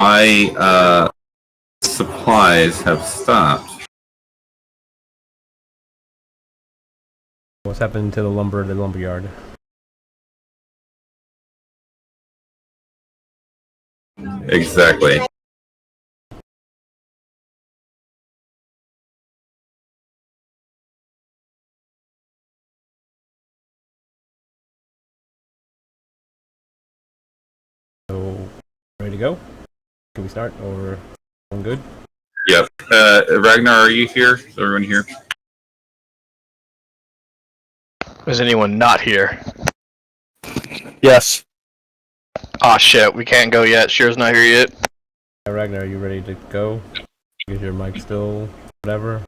my supplies have stopped. What's happened to the lumberyard? Exactly. So, ready to go? Can we start, or everyone good? Yep. Ragnar, are you here? Is everyone here? Is anyone not here? Yes. Ah, shit, we can't go yet. Shear's not here yet. Ragnar, are you ready to go? Is your mic still whatever?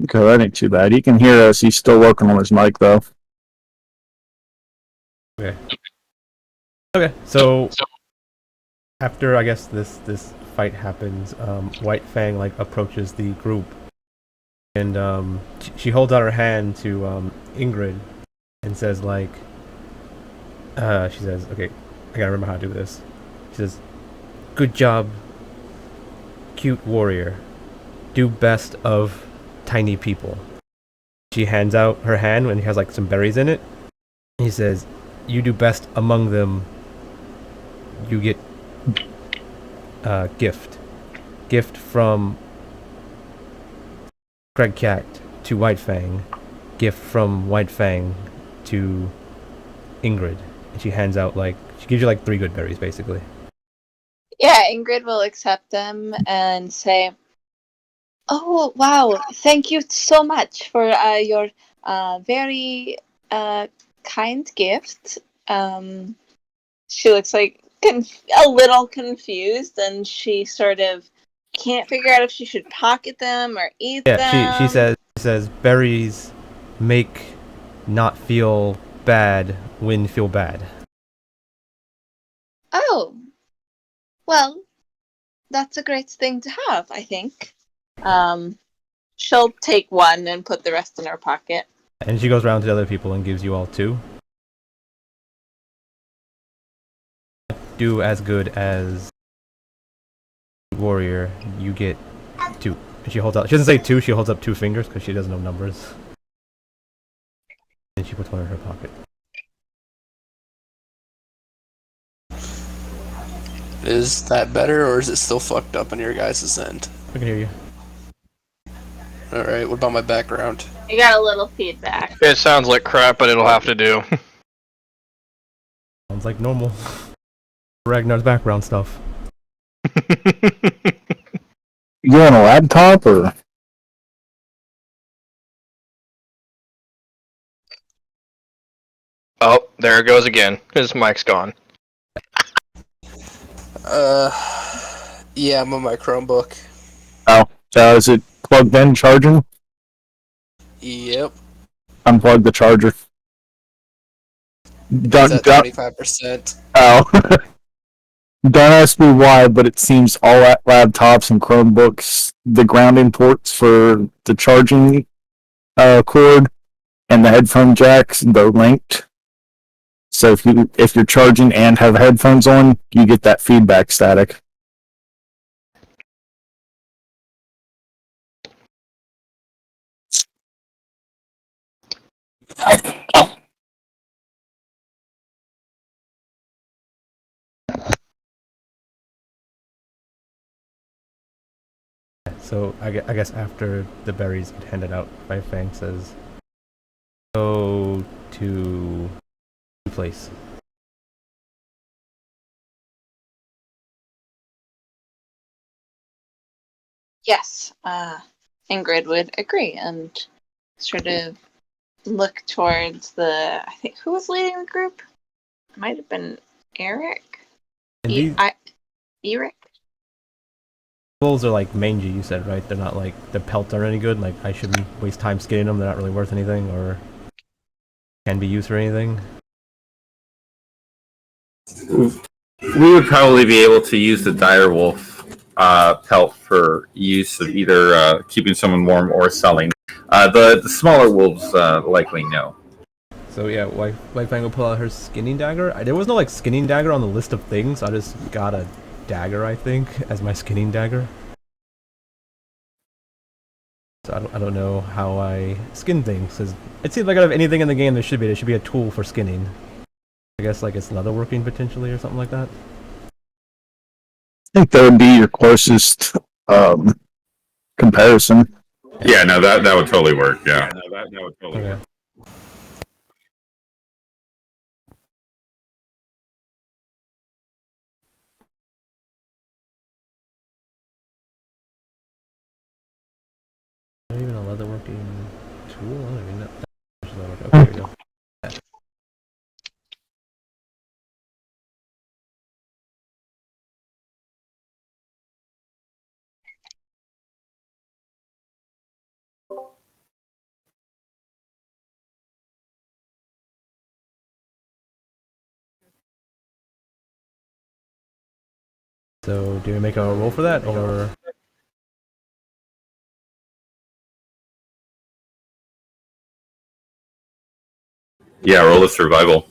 Okay, that ain't too bad. He can hear us. He's still working on his mic, though. Okay. Okay, so after I guess this fight happens, White Fang like approaches the group, and she holds out her hand to Ingrid, and says like, she says, okay, I gotta remember how to do this. She says, "Good job, cute warrior. Do best of tiny people." She hands out her hand when it has like some berries in it. He says, "You do best among them. You get gift from Greg Cat to White Fang, gift from White Fang to Ingrid." And she hands out she gives you like 3 good berries basically. Yeah, Ingrid will accept them and say, "Oh, wow, thank you so much for your very kind gift." She looks like a little confused, and she sort of can't figure out if she should pocket them or eat them. Yeah, she says berries make not feel bad when feel bad. Oh, well, that's a great thing to have, I think. She'll take one and put the rest in her pocket. And she goes around to the other people and gives you all 2. Do as good as warrior, you get 2. And she holds out. She doesn't say 2. She holds up 2 fingers because she doesn't know numbers. And she puts one in her pocket. Is that better, or is it still fucked up on your guys' end? I can hear you. Alright, what about my background? You got a little feedback. It sounds like crap, but it'll have to do. Sounds like normal. Ragnar's background stuff. You on a laptop, or? Oh, there it goes again. His mic's gone. Yeah, I'm on my Chromebook. Oh, is it plugged in, charging? Yep. Unplug the charger. It's at 25%. Oh. Don't ask me why, but it seems all laptops and Chromebooks, the grounding ports for the charging cord and the headphone jacks, they're linked. So if you're charging and have headphones on, you get that feedback static. So I guess after the berries get handed out, White Fang says, "Go to place." Yes, Ingrid would agree and sort of look towards I think, who was leading the group? It might have been Eric? Eric? Wolves are like mangy, you said, right? They're not like, their pelts aren't any good. Like, I shouldn't waste time skinning them. They're not really worth anything, or can be used for anything. We would probably be able to use the direwolf pelt for use of either keeping someone warm or selling. The smaller wolves likely know. So yeah, White Fang will pull out her skinning dagger. There was no like skinning dagger on the list of things. I just got a dagger, I think, as my skinning dagger. So I don't know how I skin things. Cause it seems like out of anything in the game, there should be a tool for skinning. I guess like it's leatherworking potentially or something like that. I think that would be your closest comparison. Yeah, no, that would totally work. Yeah. That would totally Okay. work. Not even a leatherworking tool. I don't even know. Okay, here we go. So do we make a roll for that or? Yeah, roll a survival.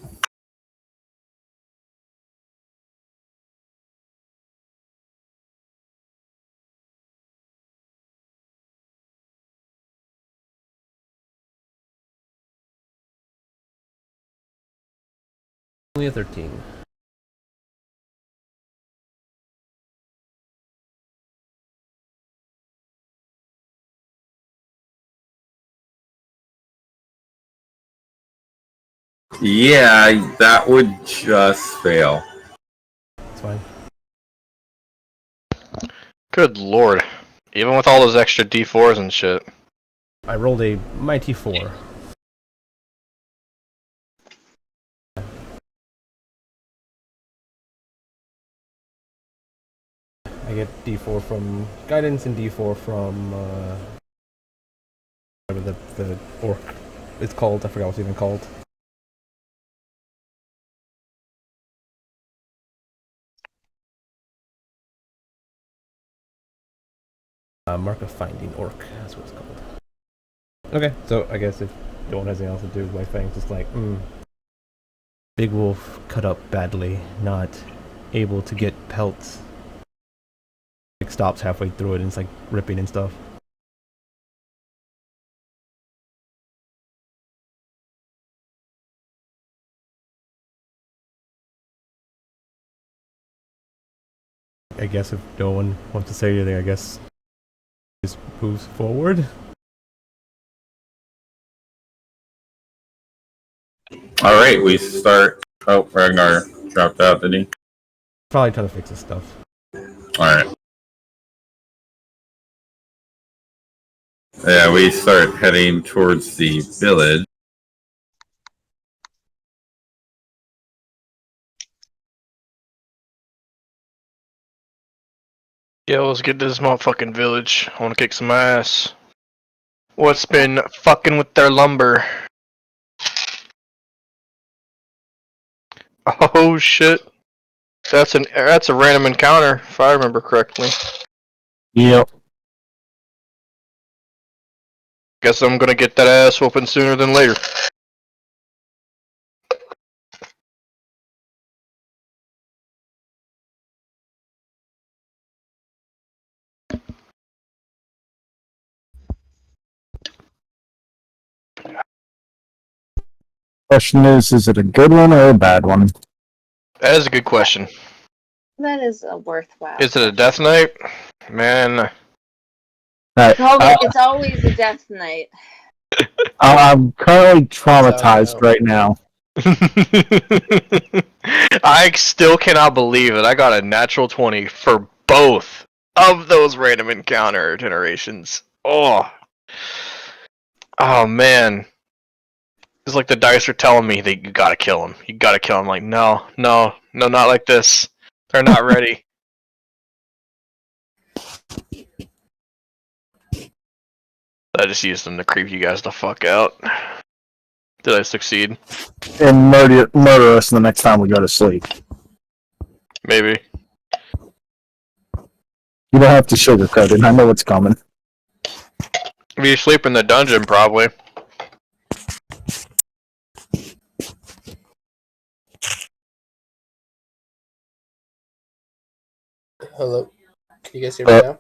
Only a 13. Yeah, that would just fail. It's fine. Good lord. Even with all those extra D4s and shit. I rolled a mighty 4. I get D4 from guidance and D4 from whatever the orc is called. I forgot what it's even called. Mark of Finding Orc. That's what it's called. Okay, so I guess if no one has anything else to do, White Fang's just like, Big Wolf cut up badly, not able to get pelts. Like stops halfway through it and it's like ripping and stuff. I guess if no one wants to say anything, I guess just moves forward. All right, we start. Oh, Ragnar dropped out, did he? Probably trying to fix his stuff. All right. Yeah, we start heading towards the village. Yeah, let's get to this motherfucking village. I wanna kick some ass. What's been fucking with their lumber? Oh shit. That's a random encounter, if I remember correctly. Yep. Guess I'm gonna get that ass whooping sooner than later. Question is it a good one or a bad one? That is a good question. That is a worthwhile. Is it a death knight? Man. It's always a death knight. I'm currently traumatized know. right now. I still cannot believe it. I got a natural 20 for both of those random encounter generations. Oh man. It's like the dice are telling me that you gotta kill him. You gotta kill him. Like, no, not like this. They're not ready. I just used them to creep you guys the fuck out. Did I succeed? And murder us the next time we go to sleep. Maybe. You don't have to sugarcoat it. I know what's coming. If you sleep in the dungeon, probably. Hello. Can you guys hear me now?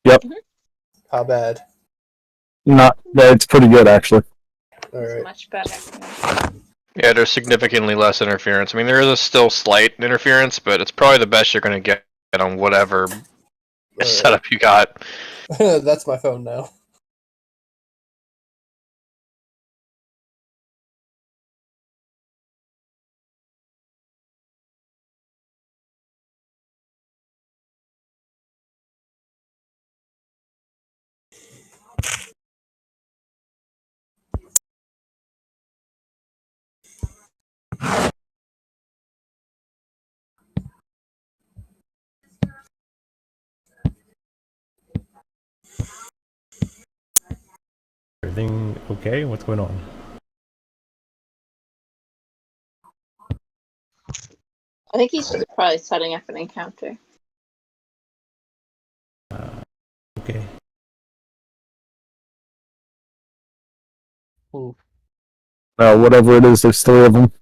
Yep. How bad? Not. It's pretty good actually. All right. Much better. Yeah, there's significantly less interference. I mean, there is a still slight interference, but it's probably the best you're going to get on whatever setup you got. That's my phone now. Everything okay? What's going on? I think he's just probably setting up an encounter. Okay. Whatever it is, there's 3 of them.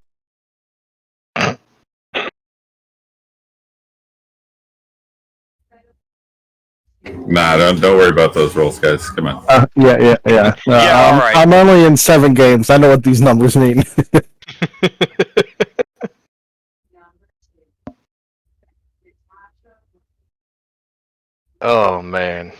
Nah, don't worry about those rolls, guys. Come on. Yeah. Yeah, all right. I'm only in 7 games. I know what these numbers mean. Oh, man.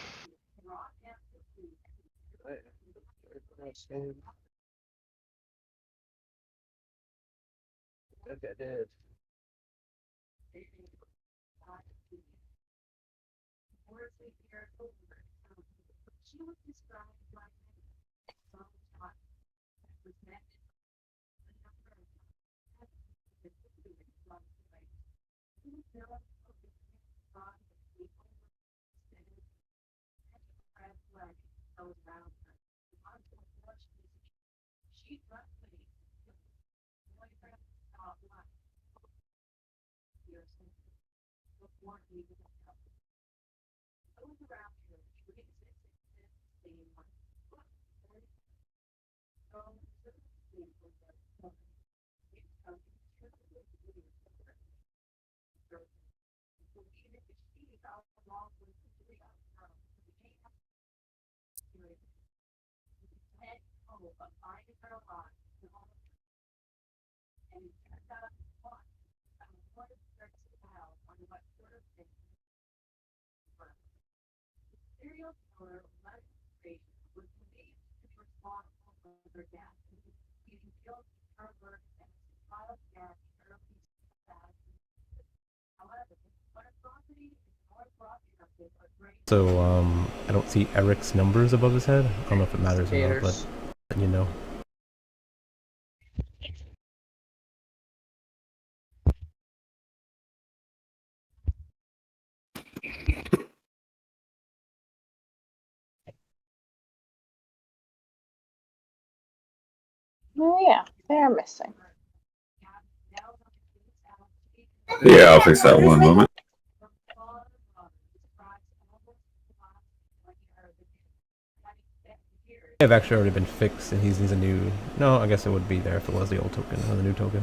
So, I don't see Eric's numbers above his head. I don't know if it matters or not, Haters. but you know. Oh yeah, they're missing. Yeah, I'll fix that one moment. They've actually already been fixed, and he's a new. No, I guess it would be there if it was the old token or the new token.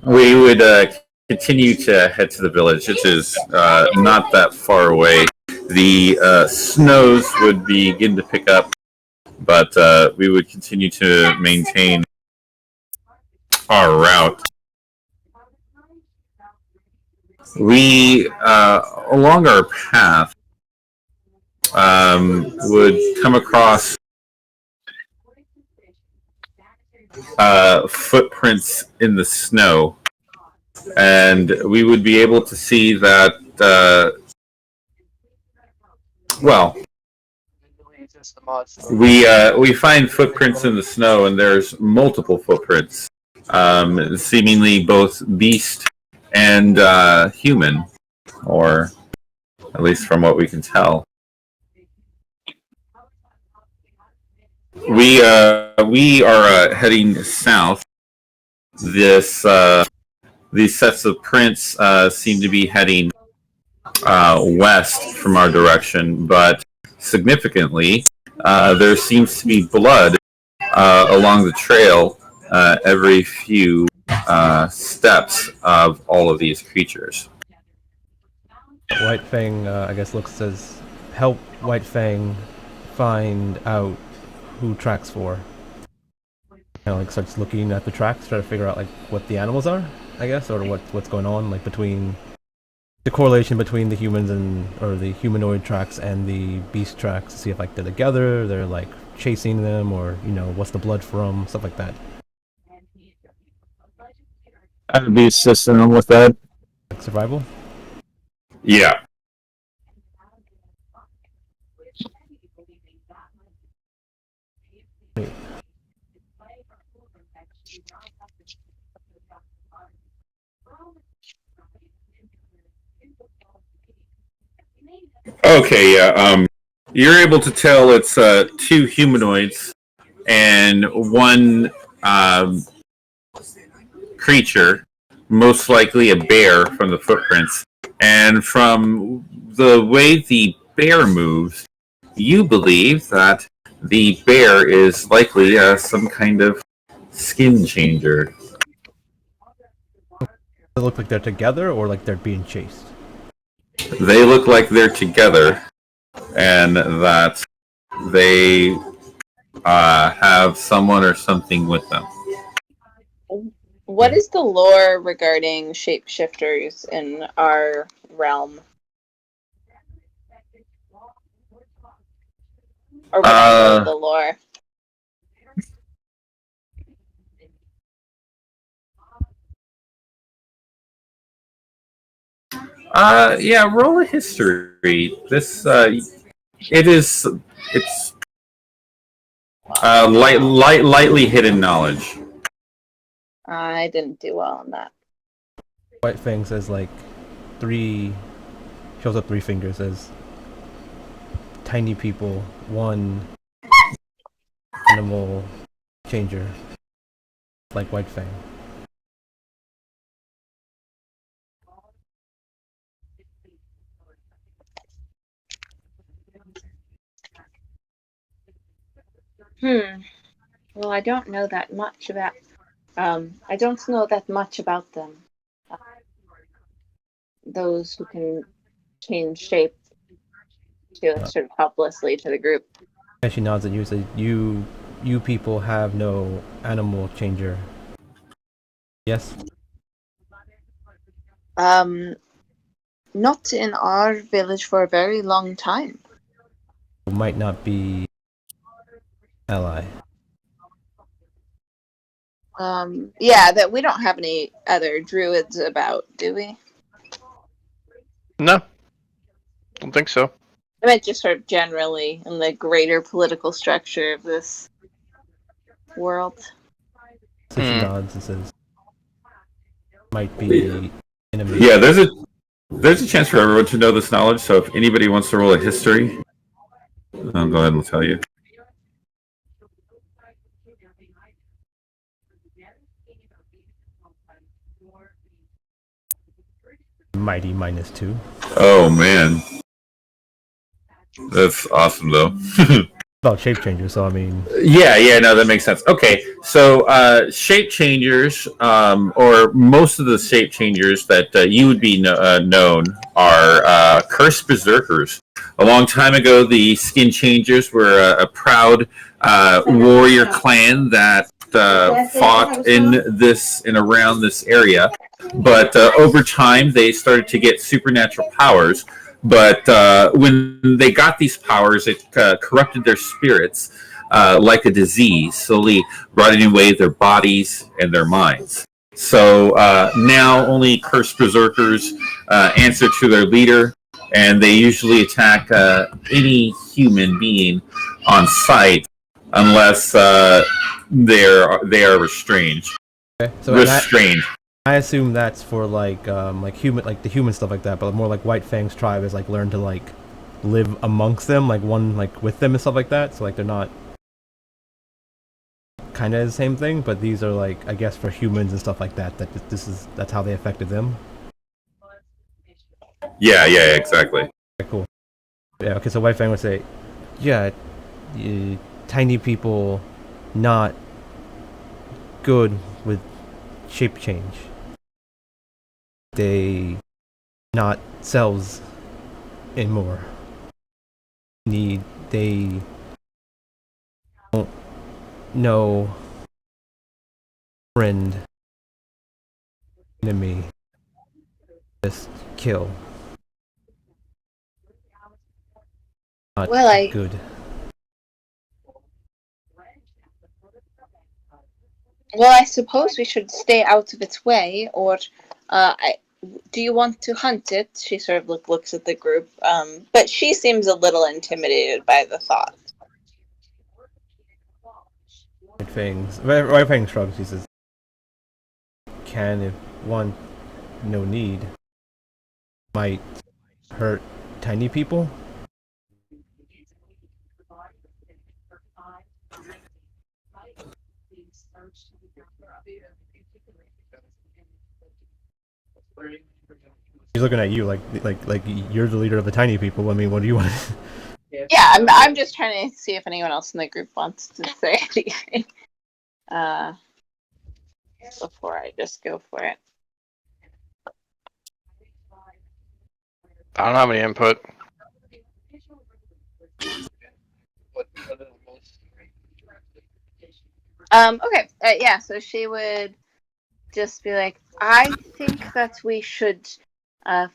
We would continue to head to the village, which is not that far away. The snows would begin to pick up, but we would continue to maintain our route. We, along our path, would come across footprints in the snow, and we would be able to see that, well, We find footprints in the snow, and there's multiple footprints, seemingly both beast and human, or at least from what we can tell. We are heading south. These sets of prints seem to be heading west from our direction, but significantly, there seems to be blood along the trail every few steps of all of these creatures. White Fang, I guess, says, help White Fang find out who tracks for. Kind of like starts looking at the tracks, try to figure out like what the animals are, I guess, or what's going on, like between the correlation between the humans or the humanoid tracks and the beast tracks, to see if like they're together, they're like chasing them, or what's the blood from, stuff like that. I'd be assisting them with that. Like survival. Yeah. Okay, yeah. You're able to tell it's two humanoids and one creature, most likely a bear from the footprints. And from the way the bear moves, you believe that the bear is likely some kind of skin changer. They look like they're together, or like they're being chased. They look like they're together, and that they have someone or something with them. What is the lore regarding shapeshifters in our realm? Or what I know the lore? Yeah, roll a history. This, it's lightly hidden knowledge. I didn't do well on that. White Fang says like shows up 3 fingers as tiny people, 1 animal changer, like White Fang. Well, I don't know that much about. I don't know that much about them. Those who can change shape to sort of helplessly to the group. And she nods at you and says, you people have no animal changer. Yes? Not in our village for a very long time. Might not be ally. Yeah, that we don't have any other druids about, do we? No, don't think so. I meant just sort of generally in the greater political structure of this world. So she nods and says, might be enemy. Yeah, there's a chance for everyone to know this knowledge, so if anybody wants to roll a history, I'll go ahead and tell you. Mighty -2. Oh, man. That's awesome, though. About shape changers, so I mean. Yeah, no, that makes sense. Okay, so shape changers, or most of the shape changers that you would be known are cursed berserkers. A long time ago, the skin changers were a proud warrior clan that fought in around this area, but over time they started to get supernatural powers. But when they got these powers, it corrupted their spirits like a disease, slowly rotting away their bodies and their minds. So now only cursed berserkers answer to their leader, and they usually attack any human being on site unless they are restrained. Okay. So Restrained. I assume that's for like human, like the human stuff like that, but more like White Fang's tribe is like learn to like live amongst them, like one like with them and stuff like that. So like they're not kind of the same thing, but these are like I guess for humans and stuff like that. That's how they affected them. Yeah, exactly. Okay, cool. Yeah. Okay. So White Fang would say, yeah, tiny people, not good with shape change. They not selves anymore. They don't know friend enemy. Just kill. Not Well, good. I suppose we should stay out of its way, or do you want to hunt it? She sort of looks at the group, but she seems a little intimidated by the thought. White Fang shrugs. He says, "Can if one, no need. Might hurt tiny people." He's looking at you like you're the leader of the tiny people. I mean, what do you want? Yeah, I'm just trying to see if anyone else in the group wants to say anything before I just go for it. I don't have any input. Okay. Yeah. So she would just be like, I think that we should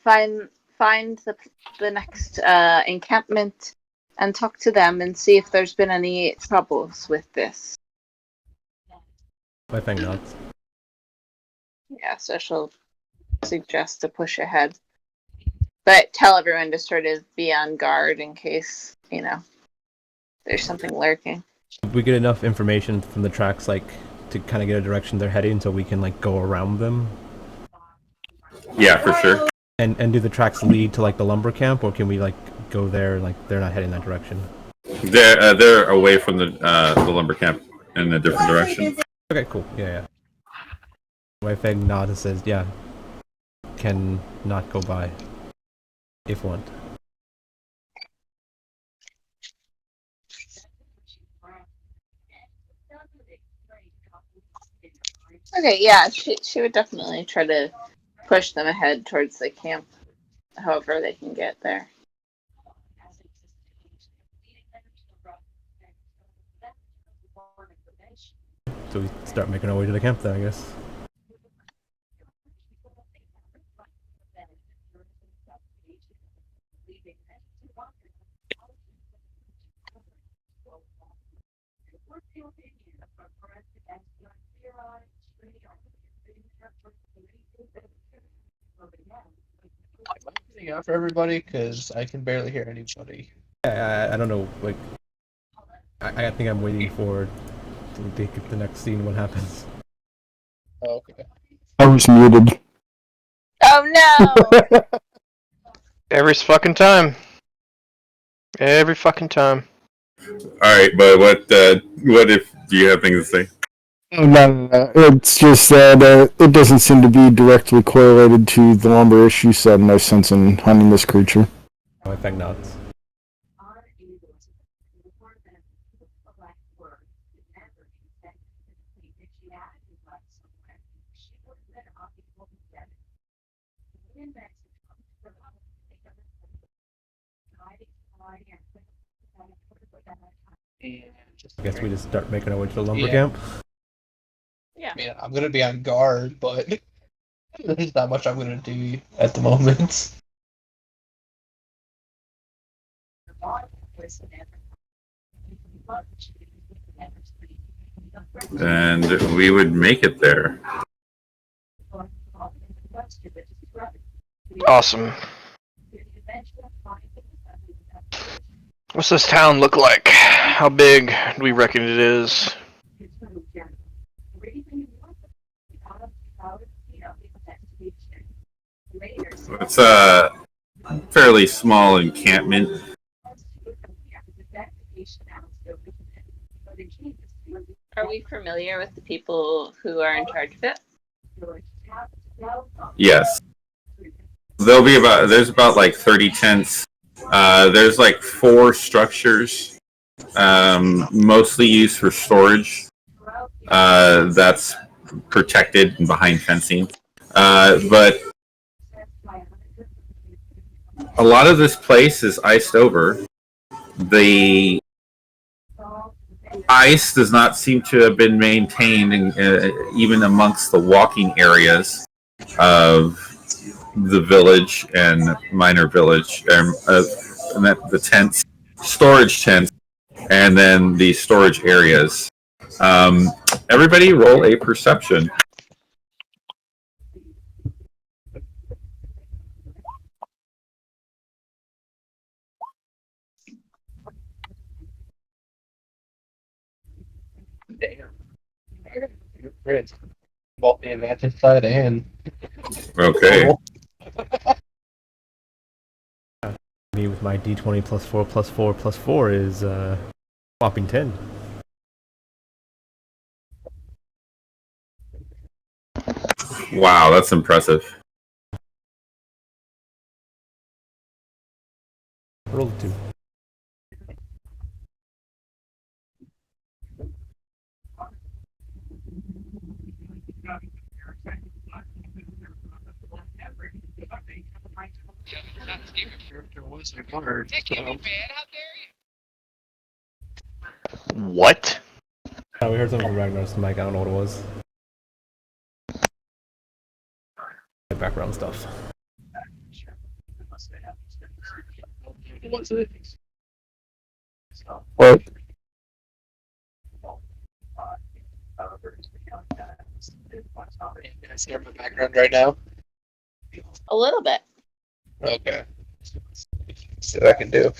find the next encampment and talk to them and see if there's been any troubles with this. White Fang nods. Yeah. So she'll suggest to push ahead, but tell everyone to sort of be on guard in case there's something lurking. We get enough information from the tracks, like, to kind of get a direction they're heading, so we can like go around them. Yeah, for sure. And do the tracks lead to like the lumber camp, or can we like go there? Like they're not heading that direction. They're away from the lumber camp in a different direction. Okay, cool. Yeah. White Fang nods and says, "Yeah, can not go by if want." Okay. Yeah. She would definitely try to push them ahead towards the camp, however they can get there. So we start making our way to the camp then, I guess. Out for everybody because I can barely hear anybody. I don't know, like, I think I'm waiting for the next scene, what happens. Oh, okay. I was muted. Oh no! Every fucking time. Every fucking time. All right, but what if do you have things to say? No. It's just that it doesn't seem to be directly correlated to the lumber issue, so I have no sense in hunting this creature. White Fang nods. I guess we just start making our way to the lumber camp. Yeah. I mean, I'm gonna be on guard, but there's not much I'm gonna do at the moment. And we would make it there. Awesome. What's this town look like? How big do we reckon it is? It's a fairly small encampment. Are we familiar with the people who are in charge of it? Yes. There's about like 30 tents. There's like 4 structures, mostly used for storage. That's protected and behind fencing. But a lot of this place is iced over. The ice does not seem to have been maintained even amongst the walking areas of the village and minor village, and the tents, storage tents, and then the storage areas. Everybody roll a perception. Damn. Great. Both the advantage side and. Okay. Me with my d20 plus 4 plus 4 plus 4 is whopping 10. Wow, that's impressive. Roll 2. What? We heard something from Ragnarok's mic. I don't know what it was. Background stuff. What's it? What? Can I see my background right now? A little bit. Okay. See what I can do.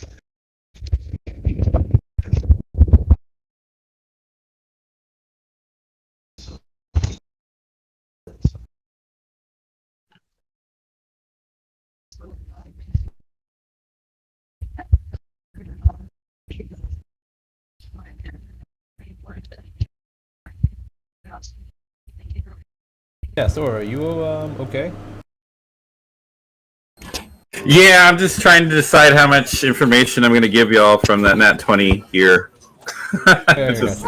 Yeah, Sora, are you okay? Yeah, I'm just trying to decide how much information I'm going to give y'all from that Nat 20 here. Just-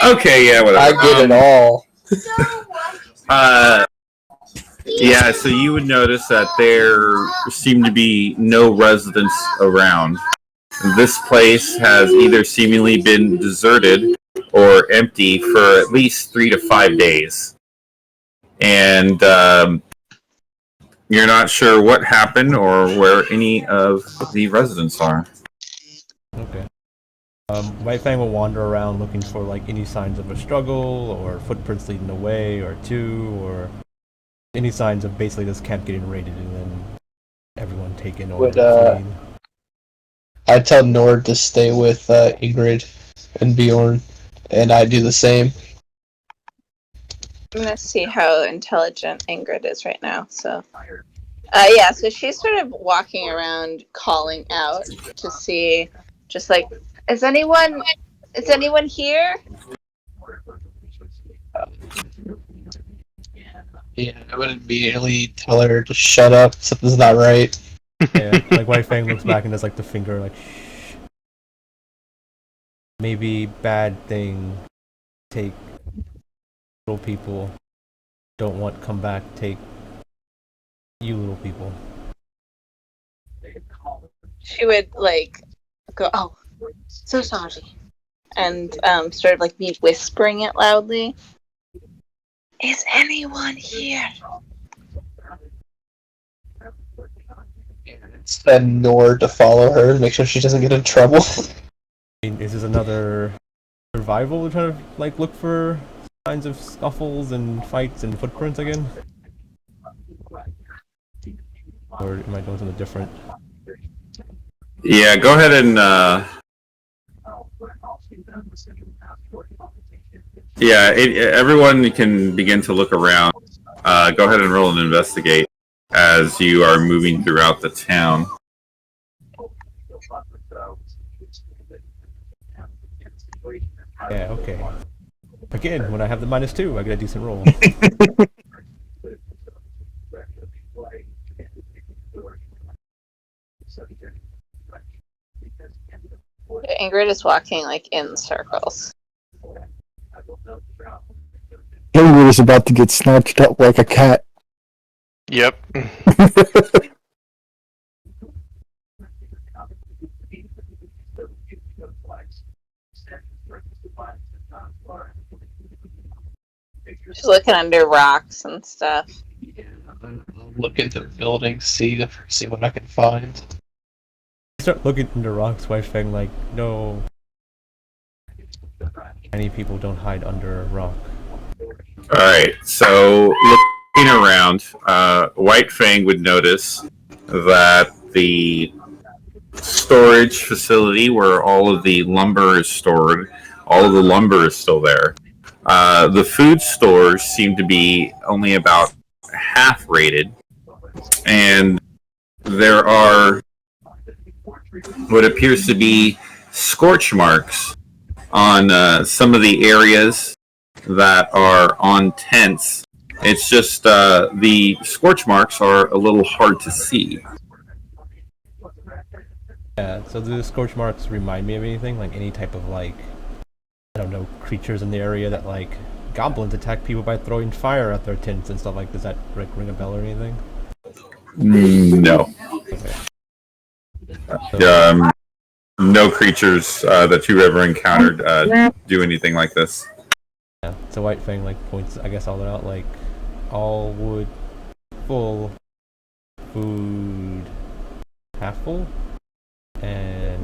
okay, yeah, whatever. I get it all. Yeah, so you would notice that there seem to be no residents around. This place has either seemingly been deserted or empty for at least 3 to 5 days. And you're not sure what happened or where any of the residents are. Okay. White Fang will wander around looking for like any signs of a struggle or footprints leading away or two or any signs of basically this camp getting raided and then everyone taken or fleeing. I tell Nord to stay with Ingrid and Bjorn, and I do the same. I'm gonna see how intelligent Ingrid is right now. So, yeah. So she's sort of walking around, calling out to see, just like, is anyone here? Yeah, I would immediately tell her to shut up. Something's not right. Yeah, like White Fang looks back and does like the finger like shh. Maybe bad thing. Take little people. Don't want come back. Take you little people. She would like go, oh, so sorry, and sort of like me whispering it loudly. Is anyone here? Send Nord to follow her and make sure she doesn't get in trouble. I mean, is this another survival? We're trying to like look for signs of scuffles and fights and footprints again? Or am I doing something different? Yeah, go ahead and everyone can begin to look around. Go ahead and roll and investigate as you are moving throughout the town. Yeah, okay. Again, when I have the -2, I get a decent roll. Ingrid is walking like in circles. Ingrid is about to get snatched up like a cat. Yep. She's looking under rocks and stuff. Look into buildings, see what I can find. Start looking into rocks, White Fang, like, no. Many people don't hide under a rock. Alright, so looking around, White Fang would notice that the storage facility where all of the lumber is stored, all of the lumber is still there. The food stores seem to be only about half rated, and there are what appears to be scorch marks on some of the areas that are on tents. It's just the scorch marks are a little hard to see. Yeah, so do the scorch marks remind me of anything? Like any type of, like, I don't know, creatures in the area that, like, goblins attack people by throwing fire at their tents and stuff like, does that ring a bell or anything? No. Okay. No creatures that you've ever encountered do anything like this. Yeah, so White Fang, like, points, I guess, all that out, like, all wood full, food half full, and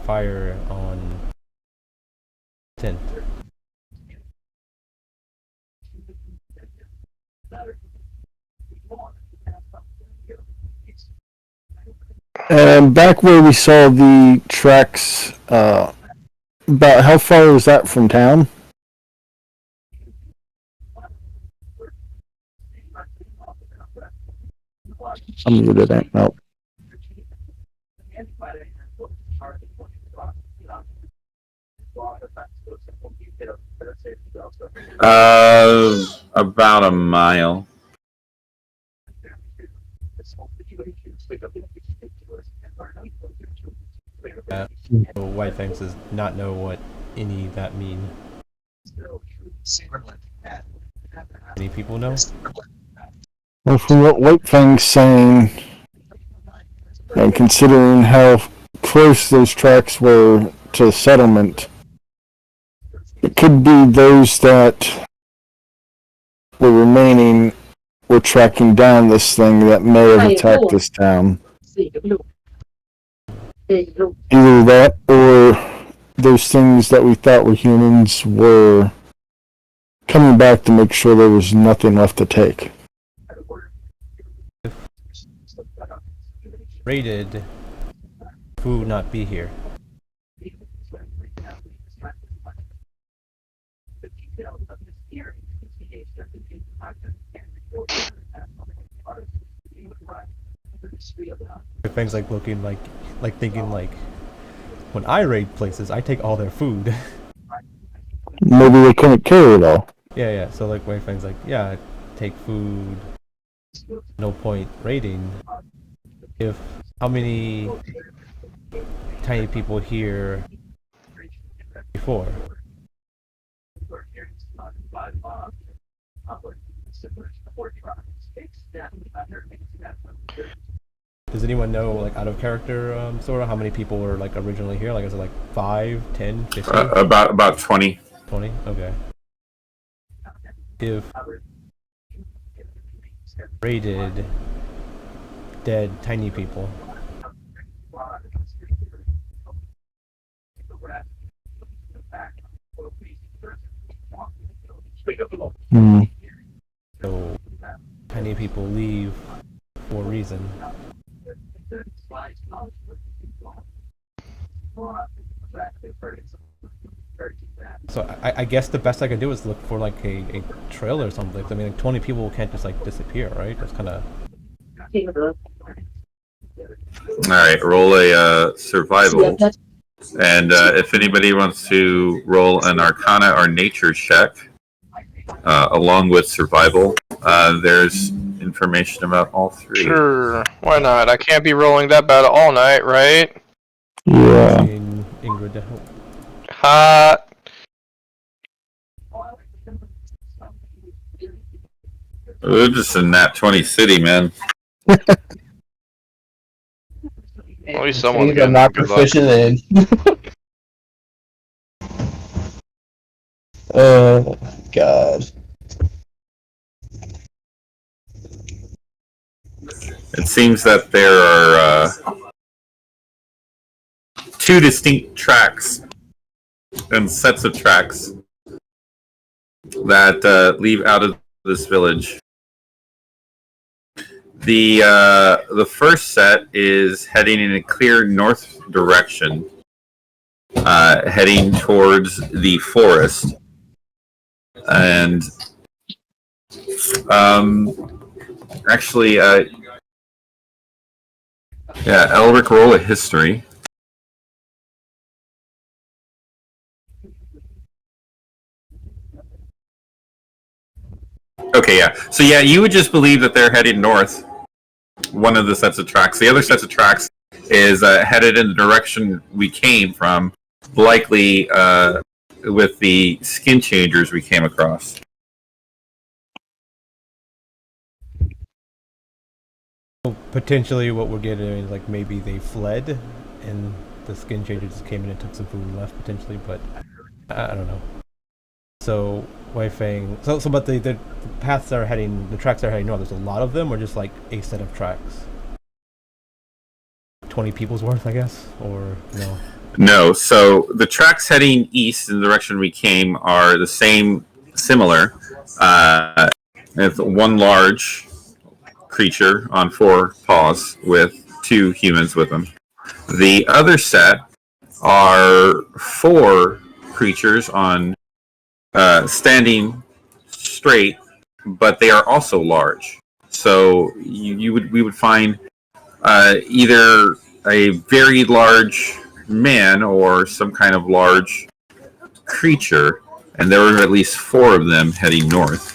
fire on tent. And back where we saw the tracks, about how far is that from town? I'm muted it. No. About a mile. So White Fang does not know what any that mean. Any people know? Well, from what White Fang's saying, and considering how close those tracks were to the settlement, it could be those that were remaining were tracking down this thing that may have attacked this town. Either that or those things that we thought were humans were coming back to make sure there was nothing left to take. Raided, who would not be here? Fang's like looking like thinking like, when I raid places, I take all their food. Maybe they couldn't carry it all. Yeah. So like White Fang's like, yeah, I take food. No point raiding. If how many tiny people here before? Does anyone know, like, out of character, sort of, how many people were, like, originally here? Like, is it, like, 5, 10, 15? About 20. 20? Okay. If raided dead tiny people, so tiny people leave for a reason. So I guess the best I can do is look for like a trail or something. I mean, like 20 people can't just like disappear, right? That's kind of. All right, roll a survival, and if anybody wants to roll an Arcana or Nature check, along with survival, there's information about all three. Sure, why not? I can't be rolling that bad all night, right? Yeah. Ingrid. Hot. We're just in that 20 city, man. At least someone's Things I'm getting not good luck. proficient in. Oh God. It seems that there are two distinct tracks and sets of tracks that leave out of this village. The first set is heading in a clear north direction, heading towards the forest, and actually, yeah, Elric, roll a history. Okay, yeah. So yeah, you would just believe that they're heading north. One of the sets of tracks. The other sets of tracks is headed in the direction we came from, likely with the skin changers we came across. Potentially, what we're getting is like maybe they fled, and the skin changer just came in and took some food and left potentially, but I don't know. So Weifang, but the paths that are heading, the tracks that are heading north. There's a lot of them, or just like a set of tracks. 20 people's worth, I guess, or no. No, so the tracks heading east in the direction we came are the same, similar. It's one large creature on 4 paws with 2 humans with them. The other set are 4 creatures on standing straight, but they are also large. So we would find either a very large man or some kind of large creature, and there were at least 4 of them heading north.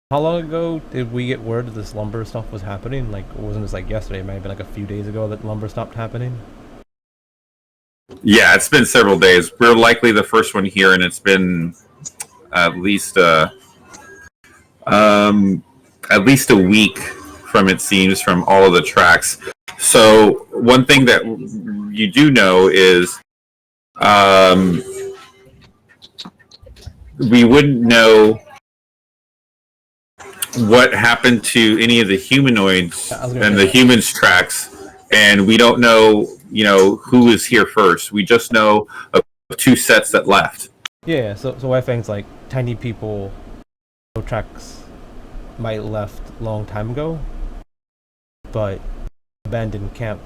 How long ago did we get word that this lumber stuff was happening? Like, it wasn't just like yesterday. It might have been like a few days ago that lumber stopped happening. Yeah, it's been several days. We're likely the first one here, and it's been at least a week from, it seems, from all of the tracks. So one thing that you do know is we wouldn't know what happened to any of the humanoids and the humans' tracks, and we don't know, who is here first. We just know of 2 sets that left. Yeah, so Weifang's like tiny people, no tracks might left long time ago, but abandoned camp,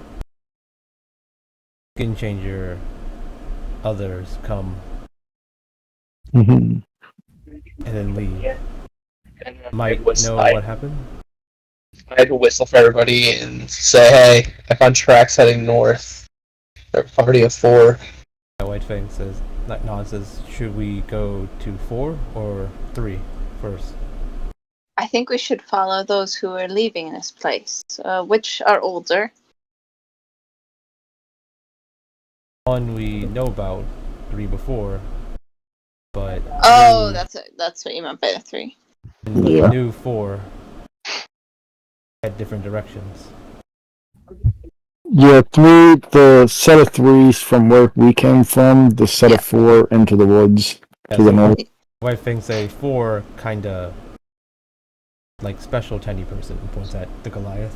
skin changer, others come and then leave. Might know what happened. I'd whistle for everybody and say, "Hey, I found tracks heading north. They're a party of 4." Whitefang says, says, should we go to 4 or 3 first? I think we should follow those who are leaving this place. Which are older? One we know about, 3 before, but Oh, that's what you meant by the 3. the new 4 had different directions. Yeah, through the set of 3s from where we came from, the set of 4 into the woods to the north. Whitefang say 4 kinda like special tiny person, and points at the Goliath.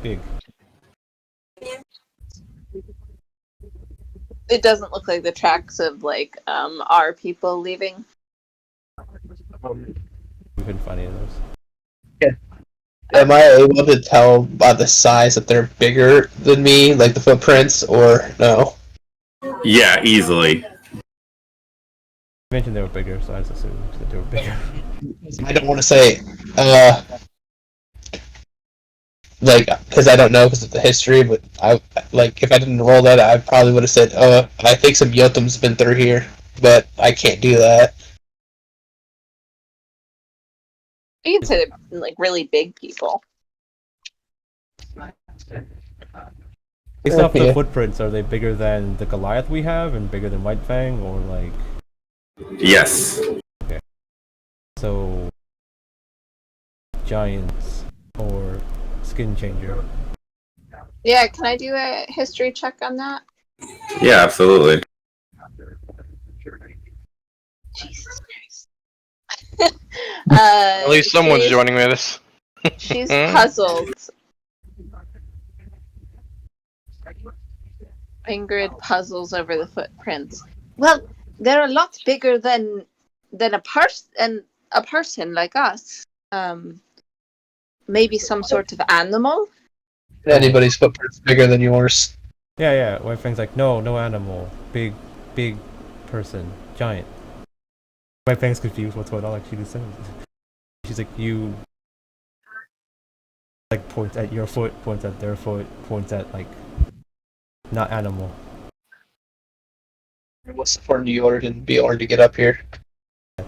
Big. It doesn't look like the tracks of our people leaving. We couldn't find any of those. Am I able to tell by the size that they're bigger than me, like the footprints, or no? Yeah, easily. You mentioned they were bigger, so I just assumed that they were bigger. I don't want to say, like, because I don't know because of the history, but if I didn't roll that, I probably would have said, I think some Yotum's been through here, but I can't do that. You can say they're like really big people. Based off the Yeah. footprints, are they bigger than the Goliath we have and bigger than White Fang, or like Yes. so giants or skin changer? Yeah, can I do a history check on that? Yeah, absolutely. Jesus Christ. At least someone's she's, joining me this. she's puzzled. Ingrid puzzles over the footprints. Well, they're a lot bigger than a person like us. Maybe some sort of animal. Anybody's footprint's bigger than yours. Yeah. White Fang's like, no animal, big person, giant. White Fang's confused. What's going on? Like she just said. She's like, you. Like points at your foot, points at their foot, points at like, not animal. What's the point you ordered in Bjorn to get up here?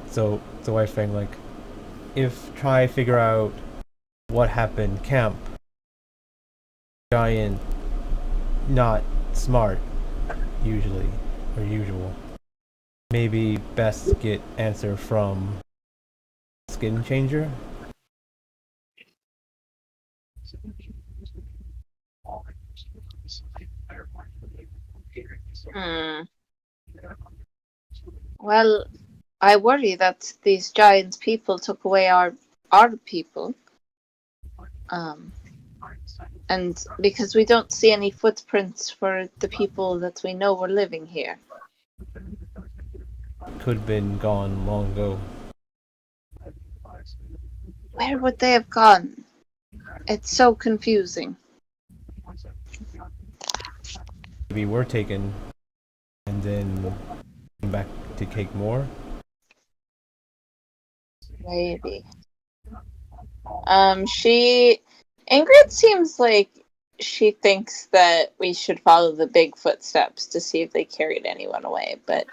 So White Fang like, try figure out what happened camp. Giant, not smart, usually or usual. Maybe best get answer from skin changer. Well, I worry that these giant people took away our people. And because we don't see any footprints for the people that we know were living here. Could have been gone long ago. Where would they have gone? It's so confusing. Maybe we're taken and then came back to Cake More. Maybe. Ingrid seems like she thinks that we should follow the big footsteps to see if they carried anyone away, but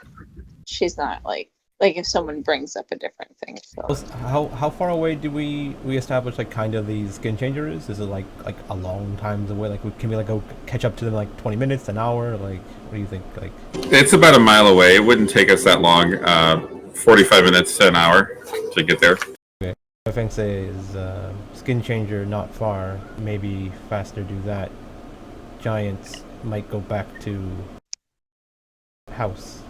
she's not like if someone brings up a different thing. So. How far away do we establish like kind of the skin changer is? Is it like a long time away? Like can we like go catch up to them in like 20 minutes, an hour? Like what do you think? Like It's about a mile away. It wouldn't take us that long. 45 minutes to an hour to get there. okay. I think say is skin changer not far. Maybe faster do that. Giants might go back to house.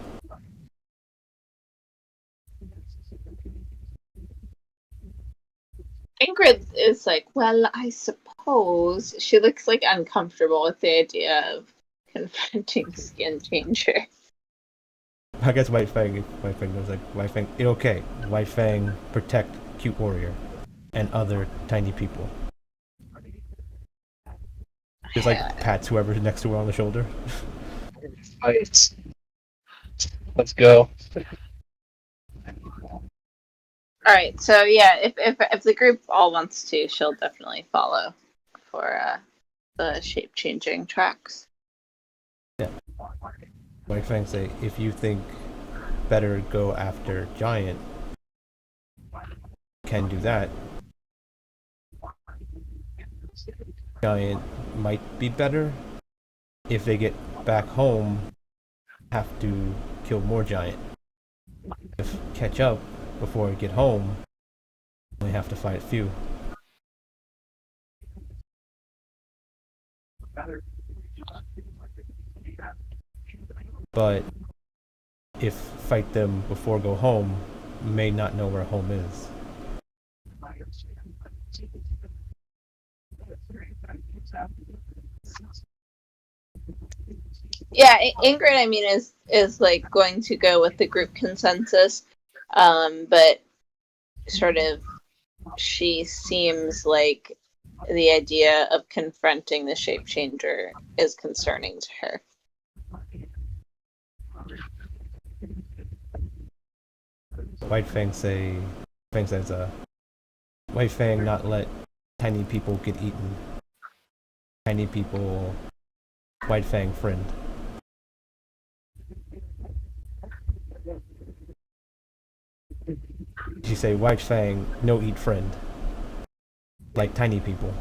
Ingrid is like, well, I suppose. She looks like uncomfortable with the idea of confronting Skin Changer. I guess White Fang was like, White Fang, okay. White Fang protect Cute Warrior and other tiny people. Just like pats whoever's next to her on the shoulder. Fights. Let's go. All right, so yeah, if the group all wants to, she'll definitely follow for the shape changing tracks. Yeah. White Fang say, if you think better go after Giant, can do that. Giant might be better. If they get back home, have to kill more Giant. If catch up before we get home, only have to fight few. But if fight them before go home, may not know where home is. Yeah, Ingrid, I mean, is like going to go with the group consensus, but sort of she seems like the idea of confronting the shape changer is concerning to her. White Fang says, White Fang not let tiny people get eaten. Tiny people, White Fang friend. She say White Fang no eat friend. Like tiny people.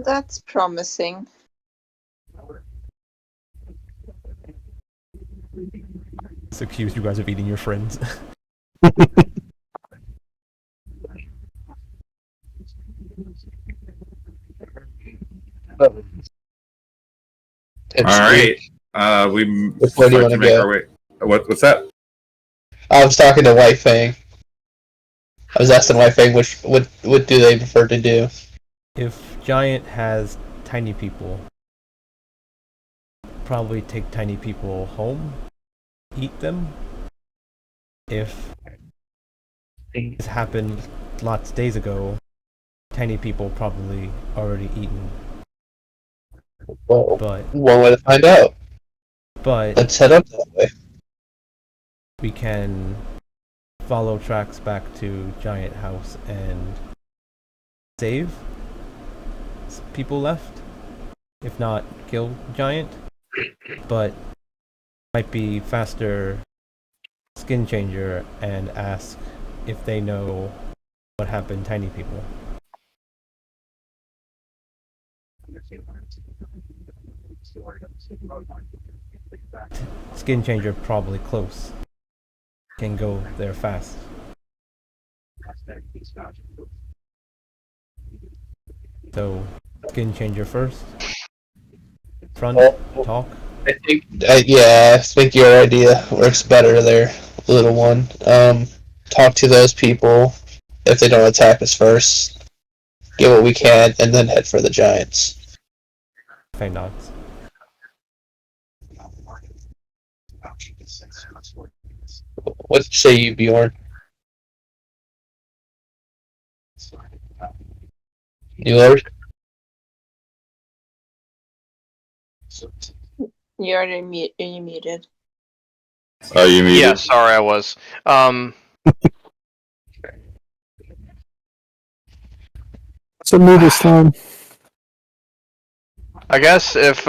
That's promising. It's accused you guys of eating your friends. All right. We Which way do you start wanna to make go? our way. What's that? I was talking to White Fang. I was asking White Fang what do they prefer to do. If Giant has tiny people, probably take tiny people home, eat them. If this happened lots of days ago, tiny people probably already eaten. Well, But one way to find out. but Let's head up that way. we can follow tracks back to Giant House and save people left. If not, kill Giant. But might be faster Skin Changer and ask if they know what happened to tiny people. Skin Changer probably close. Can go there fast. So, Skin Changer first. Front, talk. I think your idea works better there, little one. Talk to those people if they don't attack us first. Get what we can, and then head for the giants. Fang nods. What say you, Bjorn? Yours? You're muted. Oh, you muted. Yeah, sorry, I was. So move this time. I guess if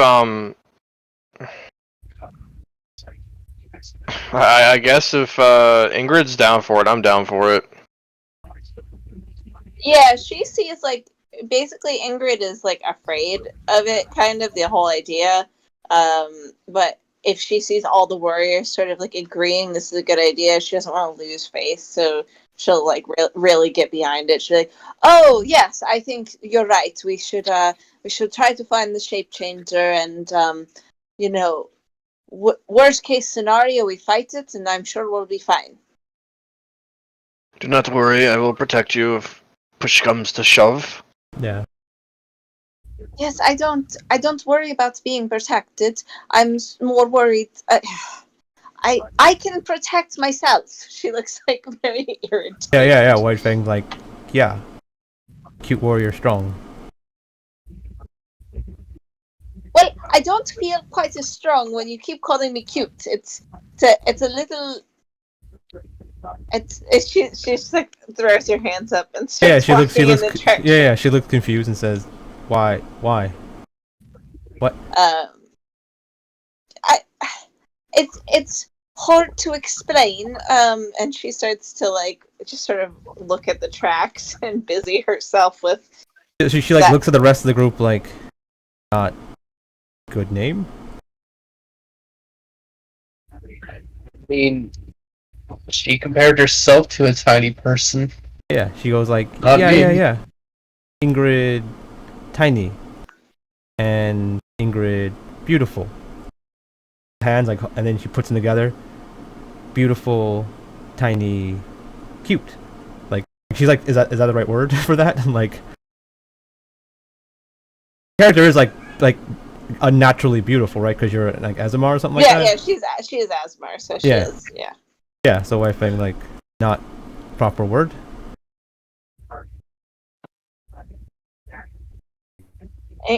I guess if Ingrid's down for it, I'm down for it. Yeah, she sees like basically Ingrid is like afraid of it, kind of the whole idea. But if she sees all the warriors sort of like agreeing this is a good idea, she doesn't want to lose face, so she'll like really get behind it. She'll be like, "Oh yes, I think you're right. We should try to find the shape changer, and you know, worst case scenario, we fight it, and I'm sure we'll be fine." Do not worry, I will protect you if push comes to shove. Yeah. Yes, I don't worry about being protected. I'm more worried. I can protect myself. She looks like very irritated. Yeah. White Fang, like, yeah. Cute warrior strong. Well, I don't feel quite as strong when you keep calling me cute. It's a little. She's like throws her hands up and starts walking in the direction. Yeah, she looks confused and says, Why? What? It's hard to explain. And she starts to like just sort of look at the tracks and busy herself with. She like looks at the rest of the group like, not good name. I mean, she compared herself to a tiny person. Yeah, she goes like, Not me. yeah. Ingrid, tiny, and Ingrid, beautiful. Hands like, and then she puts them together. Beautiful, tiny, cute. Like she's like, is that the right word for that? Like, character is like unnaturally beautiful, right? Because you're like Azamar or something like that. Yeah, she is Asmar, so she is. Yeah. Yeah, so I think like not proper word.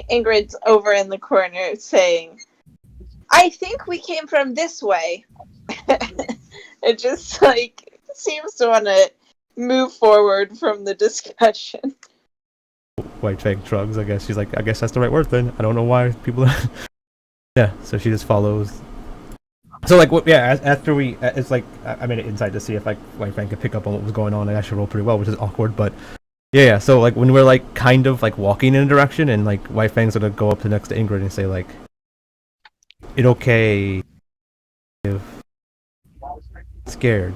Ingrid's over in the corner saying, "I think we came from this way." It just like seems to want to move forward from the discussion. White Fang shrugs. I guess she's like, I guess that's the right word then. I don't know why people. Yeah. So she just follows. So like, yeah. After we, it's like I made an insight to see if like White Fang could pick up on what was going on. I actually rolled pretty well, which is awkward, but. Yeah, so like when we're like kind of like walking in a direction and like White Fang's gonna go up to next to Ingrid and say like, "It okay if scared,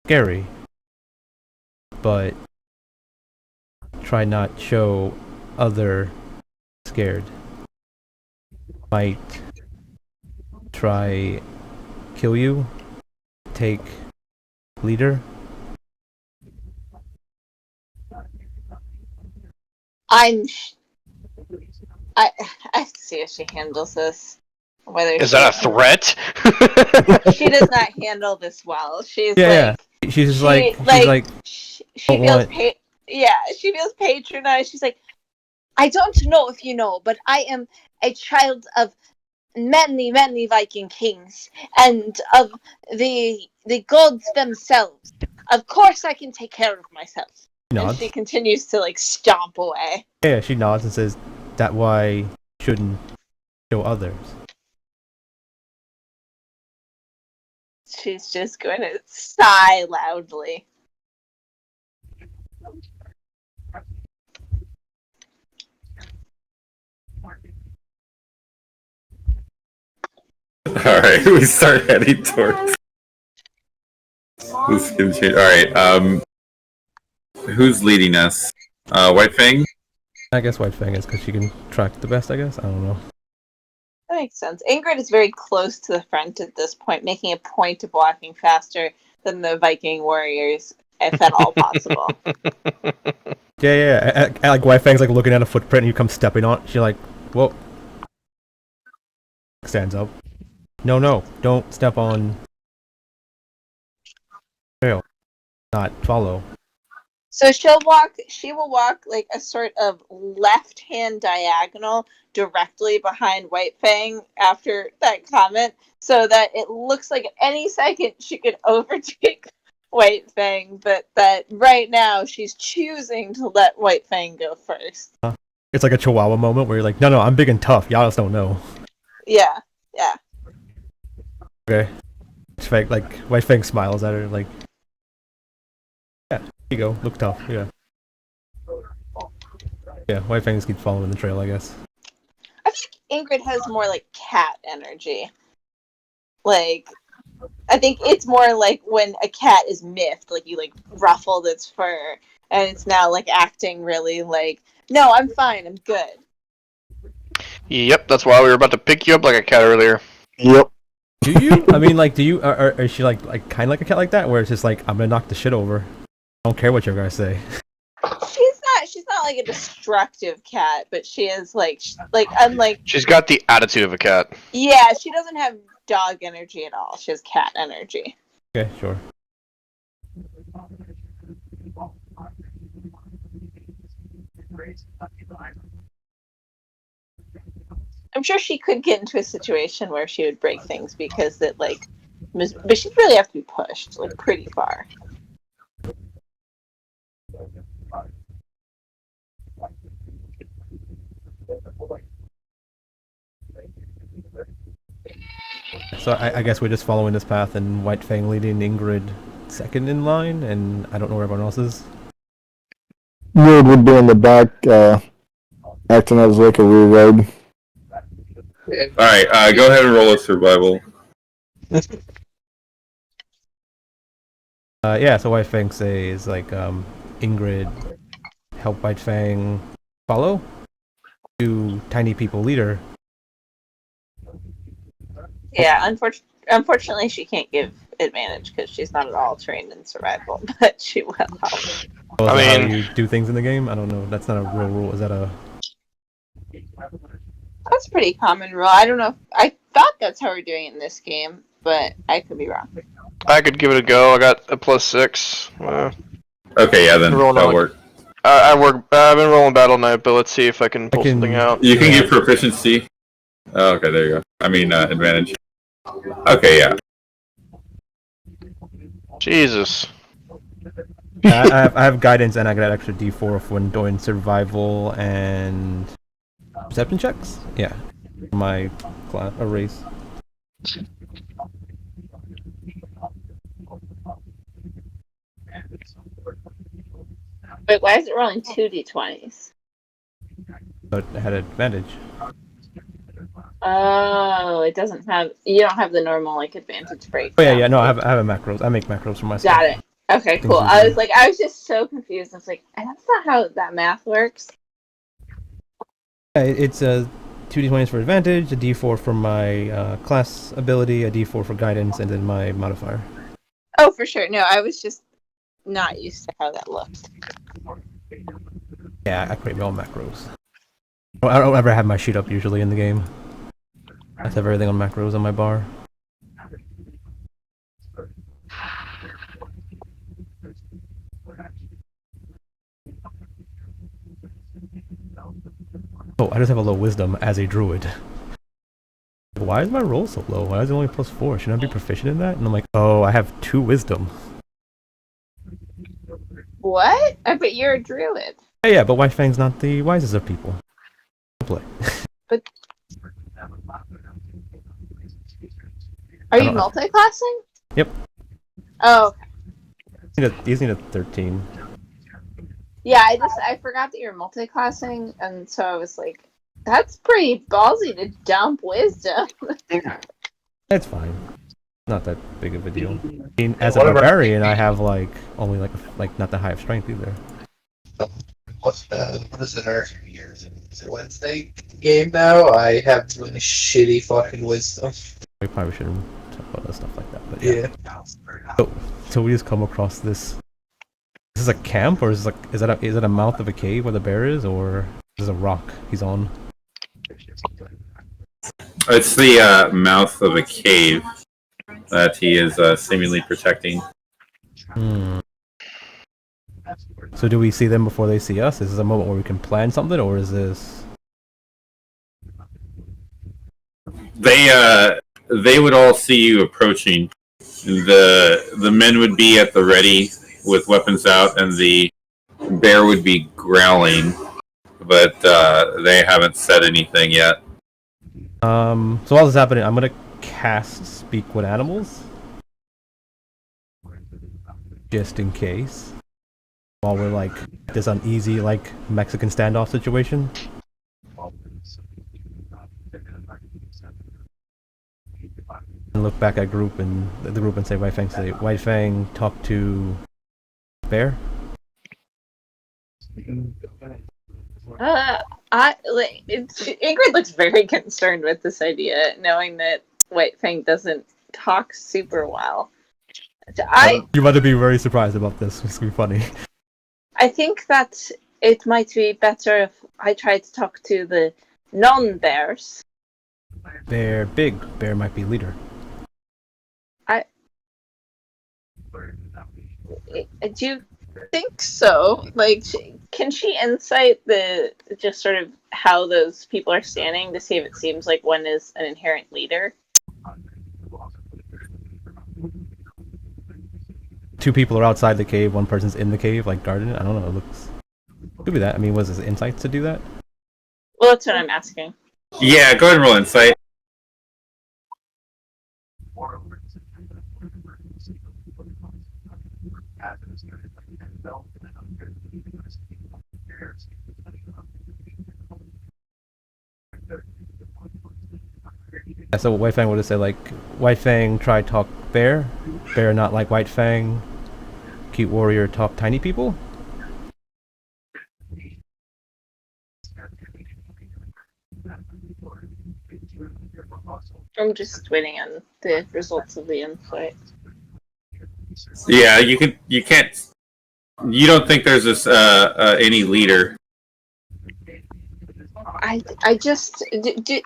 scary, but try not show other scared. Might try kill you, take leader." I see how she handles this. Whether Is that a threat? she does not handle this well. She's Yeah, she's just she feels she feels patronized. She's like, I don't know if you know, but I am a child of many, many Viking kings and of the gods themselves. Of course I can take care of myself. Nods. And she continues to like stomp away. Yeah, she nods and says, "That why shouldn't show others." She's just going to sigh loudly. Alright, we start heading towards this can change. Alright, who's leading us? White Fang? I guess White Fang is because she can track the best, I guess. I don't know. That makes sense. Ingrid is very close to the front at this point, making a point of walking faster than the Viking warriors, if at all possible. Yeah. Like White Fang's like looking at a footprint and you come stepping on it. She's like, whoa. Stands up. No, don't step on trail. Not follow. So she will walk like a sort of left-hand diagonal directly behind White Fang after that comment, so that it looks like at any second she could overtake White Fang, but that right now she's choosing to let White Fang go first. It's like a Chihuahua moment where you're like, no, I'm big and tough. Y'all just don't know. Yeah. Okay. White Fang smiles at her like, yeah, here you go. Look tough. Yeah. Yeah, White Fang just keeps following the trail, I guess. I think Ingrid has more like cat energy. Like, I think it's more like when a cat is miffed, like you like ruffled its fur, and it's now like acting really like, no, I'm fine, I'm good. Yep, that's why we were about to pick you up like a cat earlier. Yep. Do you? I mean, like, do you? Is she like kind of like a cat like that, where it's just like, I'm gonna knock the shit over. I don't care what you guys say. She's not like a destructive cat, but she is like unlike. She's got the attitude of a cat. Yeah, she doesn't have dog energy at all. She has cat energy. Okay, sure. I'm sure she could get into a situation where she would break things because it like, but she'd really have to be pushed like pretty far. So I guess we're just following this path, and White Fang leading, Ingrid second in line, and I don't know where everyone else is. Wood would be in the back, acting as like a rear guard. Alright, go ahead and roll a survival. Yeah, so White Fang says, like, Ingrid, help White Fang follow? Do tiny people leader? Yeah, unfortunately, she can't give advantage because she's not at all trained in survival, but she will help. Well, I is that mean- how you do things in the game? I don't know. That's not a real rule. Is that a... That's a pretty common rule. I don't know. I thought that's how we're doing it in this game, but I could be wrong. I could give it a go. I got a +6. Okay, yeah, then Rolling that'll on. work. I've been rolling Battle Knight, but let's see if I can pull something out. You can get proficiency. Oh, okay, there you go. I mean, advantage. Okay, yeah. Jesus. I have guidance, and I got extra D4 when doing survival and perception checks. Yeah, my class a race. Wait, why is it rolling 2d20s? But I had advantage. Oh, it doesn't have. You don't have the normal like advantage break. Oh yeah, no, I have a macros. I make macros for myself. Got it. Okay, Things cool. are I good. was like, I was just so confused. I was like, that's not how that math works. Yeah, it's a 2d20s for advantage, a d4 for my class ability, a d4 for guidance, and then my modifier. Oh, for sure. No, I was just not used to how that looked. Yeah, I create my own macros. I don't ever have my sheet up usually in the game. I just have everything on macros on my bar. Oh, I just have a low wisdom as a druid. Why is my roll so low? Why is it only +4? Shouldn't I be proficient in that? And I'm like, oh, I have 2 wisdom. What? I bet you're a druid. Yeah, but White Fang's not the wisest of people. Play. Are you don't know. multi-classing? Yep. Oh, These need a 13. yeah. I forgot that you're multi-classing, and so I was like, that's pretty ballsy to dump wisdom. That's fine. Not that big of a deal. I mean, as a barbarian, I have only like not that high of strength either. What is it? Is it Wednesday game now? I have really shitty fucking wisdom. We probably shouldn't talk about stuff like that, but yeah. So we just come across this. Is this a camp, or is that a mouth of a cave where the bear is, or is this a rock he's on? It's the mouth of a cave that he is seemingly protecting. So do we see them before they see us? Is this a moment where we can plan something, or is this... They would all see you approaching. The men would be at the ready with weapons out, and the bear would be growling, but they haven't said anything yet. So while this is happening, I'm gonna cast Speak with Animals, just in case. While we're like this uneasy Mexican standoff situation. And look back at group and the group and say, White Fang, talk to Bear. Ingrid looks very concerned with this idea, knowing that White Fang doesn't talk super well. You're about to be very surprised about this. It's gonna be funny. I think that it might be better if I try to talk to the non-bears. They're big. Bear might be leader. Do you think so? Can she insight just sort of how those people are standing to see if it seems like one is an inherent leader? Two people are outside the cave, one person's in the cave, guarding it. I don't know, it looks... Could be that. I mean, was his insight to do that? Well, that's what I'm asking. Yeah, go ahead and roll insight. Yeah, so White Fang would have said, White Fang try talk bear, bear not like White Fang, cute warrior talk tiny people? I'm just waiting on the results of the insight. Yeah, you can't. You don't think there's this any leader? I just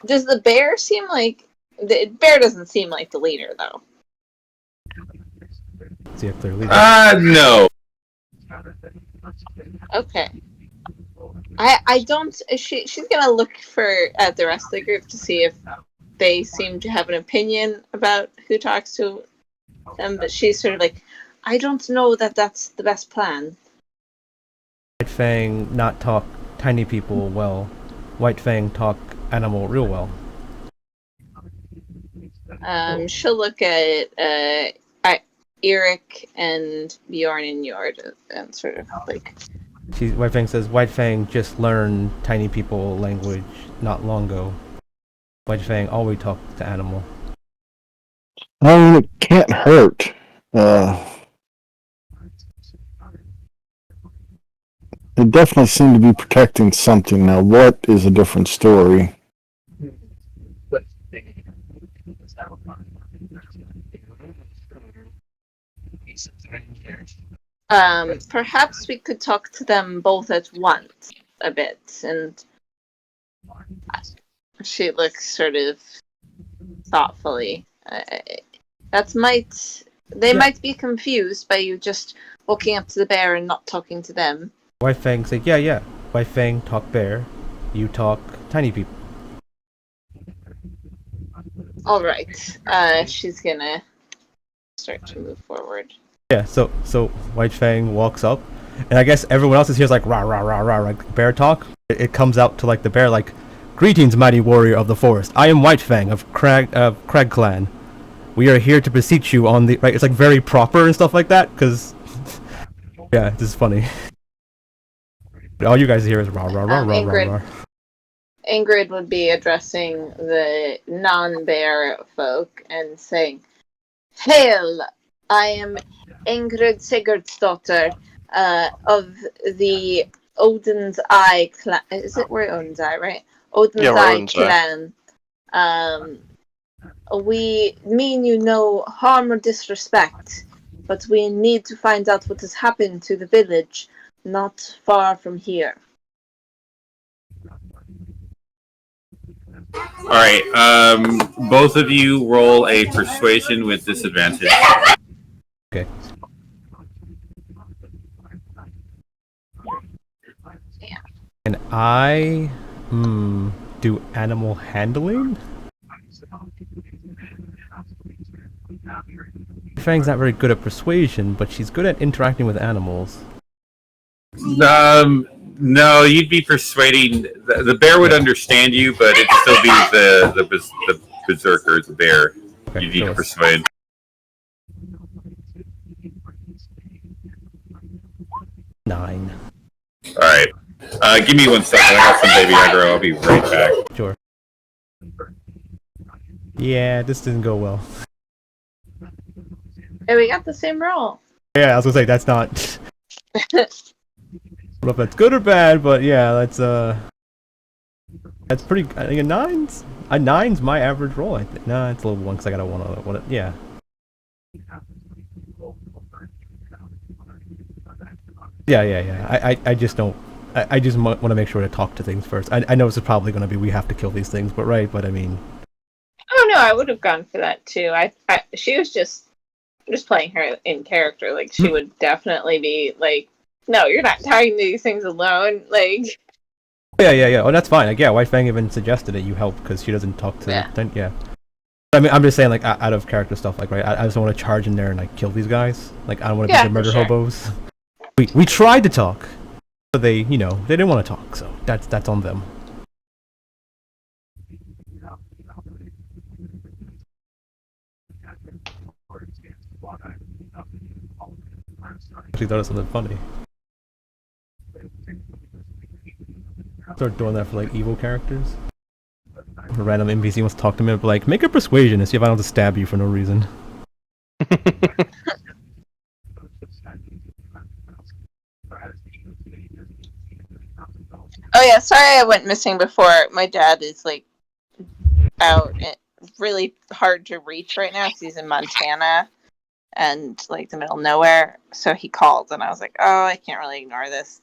does the bear seem like the bear doesn't seem like the leader though. Is he a clear leader? No. Okay. I don't. She's gonna look at the rest of the group to see if they seem to have an opinion about who talks to them. But she's sort of like, I don't know that that's the best plan. White Fang not talk tiny people well. White Fang talk animal real well. She'll look at Eric and Bjorn and Jord and sort of like. White Fang says White Fang just learned tiny people language not long ago. White Fang always talk to animal. I mean, it can't hurt. They definitely seem to be protecting something. Now, what is a different story? Perhaps we could talk to them both at once a bit, and she looks sort of thoughtfully. They might be confused by you just walking up to the bear and not talking to them. White Fang say, yeah. White Fang talk bear, you talk tiny people. All right. She's gonna start to move forward. Yeah, so White Fang walks up, and I guess everyone else is here is like rah rah rah rah, like bear talk. It comes out to like the bear like, "Greetings, mighty warrior of the forest. I am White Fang of Crag Clan. We are here to beseech you on the right." It's like very proper and stuff like that, because yeah, this is funny. All you guys hear is rah rah rah rah rah rah. Ingrid would be addressing the non-bear folk and saying, "Hail! I am Ingrid Sigurdsdottir of the Odin's Eye clan." Is it we're Odin's Eye, right? Odin's Eye Odin's Eye. clan. We mean you no harm or disrespect, but we need to find out what has happened to the village not far from here. All right. Both of you roll a persuasion with disadvantage. Okay. Yeah. And I do animal handling? Fang's not very good at persuasion, but she's good at interacting with animals. No, you'd be persuading. The bear would understand you, but it'd still be the berserker, the bear. Okay, You'd need to sure. persuade. 9. All right. Give me 1 second. I got some baby aggro. I'll be right back. Sure. Yeah, this didn't go well. Hey, we got the same roll. Yeah, I was gonna say that's not. I don't know if that's good or bad, but yeah, that's pretty. I think a 9's. A 9's my average roll. I think. Nah, it's a little 1 because I got a 1 on it. What? Yeah. Yeah. I just don't. I just want to make sure to talk to things first. I know this is probably going to be we have to kill these things, but right. But I mean. Oh no, I would have gone for that too. She was just playing her in character. Like she would definitely be like, "No, you're not talking to these things alone." Like. Yeah. Oh, that's fine. Like, yeah, White Fang even suggested that you help because she doesn't talk to. Yeah. I mean, I'm just saying, like, out of character stuff, like, right? I just don't want to charge in there and like kill these guys. Like, I don't want to be the murder hobos. We tried to talk, but they didn't want to talk. So that's on them. Actually, thought of something funny. Start doing that for like evil characters. A random NPC wants to talk to me, but like, make a persuasion and see if I don't just stab you for no reason. Oh yeah, sorry I went missing before. My dad is like out, really hard to reach right now because he's in Montana and like the middle of nowhere. So he called, and I was like, "Oh, I can't really ignore this."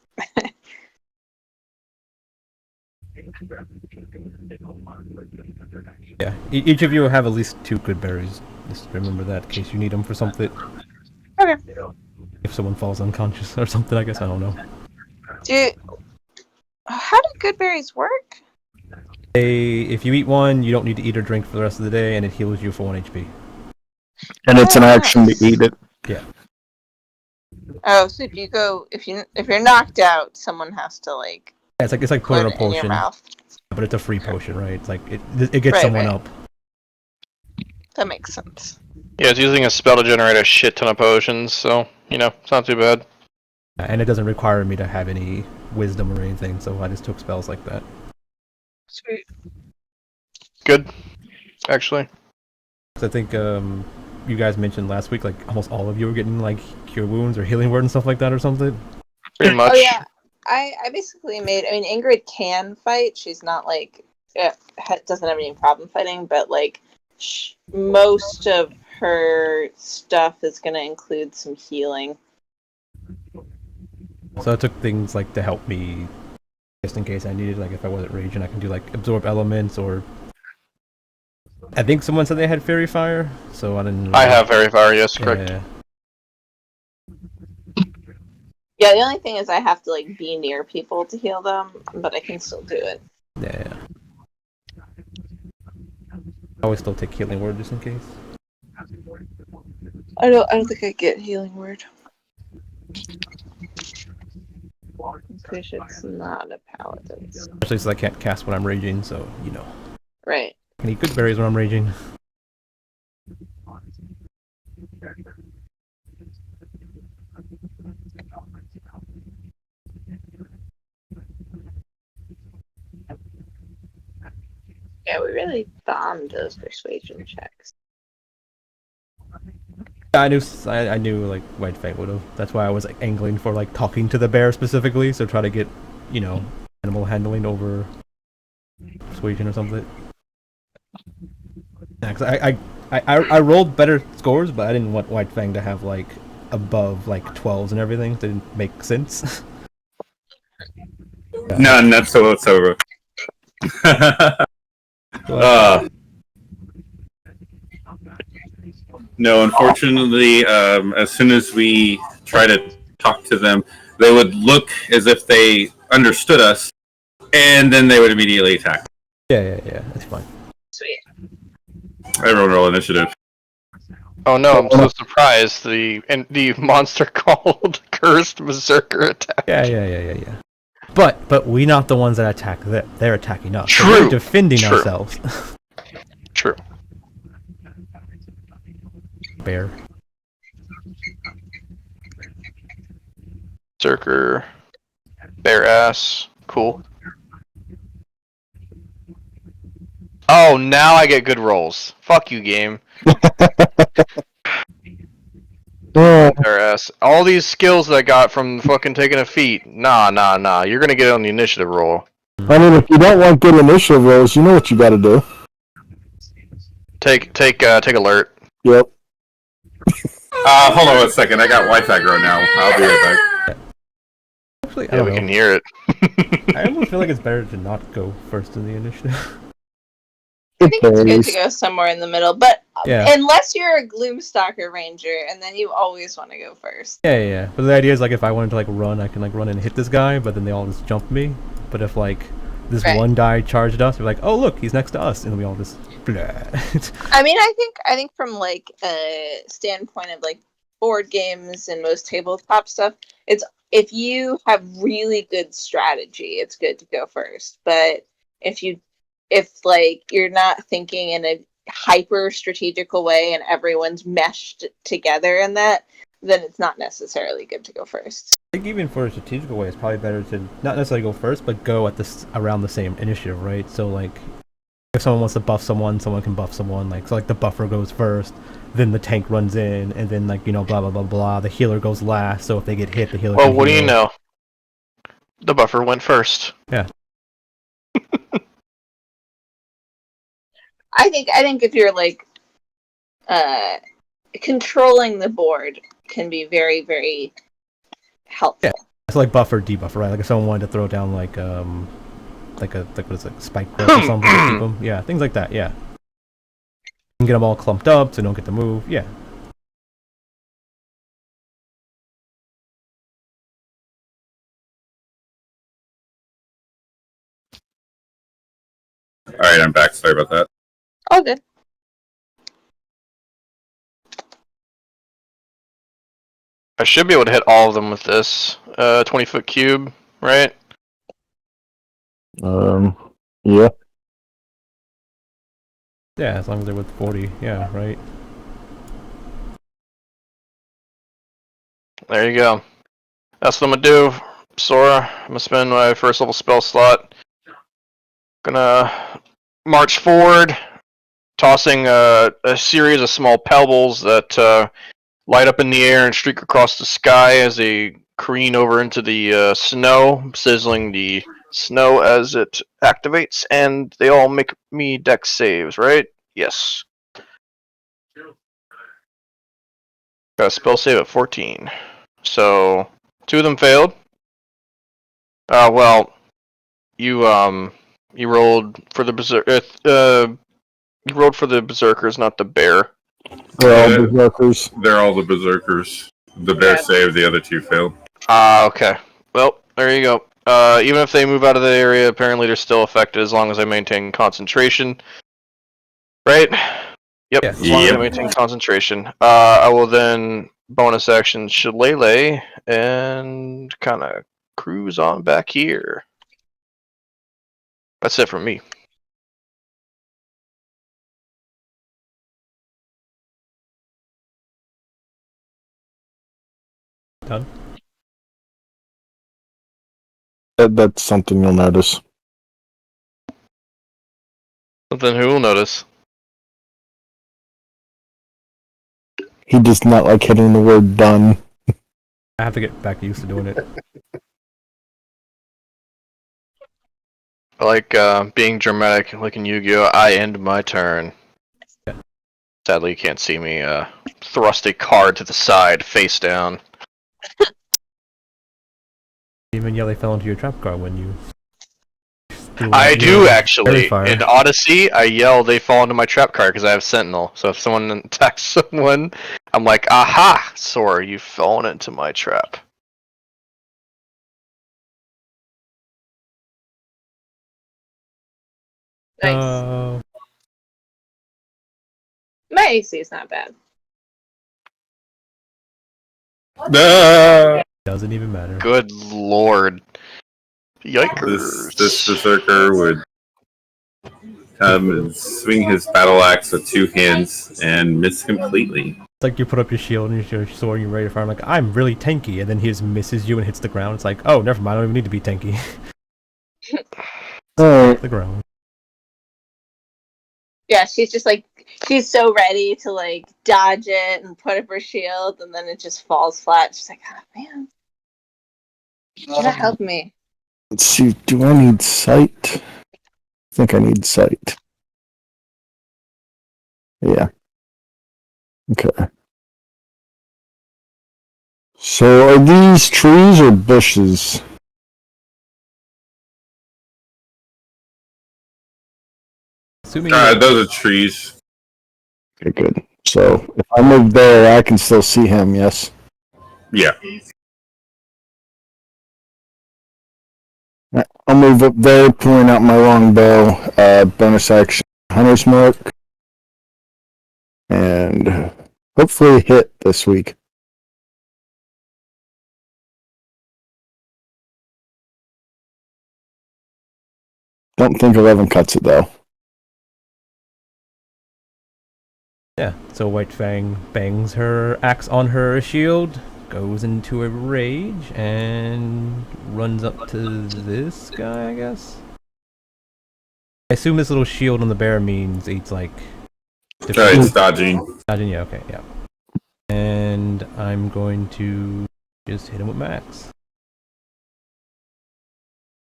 Yeah, each of you have at least 2 good berries. Just remember that in case you need them for something. Okay. If someone falls unconscious or something, I guess, I don't know. How do good berries work? If you eat one, you don't need to eat or drink for the rest of the day, and it heals you for 1 HP. And it's an action to eat it. Yeah. Oh, so if you're knocked out, someone has to like. Yeah, it's like put putting a it in your potion, mouth. but it's a free potion, right? It's like it gets Right, someone right. up. That makes sense. Yeah, it's using a spell to generate a shit ton of potions, so, it's not too bad. And it doesn't require me to have any wisdom or anything, so I just took spells like that. Sweet. Good, actually. So I think you guys mentioned last week, like almost all of you were getting like cure wounds or healing word and stuff like that or something. Pretty much. Oh yeah, I basically made. I mean, Ingrid can fight. She's not like doesn't have any problem fighting, but like most of her stuff is going to include some healing. So I took things like to help me, just in case I needed, like if I wasn't raging, I can do like absorb elements or. I think someone said they had fairy fire, so I didn't. I have fairy fire, yes, correct. Yeah. Yeah, the only thing is I have to like be near people to heal them, but I can still do it. Yeah. I always still take healing word just in case. I don't think I get healing word. I'm pretty sure it's not a paladin. Especially since I can't cast when I'm raging, so Right. I can eat good berries when I'm raging. Yeah, we really bombed those persuasion checks. I knew like White Fang would have. That's why I was like angling for like talking to the bear specifically, so try to get animal handling over persuasion or something. Yeah, 'cause I rolled better scores, but I didn't want White Fang to have like above like 12s and everything. It didn't make sense. None whatsoever. No, unfortunately, as soon as we try to talk to them, they would look as if they understood us, and then they would immediately attack. Yeah, that's fine. Sweet. Everyone roll initiative. Oh no, I'm so surprised. The monster called Cursed Berserker attack. Yeah. But we not the ones that attack them. They're attacking us. True. So we're defending ourselves. True. Bear. Berserker. Bear ass. Cool. Oh, now I get good rolls. Fuck you, game. Bear ass. All these skills that I got from fucking taking a feat. Nah. You're gonna get on the initiative roll. I mean, if you don't want good initiative rolls, you know what you gotta do. Take alert. Yep. Hold on 1 second. I got Wi-Fi grow now. I'll be right back. Actually, I Yeah, don't we know. can hear it. I almost feel like it's better to not go first in the initiative. I think it's good to go somewhere in the middle, but Yeah. unless you're a Gloomstalker Ranger, and then you always want to go first. Yeah. But the idea is like if I wanted to like run, I can like run and hit this guy, but then they all just jump me. But if like this Right. one guy charged us, we're like, oh look, he's next to us, and then we all just. Blah. I mean, I think from like a standpoint of like board games and most tabletop stuff, it's if you have really good strategy, it's good to go first. But if like you're not thinking in a hyper strategical way and everyone's meshed together in that, then it's not necessarily good to go first. I think even for a strategical way, it's probably better to not necessarily go first, but go at this around the same initiative, right? So like, if someone wants to buff someone can buff someone. Like so, like the buffer goes first, then the tank runs in, and then like blah blah blah blah. The healer goes last, so if they get hit, the healer. Well, can what do heal. you know? The buffer went first. Yeah. I think if you're like controlling the board can be very, very helpful. Yeah. It's like buffer debuffer, right? Like if someone wanted to throw down like what is it, spike growth or something to keep them. Yeah, things like that. Yeah. You can get them all clumped up so they don't get to move. Yeah. All right, I'm back. Sorry about that. Oh, good. I should be able to hit all of them with this 20-foot cube, right? Yeah. Yeah, as long as they're with 40. Yeah, right. There you go. That's what I'm gonna do, Sora. I'm gonna spend my first level spell slot. Gonna march forward, tossing a series of small pebbles that light up in the air and streak across the sky as they careen over into the snow, sizzling the snow as it activates, and they all make me dex saves, right? Yes. Got a spell save at 14. So, 2 of them failed. Well, you rolled for the you rolled for the berserkers, not the bear. They're all Yeah. berserkers. They're all the berserkers. The bear Yeah. saved, the other 2 failed. Okay. Well, there you go. Even if they move out of the area, apparently they're still affected as long as I maintain concentration. Right? Yep, Yeah. as long as I Yep. maintain concentration. I will then bonus action Shillelagh and kind of cruise on back here. That's it from me. Done. That's something you'll notice. Something who will notice. He does not like hitting the word done. I have to get back used to doing it. I like being dramatic, like in Yu-Gi-Oh! I end my turn. Yeah. Sadly, you can't see me thrust a card to the side, face down. Even yell they fell into your trap card when you. I do actually. Fire. In Odyssey, I yell they fall into my trap card because I have Sentinel. So if someone attacks someone, I'm like, aha, Sora, you've fallen into my trap. Nice. My AC is not bad. Doesn't even matter. Good lord. Yikers. This berserker would come and swing his battle axe with 2 hands and miss completely. It's like you put up your shield and your sword and you're ready to fire. I'm like, I'm really tanky, and then he just misses you and hits the ground. It's like, oh, never mind. I don't even need to be tanky. Alright. The ground. Yeah, she's just like she's so ready to like dodge it and put up her shield, and then it just falls flat. She's like, oh man, you're not helping me. Let's see, do I need sight? I think I need sight. Yeah. Okay. So are these trees or bushes? Assuming Those are trees. Okay, good. So if I move there, I can still see him, yes? Yeah. I'll move up there, pulling out my longbow, bonus action, hunter's mark, and hopefully hit this week. Don't think 11 cuts it though. Yeah, so White Fang bangs her axe on her shield, goes into a rage, and runs up to this guy, I guess? I assume this little shield on the bear means it's like... It's dodging. Dodging, yeah, okay, yeah. And I'm going to just hit him with max.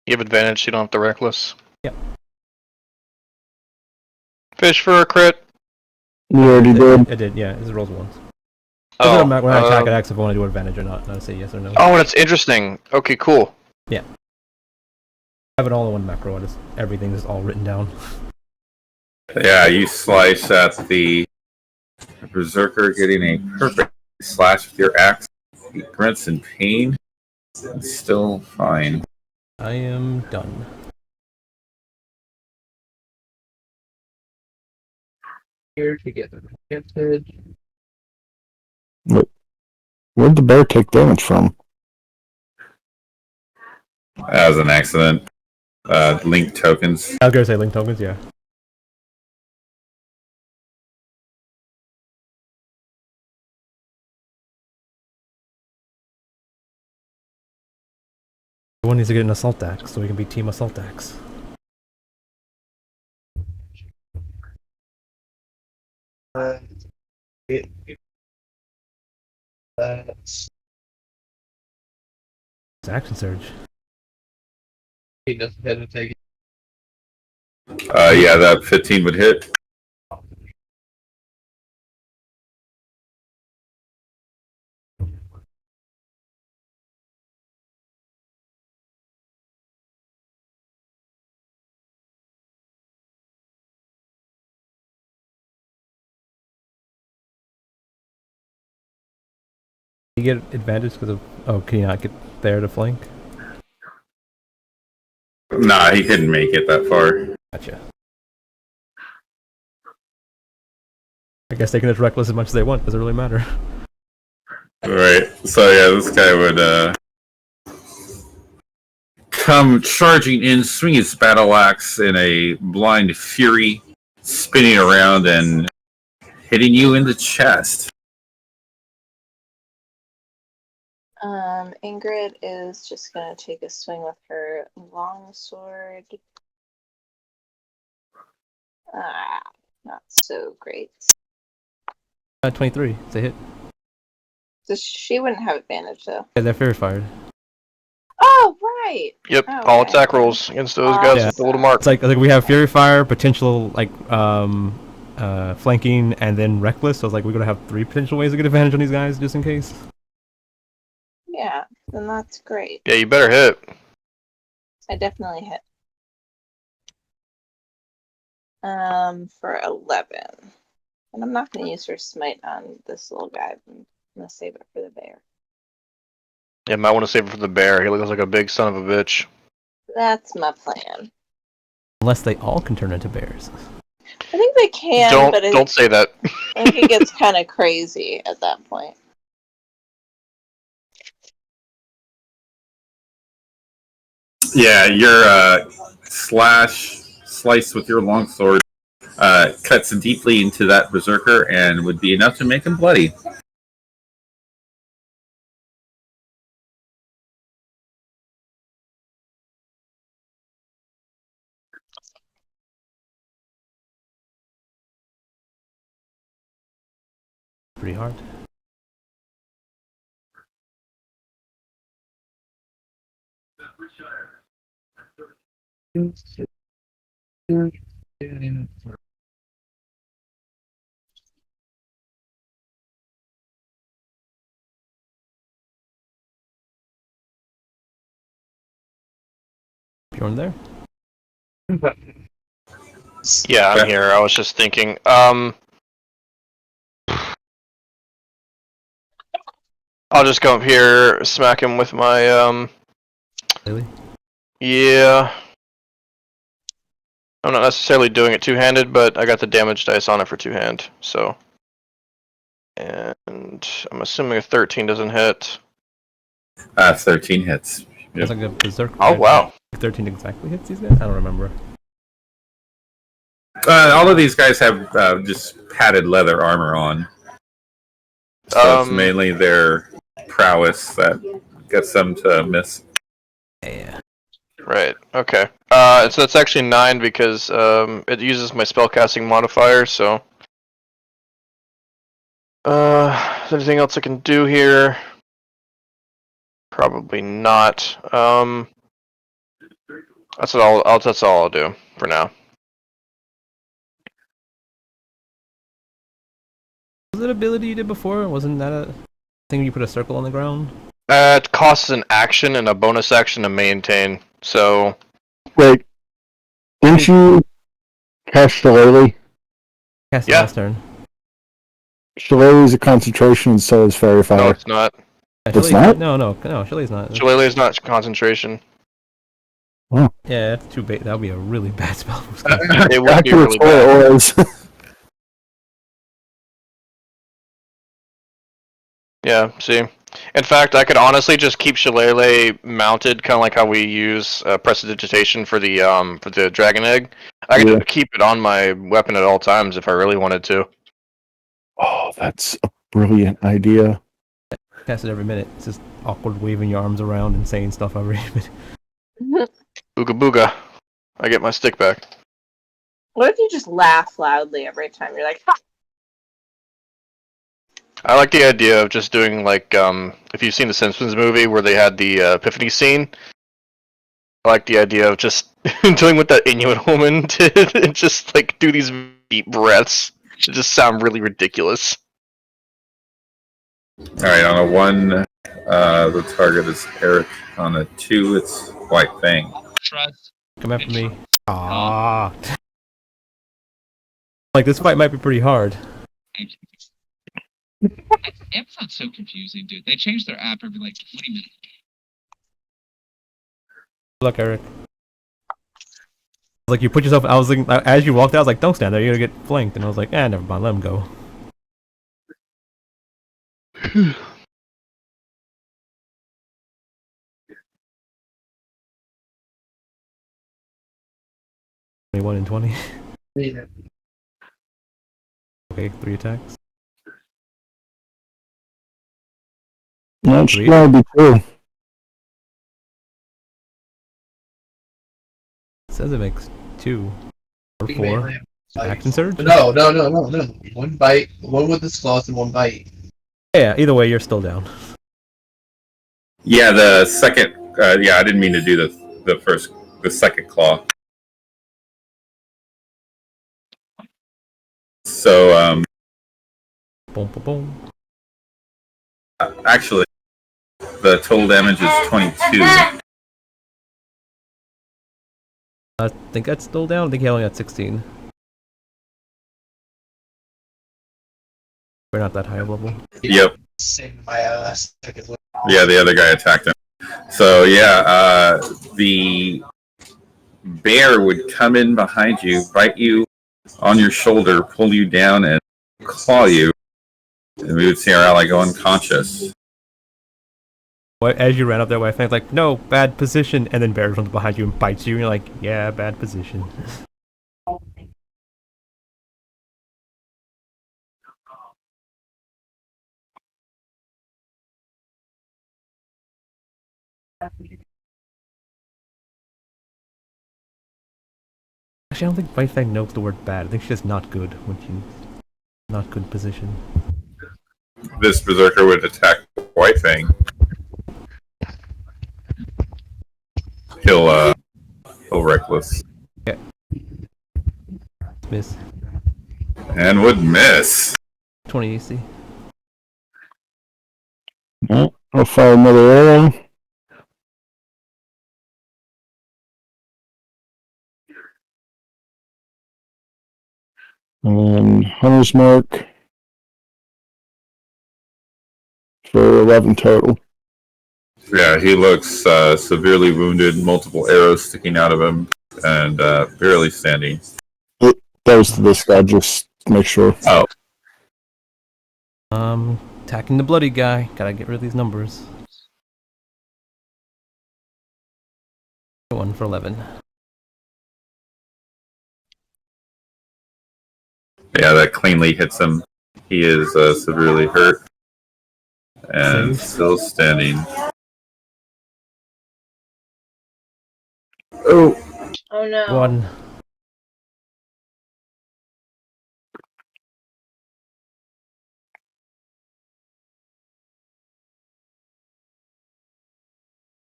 You have advantage, you don't have to reckless. Yep. Fish for a crit. You already did. I did, yeah, it rolls once. Oh, When I attack, it asks if I want to do advantage or not, and I say yes or no. Oh, that's interesting. Okay, cool. Yeah. I have it all in one macro, everything is all written down. Yeah, you slice at the berserker, getting a perfect slash with your axe. He grunts in pain. It's still fine. I am done. Here to get advantage. Where'd the bear take damage from? As an accident. Link tokens. I was gonna say link tokens, yeah. One needs to get an assault axe so we can be team assault axe. That's It's action surge. he doesn't have to take it. Yeah, that 15 would hit. You get advantage because of. Oh, can you not get there to flank? Nah, he couldn't make it that far. Gotcha. I guess they can just reckless as much as they want. Doesn't really matter. Right. So yeah, this guy would come charging in, swing his battle axe in a blind fury, spinning around and hitting you in the chest. Ingrid is just gonna take a swing with her longsword. Ah, not so great. 23. It's a hit. So she wouldn't have advantage though. Yeah, they're fairy fired. Oh, right. Yep, Okay. all attack rolls against those guys Yeah. with the little mark. It's like we have Fury Fire, potential flanking, and then reckless. So it's like we're gonna have 3 potential ways to get advantage on these guys just in case. Yeah, then that's great. Yeah, you better hit. I definitely hit. For 11. And I'm not gonna use her smite on this little guy. I'm gonna save it for the bear. Yeah, might want to save it for the bear. He looks like a big son of a bitch. That's my plan. Unless they all can turn into bears. I think they can, but Don't say that. I think it gets kind of crazy at that point. Yeah, your slice with your longsword cuts deeply into that berserker and would be enough to make him bloody. Pretty hard. Bjorn there? Yeah, I'm Okay. here. I was just thinking. I'll just go up here, smack him with my Really? Yeah. I'm not necessarily doing it two-handed, but I got the damage dice on it for two-hand, so. And I'm assuming a 13 doesn't hit. 13 hits. It's like a berserker. Oh wow. 13 exactly hits these guys? I don't remember. All of these guys have just padded leather armor on. So it's mainly their prowess that gets them to miss. Yeah. Right. Okay. So that's actually 9 because it uses my spellcasting modifier. So, is there anything else I can do here? Probably not. That's all. That's all I'll do for now. Was it an ability you did before? Wasn't that a thing where you put a circle on the ground? It costs an action and a bonus action to maintain. So. Wait, didn't you cast Shillelagh? Cast Yeah. last turn. Shillelagh is a concentration, and so is Fairy Fire. No, it's not. Yeah, It's Shillelagh's not? No, Shillelagh's not. Shillelagh is not concentration. Yeah, that's too bait. That would be a really bad spell. It would be Actually, really it's what bad. it was. Yeah, see. In fact, I could honestly just keep Shillelagh mounted, kind of like how we use prestidigitation for the dragon egg. I could Yeah. keep it on my weapon at all times if I really wanted to. Oh, that's a brilliant idea. Cast it every minute. It's just awkward waving your arms around and saying stuff every minute. Booga booga. I get my stick back. What if you just laugh loudly every time you're like, ha! I like the idea of just doing like if you've seen the Simpsons movie where they had the epiphany scene. I like the idea of just doing what that Inuit woman did and just like do these deep breaths. It just sound really ridiculous. All right, on a 1, the target is Eric. On a 2, it's White Fang. Trust. Come after me. Ah. Like, this fight might be pretty hard. Amazon's so confusing, dude. They change their app every like 20 minutes. Good luck, Eric. Like, you put yourself. I was thinking, as you walked out, I was like, don't stand there, you're gonna get flanked. And I was like, never mind, let him go. One in 20. Okay, 3 attacks. That Three. should probably be true. It says it makes 2 or 4. Action surge? No. One bite, one with the claws and one bite. Yeah, either way, you're still down. Yeah, the second. I didn't mean to do the second claw. So, Boom, boom, boom. actually, the total damage is 22. I think that's still down. I think he only got 16. We're not that high of level. Yep. Saved my second one. Yeah, the other guy attacked him. So yeah, the bear would come in behind you, bite you on your shoulder, pull you down, and claw you. And we would see our ally go unconscious. As you ran up there, White Fang's like, no, bad position. And then Bear runs behind you and bites you. And you're like, yeah, bad position. Actually, I don't think White Fang knows the word bad. I think she's just not good when she's not good position. This berserker would attack White Fang. He'll reckless. Yeah. Miss. And would miss. 20 AC. I'll fire another arrow. Hunter's mark for 11 total. Yeah, he looks severely wounded, multiple arrows sticking out of him, and barely standing. That was to this guy, just to make sure. Oh. Attacking the bloody guy. Gotta get rid of these numbers. 1 for 11. Yeah, that cleanly hits him. He is severely hurt. And Save. still standing. Oh. Oh no. 1.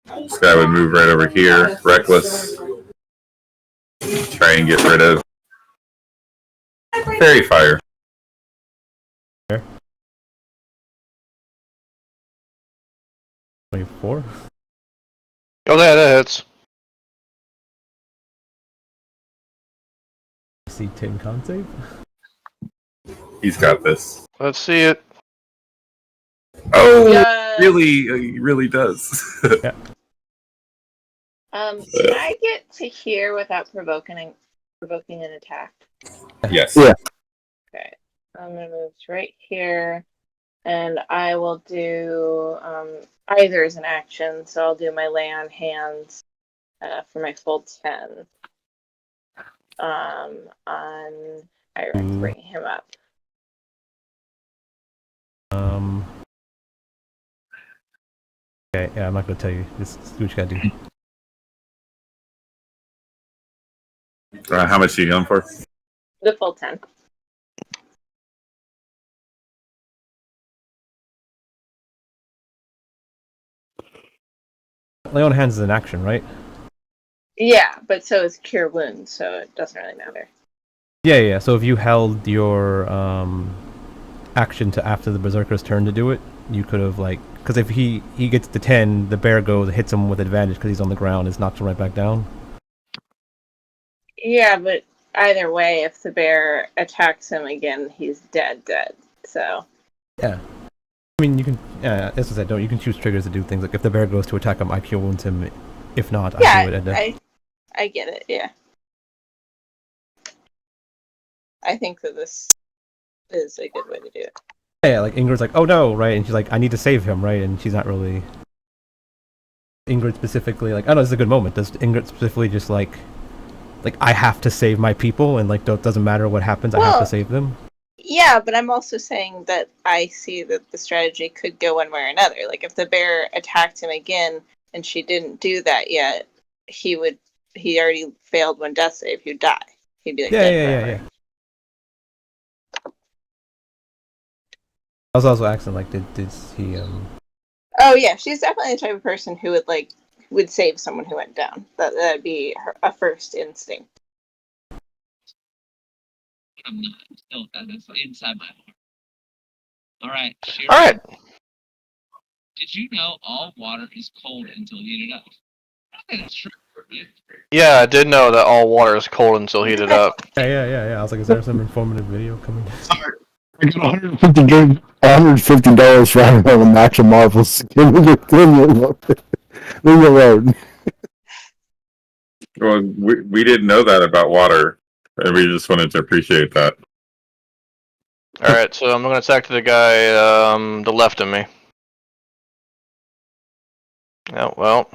This guy would move right over here. Reckless. Try and get rid of Fairy Fire. 24. Oh, that hits. See 10 con save. He's got this. Let's see it. Oh, Yes. really? He really does. Yeah. Can I get to here without provoking an attack? Yes. Yeah. Okay. I'm gonna move to right here. And I will do either as an action, so I'll do my lay on hands for my full 10 on Ira to bring him up. Okay, yeah, I'm not gonna tell you. Just do what you gotta do. How much are you going for? The full 10. Lay on hands is an action, right? Yeah, but so is cure wounds, so it doesn't really matter. Yeah. So if you held your action to after the berserker's turn to do it, you could have because if he gets the 10, the bear goes hits him with advantage because he's on the ground, it's knocks him right back down. Yeah, but either way, if the bear attacks him again, he's dead. So. Yeah. I mean, you can, as I said, you can choose triggers to do things. Like if the bear goes to attack him, I cure wounds him. If not, I do it. I get it, yeah. I think that this is a good way to do it. Yeah, like Ingrid's like, oh no, right? And she's like, I need to save him, right? And she's not really... Ingrid specifically, like, oh no, this is a good moment. Does Ingrid specifically just like I have to save my people, and like, doesn't matter what happens, I have to save them? Yeah, but I'm also saying that I see that the strategy could go one way or another. Like, if the bear attacked him again, and she didn't do that yet, he already failed one death save, he'd die. He'd be like, Yeah. I was also asking, like, did he Oh yeah, she's definitely the type of person who would save someone who went down. That'd be a first instinct. I'm not. Still, that's inside my heart. All right. Shira, All right. Did you know all water is cold until heated up? I think that's true. Yeah, I did know that all water is cold until heated up. Yeah. I was like, is there some informative video coming? I got $150 for having a match of Marvels. Leave me alone. Well, we didn't know that about water, and we just wanted to appreciate that. All right, so I'm gonna attack the guy the left of me. Oh well.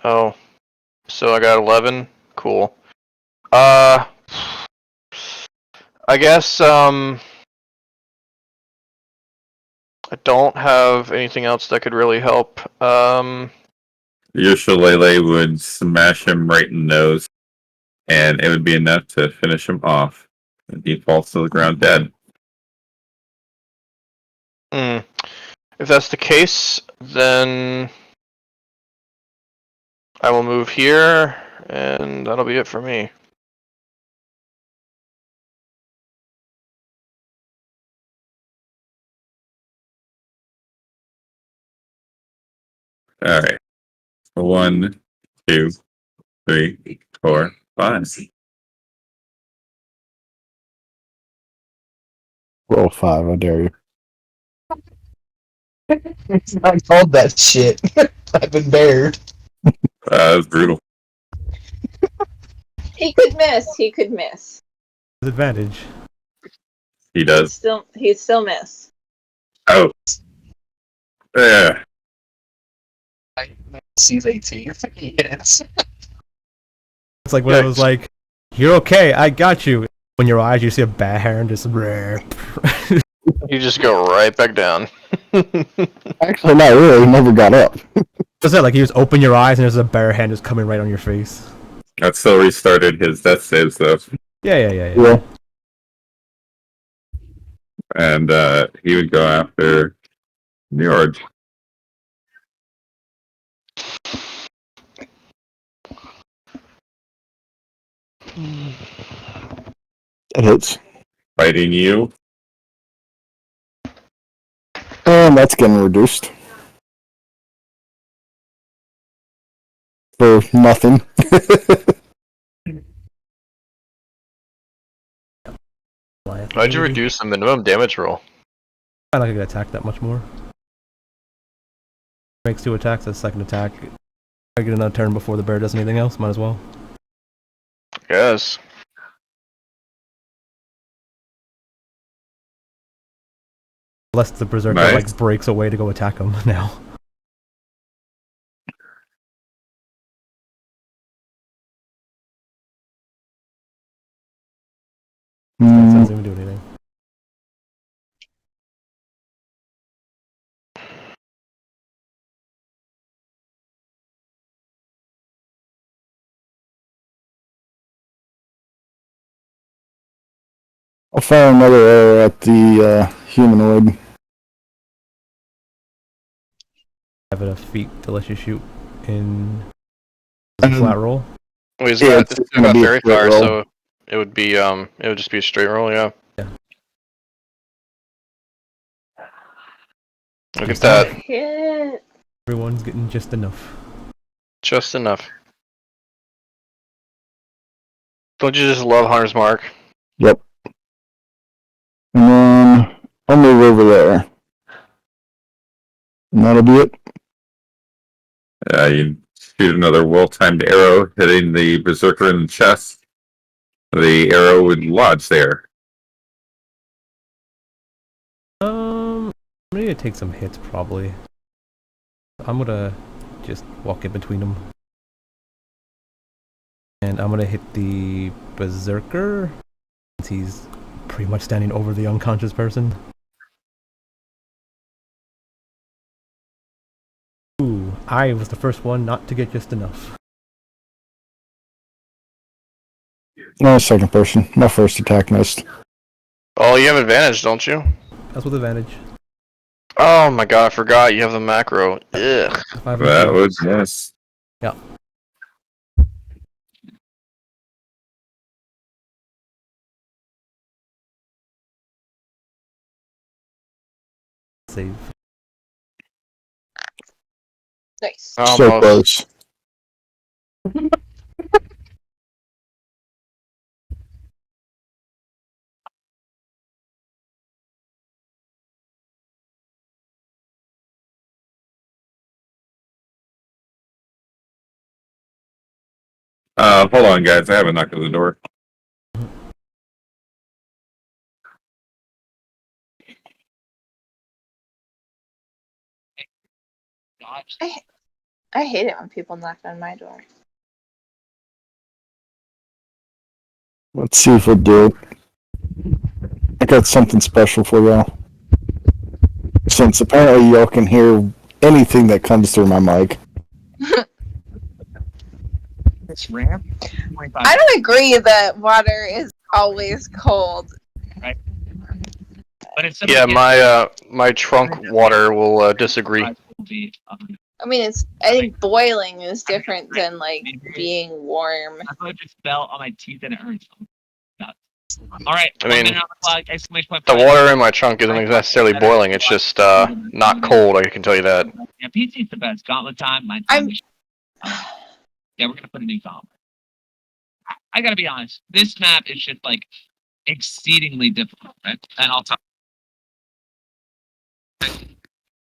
Oh, so I got 11. Cool. I guess I don't have anything else that could really help. Your shillelagh would smash him right in the nose, and it would be enough to finish him off. And he falls to the ground dead. If that's the case, then I will move here, and that'll be it for me. All right. 1, 2, 3, 4, 5. Roll 5, I dare you. I called that shit. I've been bared. That was brutal. He could miss. Advantage. He does. He'd still miss. Oh. Yeah. Sees 18. Yes. It's like when it was like, you're okay, I got you. When your eyes, you see a bear and just rare. You just go right back down. Actually, not really. He never got up. What's that? Like you just open your eyes and there's a bear hand just coming right on your face. That still restarted his death saves, though. Yeah. And he would go after Njord. It hits. Fighting you. And that's getting reduced. For nothing. Why'd you reduce the minimum damage roll? I'm not gonna get attacked that much more. Makes 2 attacks, that's second attack. I get another turn before the bear does anything else, might as well. Yes. Unless the Berserker Nice. like breaks away to go attack him now. That doesn't even do anything. I'll fire another arrow at the humanoid. Have it a feat to let you shoot in a flat roll. Well, he's Yeah, got, it's it's gonna got be a fairy straight fire, roll. so it would be it would just be a straight roll, yeah. Look at that. Yeah. Everyone's getting just enough. Just enough. Don't you just love Hunter's Mark? Yep. And then I'll move over there. And that'll be it. You shoot another well-timed arrow hitting the Berserker in the chest. The arrow would lodge there. I'm gonna take some hits probably. I'm gonna just walk in between them. And I'm gonna hit the Berserker, since he's pretty much standing over the unconscious person. Ooh, I was the first one not to get just enough. No, second person. My first attack missed. Oh, you have advantage, don't you? That's with advantage. Oh my god, I forgot you have the macro. Ugh. If I have That no- would, yes. Yeah. Save. Nice. So close. Hold on, guys. I have a knock on the door. Dodge. I hate it when people knock on my door. Let's see if it do. I got something special for y'all. Since apparently y'all can hear anything that comes through my mic. It's rare. I don't agree that water is always cold. But it's Yeah, my trunk water will disagree. I mean, I think boiling is different than like being warm. I thought it just fell on my teeth and it hurts. All right. I mean, 1 minute on the clock. Exclamation point. The water in my trunk isn't necessarily boiling, it's just not cold, I can tell you that. Yeah, PC's the best. Gauntlet time. My I'm- time. Yeah, we're gonna put a new gauntlet. I gotta be honest. This map is just like exceedingly difficult, right? And I'll talk.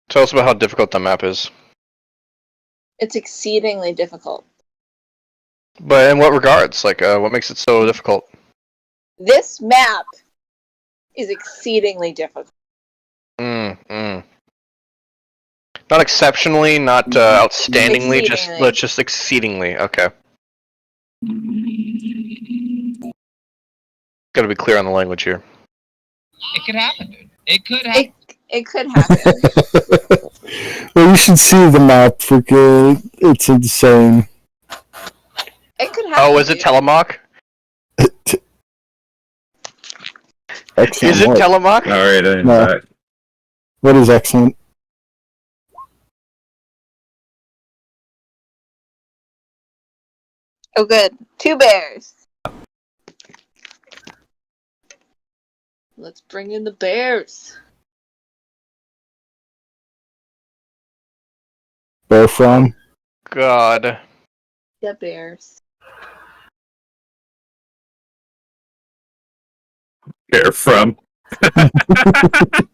Tell us about how difficult the map is. It's exceedingly difficult. But in what regards? Like, what makes it so difficult? This map is exceedingly difficult. Not exceptionally, not outstandingly, Exceedingly. but just exceedingly. Okay. Gotta be clear on the language here. It could happen, dude. It could happen. It could happen. Well, you should see the map, freaking. It's insane. It could happen. Oh, is it dude. Telemock? Excellent. Is it work. Telemock? All right, I'm No. back. What is excellent? Oh, good. 2 bears. Let's bring in the bears. Where from? God. The bears. Here from.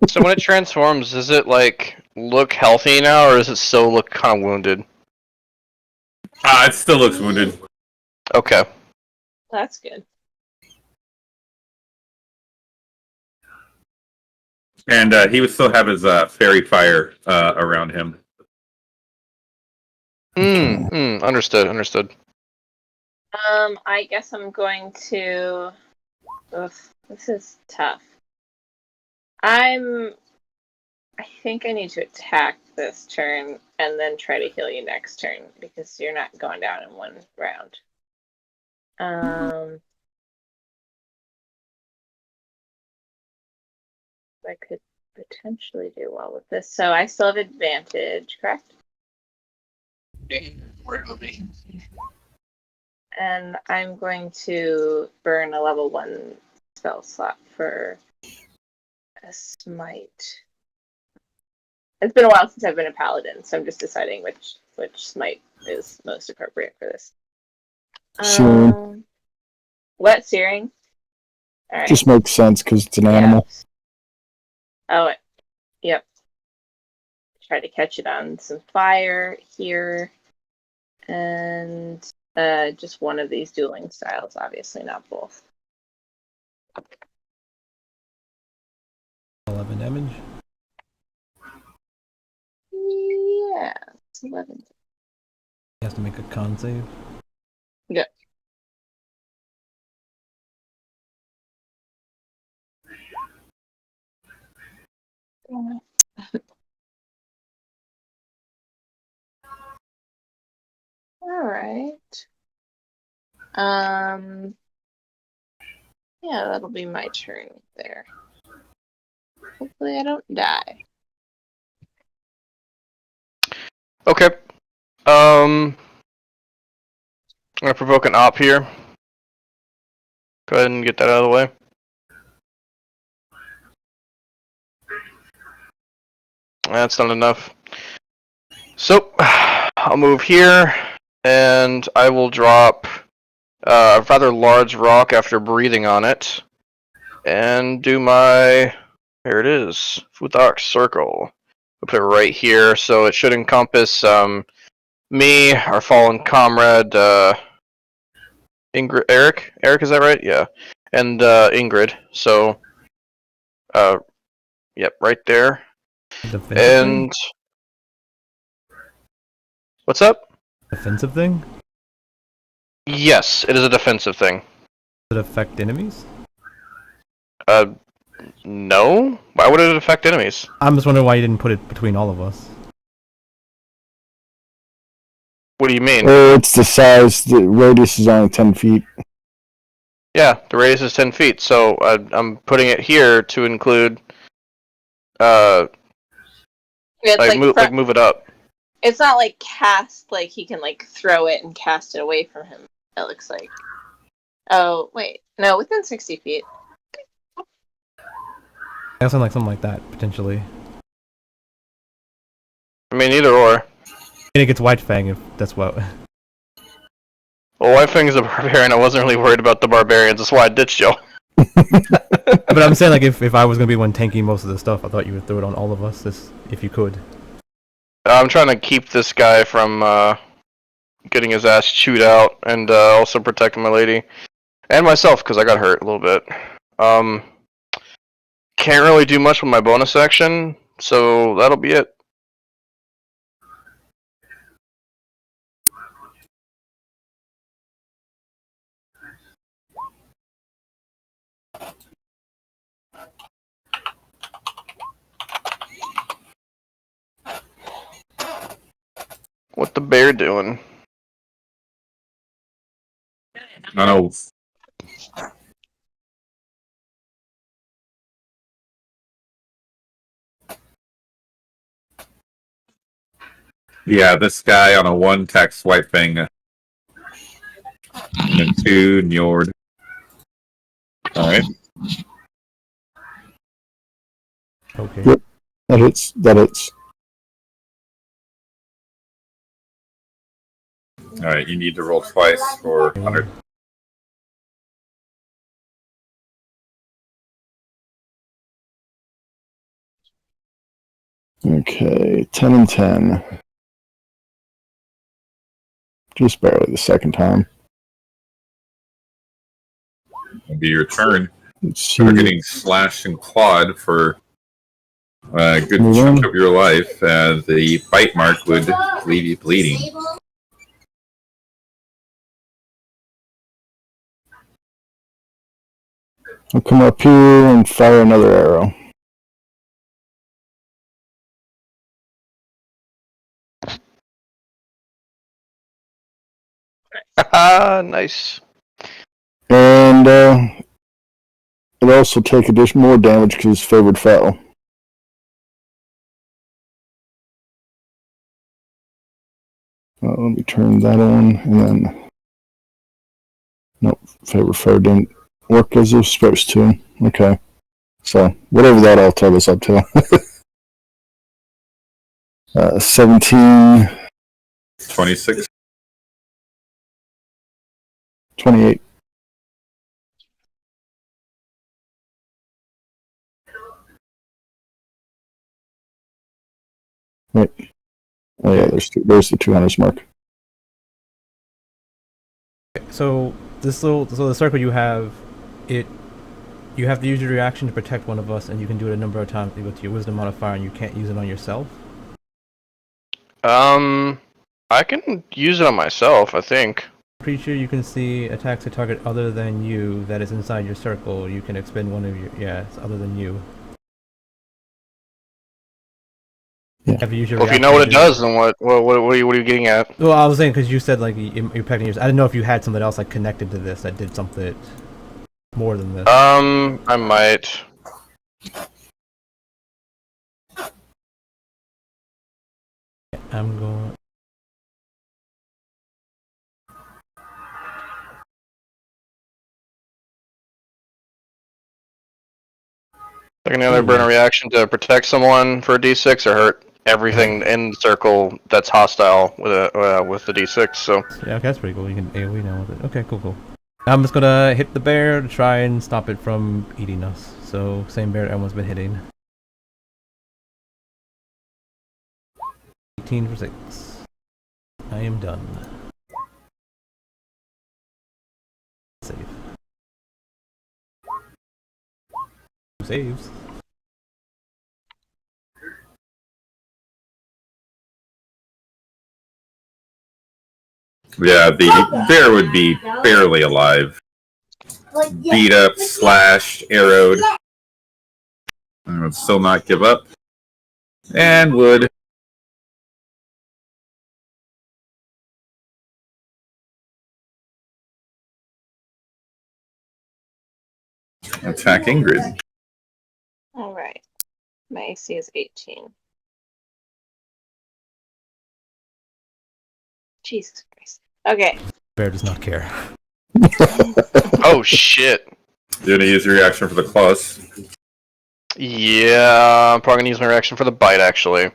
So when it transforms, does it like look healthy now, or does it still look kind of wounded? It still looks wounded. Okay. That's good. And he would still have his fairy fire around him. Understood. I guess I'm going to. Ugh, this is tough. I think I need to attack this turn and then try to heal you next turn because you're not going down in one round. I could potentially do well with this. So I still have advantage, correct? And I'm going to burn a level 1 spell slot for a smite. It's been a while since I've been a paladin, so I'm just deciding which smite is most appropriate for this. Searing. What, searing? All right. Just makes sense because it's an animal. Oh, yep. Try to catch it on some fire here. And just one of these dueling styles, obviously not both. 11 damage. Yeah, it's 11. He has to make a con save. Yeah. All right. Yeah, that'll be my turn there. Hopefully I don't die. Okay. I'm gonna provoke an op here. Go ahead and get that out of the way. That's not enough. So, I'll move here, and I will drop a rather large rock after breathing on it, and do my... Here it is. Futhark Circle. I'll put it right here, so it should encompass me, our fallen comrade, Ingrid, Eric? Eric, is that right? Yeah. And Ingrid. So, yep, right there. Defensive And... What's up? Defensive thing? Yes, it is a defensive thing. Does it affect enemies? No? Why would it affect enemies? I'm just wondering why you didn't put it between all of us. What do you mean? It's the size. The radius is only 10 feet. Yeah, the radius is 10 feet, so I'm putting it here to include, It's move it up. It's not like cast, like he can like throw it and cast it away from him, it looks like. Oh, wait. No, within 60 feet. I guess something like that, potentially. I mean, either or. I think it's White Fang if that's what... Well, White Fang is a barbarian. I wasn't really worried about the barbarians. That's why I ditched you. But I'm saying, like, if I was going to be one tanking most of the stuff, I thought you would throw it on all of us, if you could. I'm trying to keep this guy from getting his ass chewed out, and also protect my lady. And myself, because I got hurt a little bit. Can't really do much with my bonus action, so that'll be it. What the bear doing? I know. Yeah, this guy on a 1 text White Fang. And then 2 Njord. Alright. Okay. Yep. That hits. Alright, you need to roll twice for 100. Okay, 10 and 10. Just barely the second time. It'll be your turn. Let's see. You're getting slashed and clawed for a good chunk of your life. The bite mark would leave you bleeding. I'll come up here and fire another arrow. Nice. And it'll also take additional more damage because it's favored foul. Let me turn that on, and then... Nope, favored foul didn't work as it was supposed to. Okay. So, whatever that I'll tell this up to. 17... 26. 28. Wait. Oh yeah, there's the 200 mark. So the circle you have, you have to use your reaction to protect one of us, and you can do it a number of times with your wisdom modifier, and you can't use it on yourself. I can use it on myself, I think. Creature you can see attacks a target other than you that is inside your circle. You can expend one of your it's other than you. Yeah. Have you used your Well, if you know what it does, then what are you getting at? Well, I was saying because you said like you're packing yours. I didn't know if you had something else like connected to this that did something more than this. I might. I'm going. Taking another burn reaction to protect someone for a d6 or hurt everything in the circle that's hostile with the d6. So yeah, okay, that's pretty cool. You can AoE now with it. Okay, cool. I'm just gonna hit the bear to try and stop it from eating us. So same bear everyone's been hitting. 18 for 6. I am done. Save. Saves. Yeah, the bear would be barely alive. Beat up, slashed, arrowed. And would still not give up. And would attack Ingrid. All right. My AC is 18. Jesus Christ. Okay. Bear does not care. oh shit. You're gonna use your reaction for the claws. Yeah, I'm probably gonna use my reaction for the bite actually.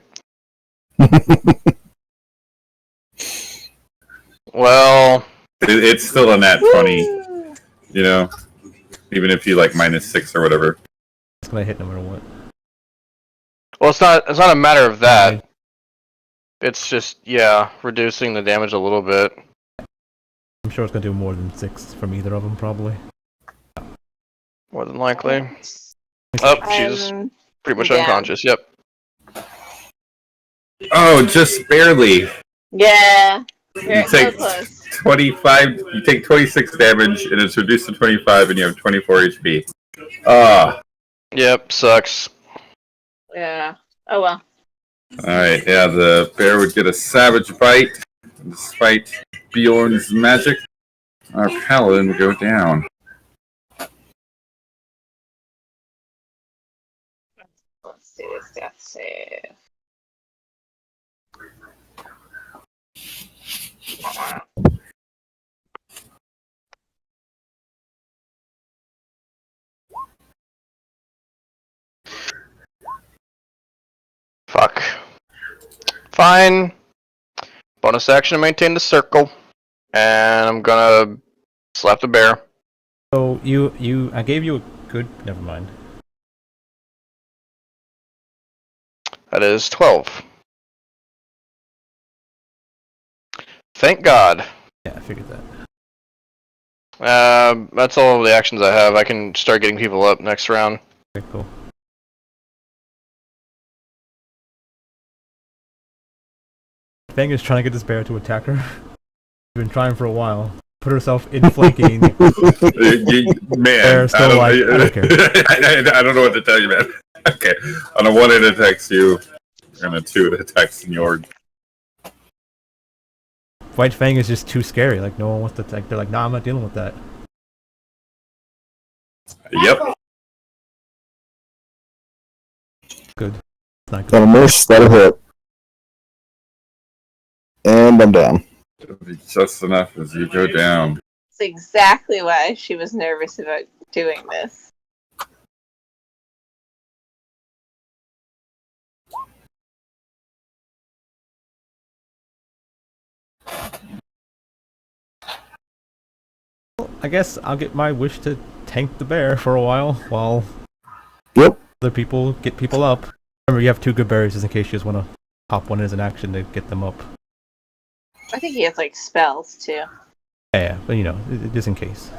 Well, it's still a nat 20. You know, even if you like -6 or whatever. It's gonna hit no matter what. Well, it's not a matter of that. It's just reducing the damage a little bit. I'm sure it's gonna do more than 6 from either of them, probably. More than likely. Oh, she's pretty much unconscious. Yep. Oh, just barely. Yeah. You take 25. You take 26 damage, and it's reduced to 25, and you have 24 HP. Yep, sucks. Yeah. Oh well. Alright, yeah, the bear would get a savage bite. Despite Bjorn's magic, our paladin would go down. Let's see this death save. Fuck. Fine. Bonus action to maintain the circle. And I'm gonna slap the bear. So I gave you a good. Never mind. That is 12. Thank God. Yeah, I figured that. That's all of the actions I have. I can start getting people up next round. Okay, cool. Fang is trying to get this bear to attack her. She's been trying for a while. Put herself in flanking. Man, Bear still I don't care. I don't know what to tell you, man. Okay, on a 1 it attacks you, and a 2 it attacks Njord. White Fang is just too scary. Like no one wants to attack. They're like, nah, I'm not dealing with that. Yep. Good. It's not good. That'll miss, that'll hit. And I'm down. It'll be just enough as you go down. That's exactly why she was nervous about doing this. I guess I'll get my wish to tank the bear for a while Yep. other people get people up. Remember, you have 2 good berries just in case you just want to pop one as an action to get them up. I think he has like spells too. Yeah, but you know, just in case.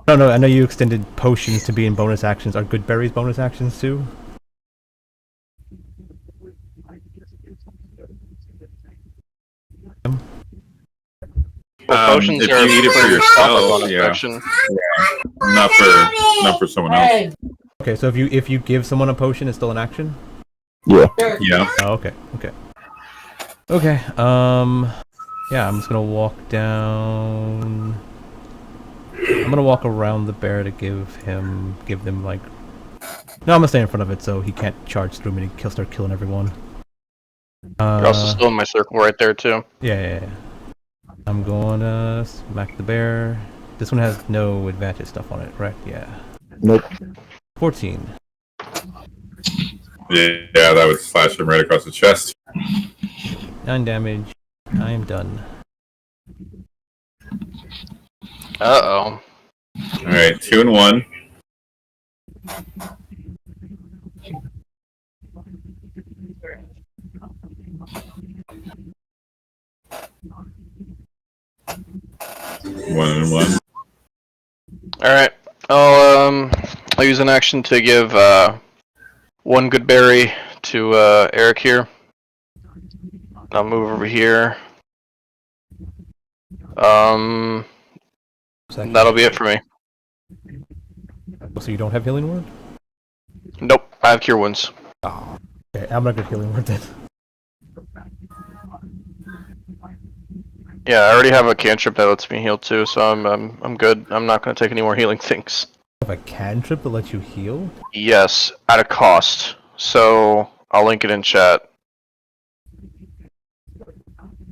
No, I know you extended potions to be in bonus actions. Are good berries bonus actions too? Potions if are you eat it for for yourself, bonus yeah. action. Not for someone else. Okay, so if you give someone a potion, it's still an action? Yeah. Yeah. Oh, okay. Yeah, I'm just gonna walk down. I'm gonna walk around the bear to give them like. No, I'm gonna stay in front of it so he can't charge through me and start killing everyone. You're also still in my circle right there too. Yeah. I'm gonna smack the bear. This one has no advantage stuff on it, correct? Yeah. Nope. 14. Yeah, that would slash him right across the chest. 9 damage. I am done. Uh-oh. Alright, 2 and 1. One and 1. Alright. I'll use an action to give one good berry to Eric here. I'll move over here. That'll be it for me. So you don't have healing word? Nope, I have cure wounds. Oh, okay. I'm not gonna healing word then. Yeah, I already have a cantrip that lets me heal too, so I'm good. I'm not gonna take any more healing things. Have a cantrip that lets you heal? Yes, at a cost. So I'll link it in chat.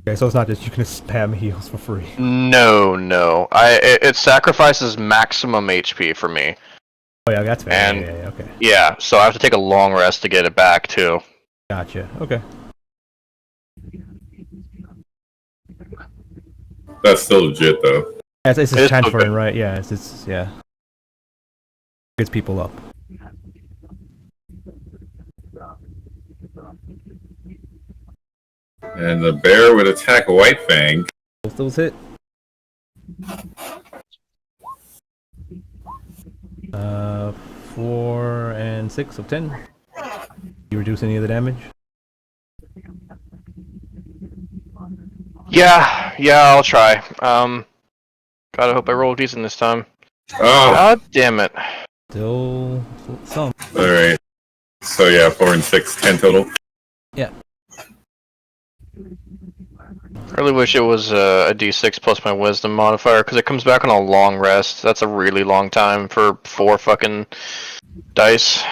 Okay, so it's not just you can spam heals for free. No. It sacrifices maximum HP for me. Oh yeah, that's fair. And Yeah, okay. yeah, so I have to take a long rest to get it back too. Gotcha. Okay. That's still legit, though. It's just It's transferring, okay. right? Yeah, it's yeah. Gets people up. And the bear would attack White Fang. Both those hit. 4 and 6 of 10. You reduce any of the damage? Yeah, I'll try. Gotta hope I roll decent this time. Oh, God damn it. Still some. alright. So yeah, 4 and 6, 10 total. Yeah. I really wish it was a d6 plus my wisdom modifier, because it comes back on a long rest. That's a really long time for 4 fucking dice.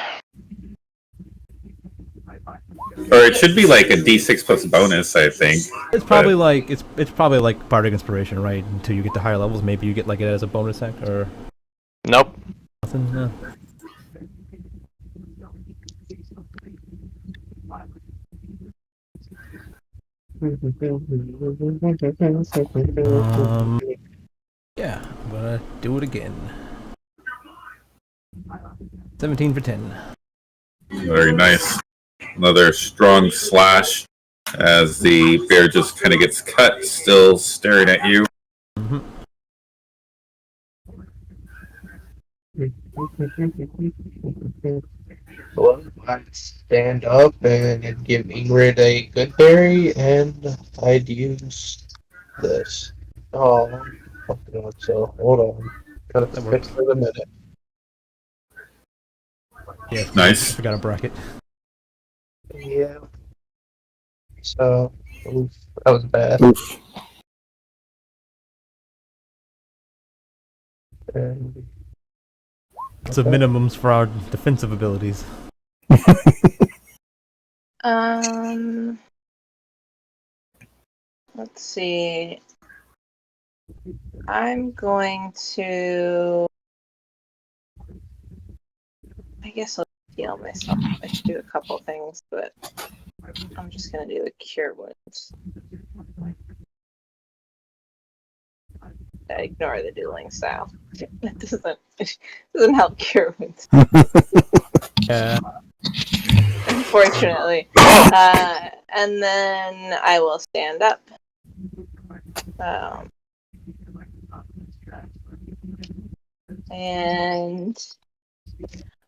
Or it should be like a d6 plus bonus, I think. It's probably like it's probably like bardic inspiration, right? Until you get to higher levels, maybe you get like it as a bonus act or Nope. nothing. No. Yeah, I'm gonna do it again. 17 for 10. Very nice. Another strong slash as the bear just kind of gets cut, still staring at you. Mm-hmm. Well, I'd stand up and give Ingrid a good berry, and I'd use this. Oh, fucking up, so hold on. Gotta That fix works. it in a minute. Yeah, of course. Nice. I forgot a bracket. Yeah. So, oof, that was bad. Oof. And, It's the okay. minimums for our defensive abilities. Um, let's see. I'm going to. I guess I'll heal myself. I should do a couple things, but I'm just gonna do the cure wounds. I ignore the dueling style. That doesn't help cure wounds, Yeah. unfortunately. And then I will stand up. And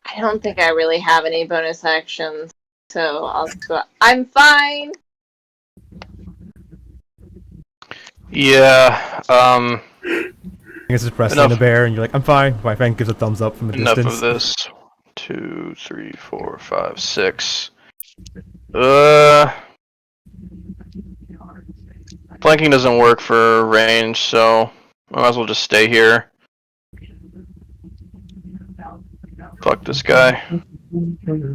I don't think I really have any bonus actions, so I'll go. I'm fine. Yeah. I guess it's pressing Enough. the bear, and you're like, I'm fine. My friend gives a thumbs up from a Enough distance. of this. 2, 3, 4, 5, 6. Flanking doesn't work for range, so I might as well just stay here. Fuck this guy.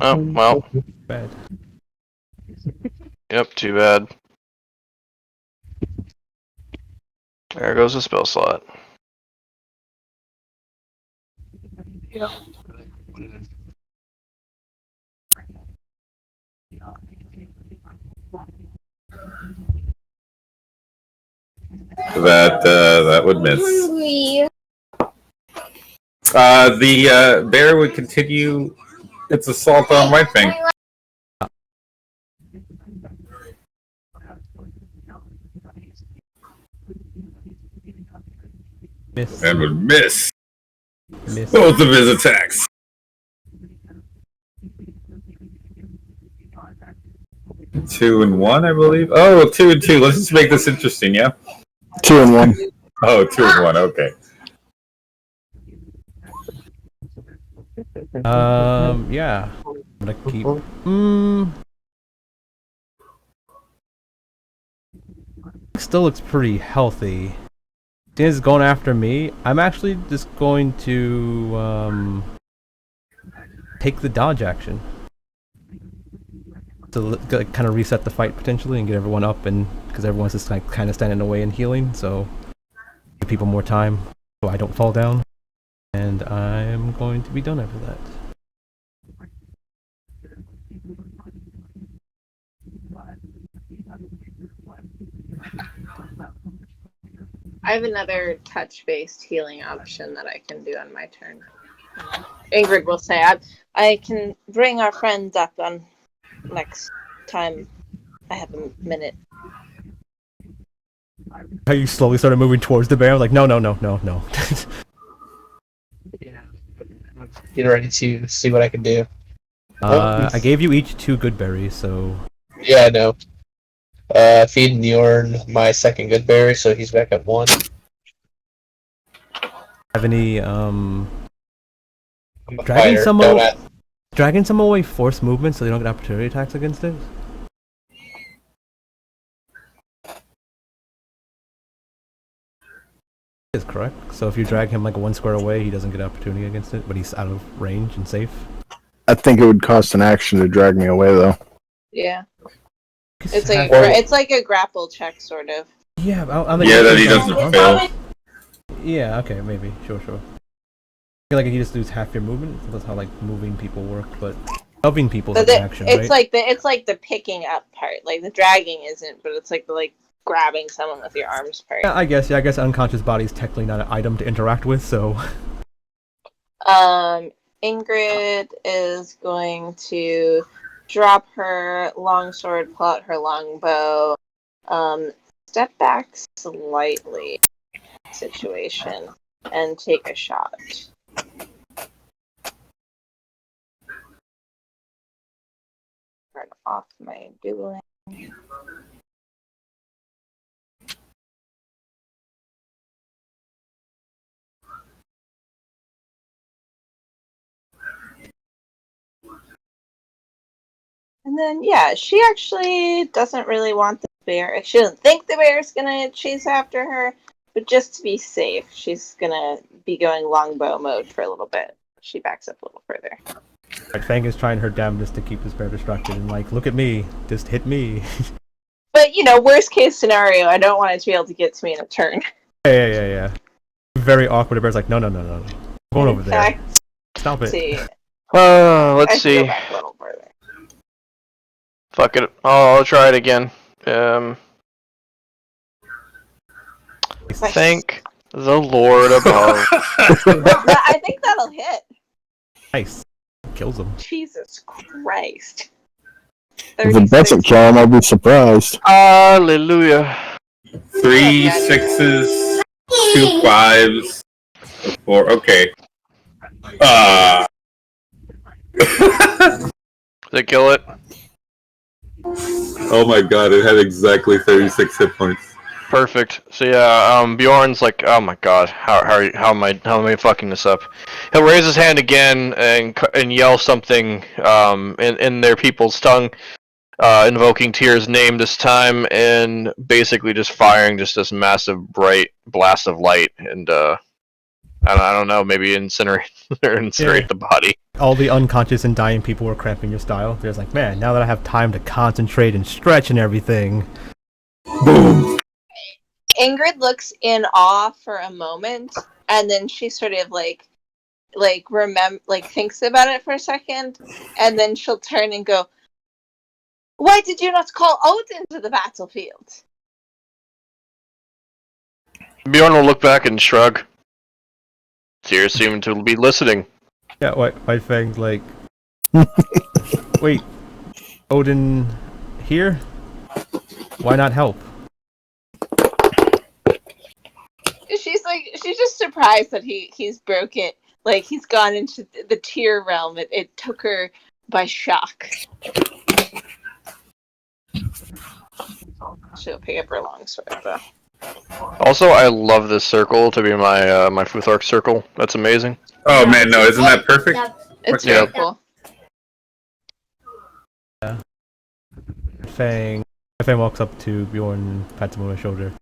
Oh, well. Bad. Yep, too bad. There goes the spell slot. That would miss. The bear would continue its assault on White Fang. Miss. And would miss Miss. both of his attacks. 2 and 1, I believe. Oh, 2 and 2. Let's just make this interesting, yeah? 2 and 1. Oh, 2 and 1, okay. Yeah. I'm gonna keep. Still looks pretty healthy. Seeing as it's going after me, I'm actually just going to take the dodge action to kind of reset the fight potentially and get everyone up, and because everyone's just like kind of standing in the way and healing, so give people more time so I don't fall down. And I'm going to be done after that. I have another touch-based healing option that I can do on my turn. Ingrid will say, I can bring our friends up on next time I have a minute. How you slowly started moving towards the bear? Like, no. Yeah. Get ready to see what I can do. I gave you each 2 good berries, so Yeah, I know. Feeding Yorn my second good berry, so he's back at 1. have any I'm a Dragon fighter. Summon Don't ask. Dragon Summon away force movement so they don't get opportunity attacks against it? Is correct. So if you drag him like 1 square away, he doesn't get opportunity against it, but he's out of range and safe. I think it would cost an action to drag me away, though. Yeah. It's like a grapple check, sort of. Yeah, That he doesn't fail. Yeah, okay, maybe. Sure. I feel like if you just lose half your movement, that's how like moving people work, but shoving people is an action, it's right? it's like the picking up part. Like the dragging isn't, but it's like the grabbing someone with your arms part. Yeah, I guess unconscious body is technically not an item to interact with, so Ingrid is going to drop her longsword, pull out her longbow, step back slightly situation, and take a shot. Turn off my dueling. And then, yeah, she actually doesn't really want the bear. She doesn't think the bear is gonna chase after her, but just to be safe, she's gonna be going longbow mode for a little bit. She backs up a little further. Like Fang is trying her damnedest to keep this bear distracted, and like, look at me, just hit me. But, worst case scenario, I don't want it to be able to get to me in a turn. Yeah. Very awkward. The bear's like, no. I'm going over there. Stop it. See. Let's I should go see. back a little further. Fuck it. Oh, I'll try it again. Thank the Lord above. I think that'll hit. Nice. Kills him. Jesus Christ. If it doesn't kill him, I'll be surprised. Hallelujah. 3 6s, 2 5s, 4. Okay. Did it kill it? Oh my god! It had exactly 36 hit points. Perfect. So yeah, Bjorn's like, oh my god, how am I fucking this up? He'll raise his hand again and yell something in their people's tongue, invoking Tyr's name this time, and basically just firing just this massive bright blast of light, and I don't know, maybe incinerate the body. All the unconscious and dying people were cramping your style. They're like, man, now that I have time to concentrate and stretch and everything. Boom. Ingrid looks in awe for a moment, and then she sort of thinks about it for a second, and then she'll turn and go, "Why did you not call Odin to the battlefield?" Bjorn will look back and shrug. Tyr seemed to be listening. Yeah, White Fang's like, wait, Odin here? Why not help? She's just surprised that he's broken. Like, he's gone into the Tyr realm. It took her by shock. She'll pick up her longsword, though. Also, I love this circle to be my Futhark circle. That's amazing. Oh man, no! Isn't that perfect? It's Okay. really cool. Fang walks up to Bjorn, pats him on the shoulder.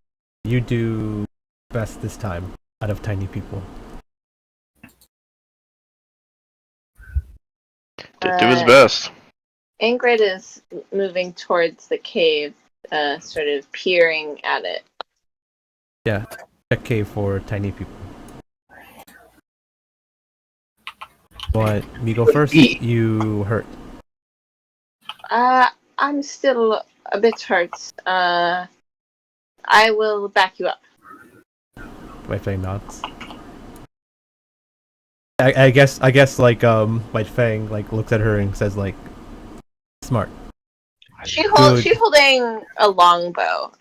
You do best this time, out of tiny people. Did do his best. Ingrid is moving towards the cave, sort of peering at it. Yeah, check cave for tiny people. Want me go first? You hurt. I'm still a bit hurt. I will back you up. White Fang nods. I guess like White Fang like looks at her and says like, smart. She's holding a longbow.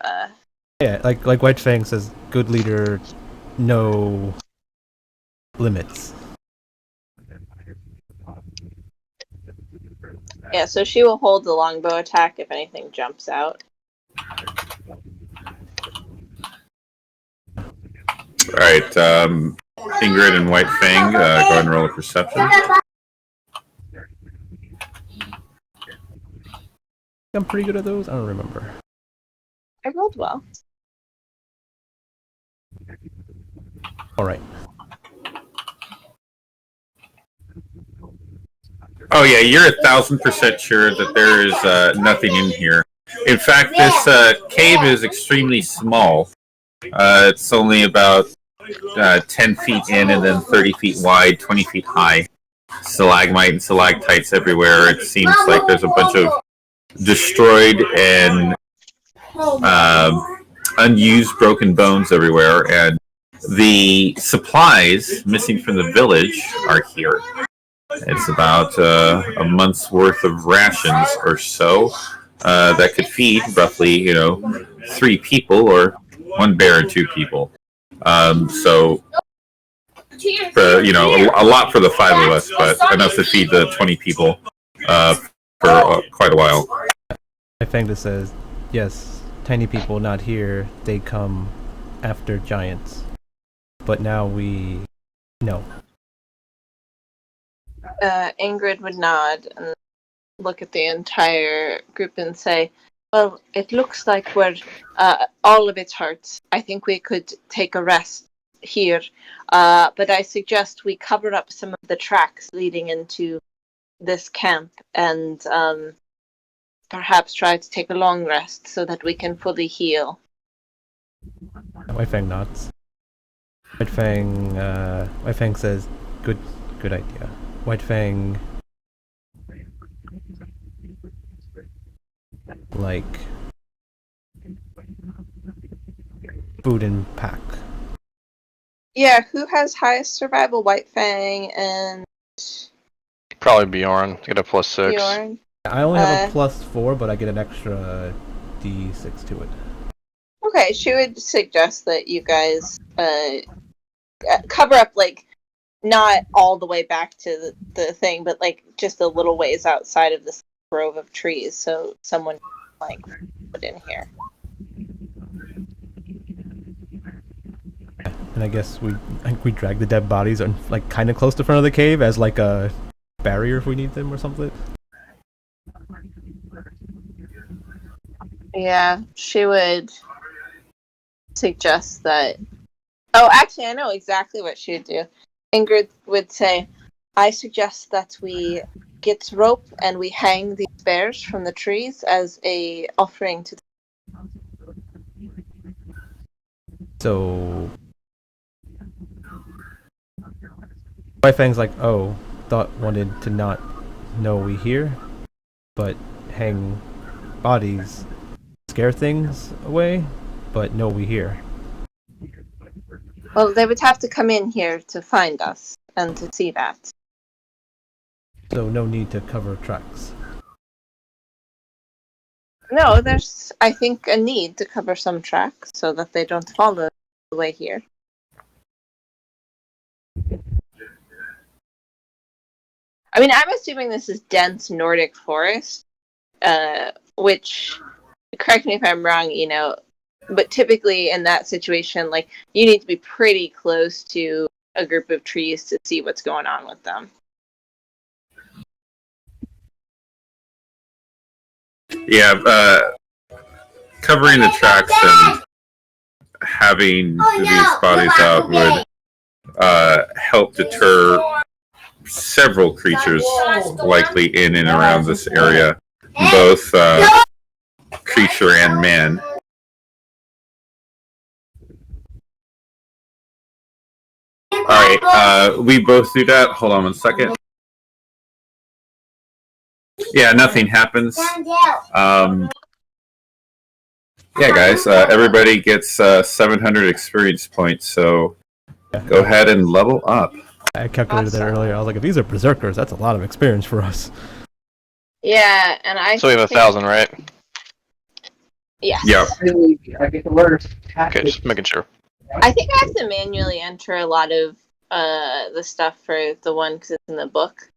Yeah, like White Fang says, good leader, no limits. Yeah, so she will hold the longbow attack if anything jumps out. Alright, Ingrid and White Fang, go ahead and roll a perception. I'm pretty good at those. I don't remember. I rolled well. All right. Oh yeah, you're 1,000% sure that there is nothing in here. In fact, this cave is extremely small. It's only about 10 feet in and then 30 feet wide, 20 feet high. Stalagmite and stalactites everywhere. It seems like there's a bunch of destroyed and unused broken bones everywhere, and the supplies missing from the village are here. It's about a month's worth of rations or so that could feed roughly, 3 people or 1 bear and 2 people. So, a lot for the 5 of us, but enough to feed the 20 people for quite a while. Fangda says, yes, tiny people not here, they come after giants. But now we know. Ingrid would nod and look at the entire group and say, well, it looks like we're all of it hurts. I think we could take a rest here. But I suggest we cover up some of the tracks leading into this camp and perhaps try to take a long rest so that we can fully heal. White Fang nods. White Fang says, good idea. White Fang, like, food and pack. Yeah, who has highest survival? White Fang and Probably Bjorn. Get a +6. Bjorn. I only have a +4, but I get an extra D6 to it. Okay, she would suggest that you guys cover up, like, not all the way back to the thing, but, like, just a little ways outside of this grove of trees, so someone, like, put in here. And I guess we drag the dead bodies on, like, kind of close to front of the cave as, like, a barrier if we need them or something. Yeah, she would suggest that. Oh, actually, I know exactly what she would do. Ingrid would say, I suggest that we get rope and we hang these bears from the trees as a offering to So White Fang's like, oh, wanted to not know we here, but hang bodies, scare things away, but know we here. Well, they would have to come in here to find us and to see that. So no need to cover tracks. No, there's, I think, a need to cover some tracks so that they don't follow the way here. I mean, I'm assuming this is dense Nordic forest, which, correct me if I'm wrong, you know, but typically in that situation, like, you need to be pretty close to a group of trees to see what's going on with them. Yeah, covering the tracks and having these bodies out would help deter several creatures likely in and around this area, both creature and man. Alright, we both do that. Hold on one second. Yeah, nothing happens. Yeah, guys, everybody gets 700 experience points, so go ahead and level up. I calculated that earlier. I was like, if these are berserkers, that's a lot of experience for us. Yeah, and So we have 1,000, right? Yes. Yeah. Okay, just making sure. I think I have to manually enter a lot of the stuff for the one because it's in the book.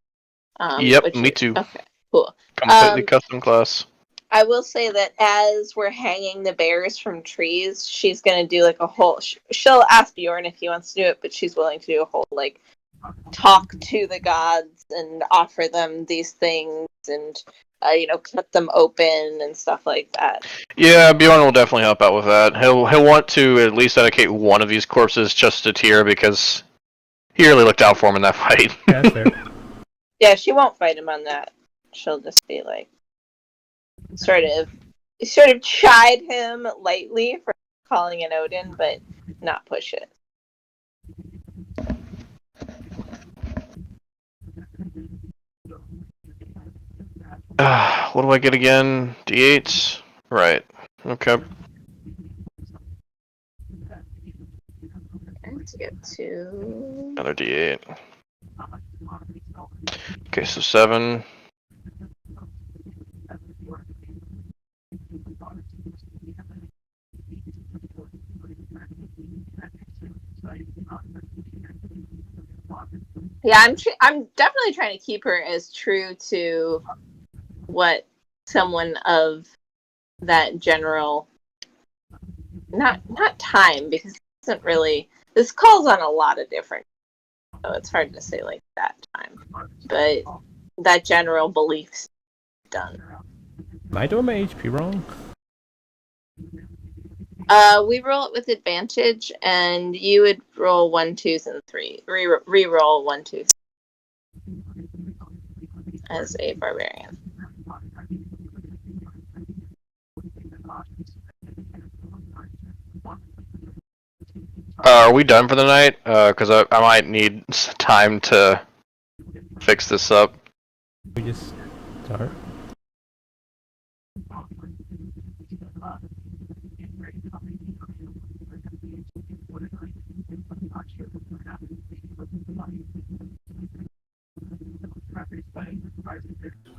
Yep, me too. Okay, cool. Completely custom class. I will say that as we're hanging the bears from trees, she's gonna do like a whole. She'll ask Bjorn if he wants to do it, but she's willing to do a whole like talk to the gods and offer them these things and cut them open and stuff like that. Yeah, Bjorn will definitely help out with that. He'll want to at least dedicate one of these corpses just to Tyr because he really looked out for him in that fight. Yeah, that's fair. Yeah, she won't fight him on that. She'll just be like, sort of chide him lightly for calling it Odin, but not push it. What do I get again? D8s? Right. Okay. Let's get to Another D8. Okay, so 7. Yeah, I'm definitely trying to keep her as true to what someone of that general not time, because it isn't really, this calls on a lot of different, so it's hard to say like that time, but that general belief's done. Am I doing my HP wrong? We roll it with advantage, and you would roll 1, 2s, and 3. Re-roll 1, 2 as a barbarian. Are we done for the night? Because I might need time to fix this up. We just start.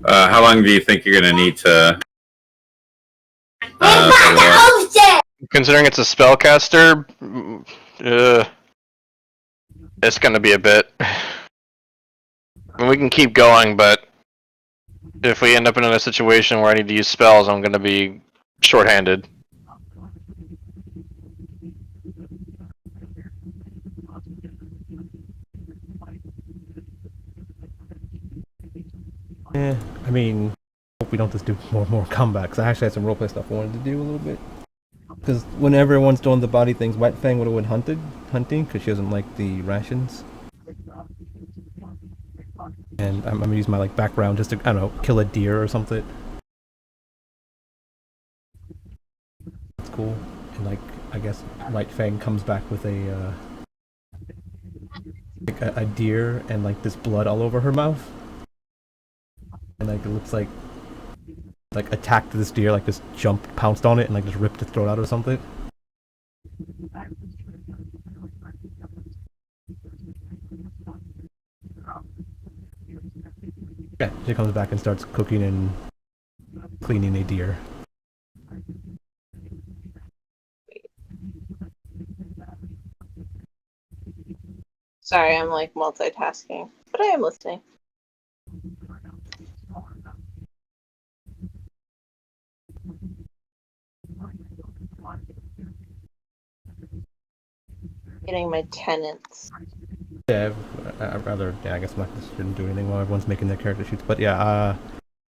How long do you think you're going to need to? Considering it's a spellcaster, it's gonna be a bit. I mean, we can keep going, but if we end up in a situation where I need to use spells, I'm gonna be shorthanded. I mean, hope we don't just do more comebacks. I actually had some roleplay stuff I wanted to do a little bit. Because when everyone's doing the body things, White Fang would have went hunting, because she doesn't like the rations. And I'm gonna use my like background just to, I don't know, kill a deer or something. That's cool. And like, I guess White Fang comes back with a deer and like this blood all over her mouth. And like it looks like attacked this deer, like just jumped, pounced on it, and like just ripped its throat out or something. Yeah, she comes back and starts cooking and cleaning a deer. Sorry, I'm like multitasking, but I am listening. Getting my tenants. Yeah, I'd rather. Yeah, I guess I shouldn't do anything while everyone's making their character sheets. But yeah,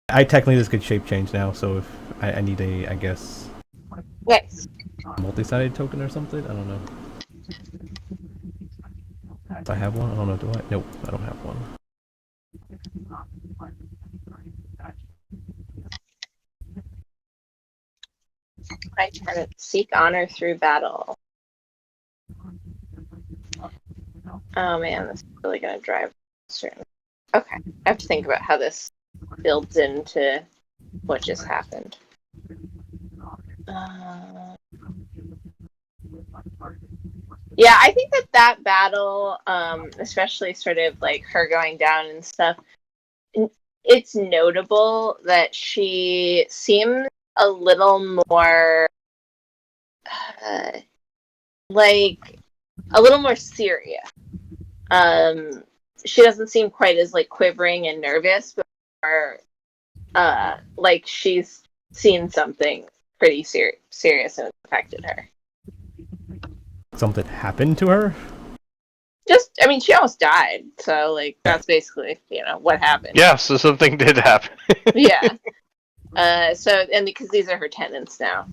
I technically just could shape change now. So if I need a, I guess, Nice. multi-sided token or something. I don't know. Do I have one? I don't know. Do I? Nope, I don't have one. My turn. Seek honor through battle. Oh man, this is really gonna drive certain. Okay, I have to think about how this builds into what just happened. Yeah, I think that battle, especially sort of like her going down and stuff, it's notable that she seems a little more, like, a little more serious. She doesn't seem quite as like quivering and nervous, but more, like she's seen something pretty serious and affected her. Something happened to her? Just, I mean, she almost died, so like that's basically, what happened. Yeah, so something did happen. Yeah. So, and because these are her tenants now.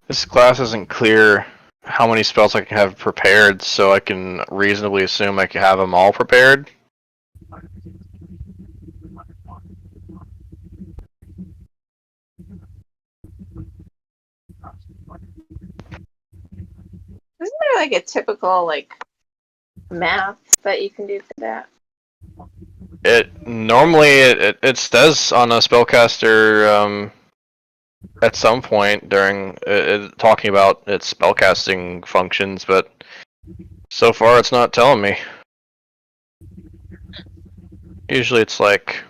This class isn't clear how many spells I can have prepared, so I can reasonably assume I can have them all prepared. Isn't there like a typical like math that you can do for that? It normally it says on a spellcaster at some point during talking about its spellcasting functions, but so far it's not telling me. Usually it's like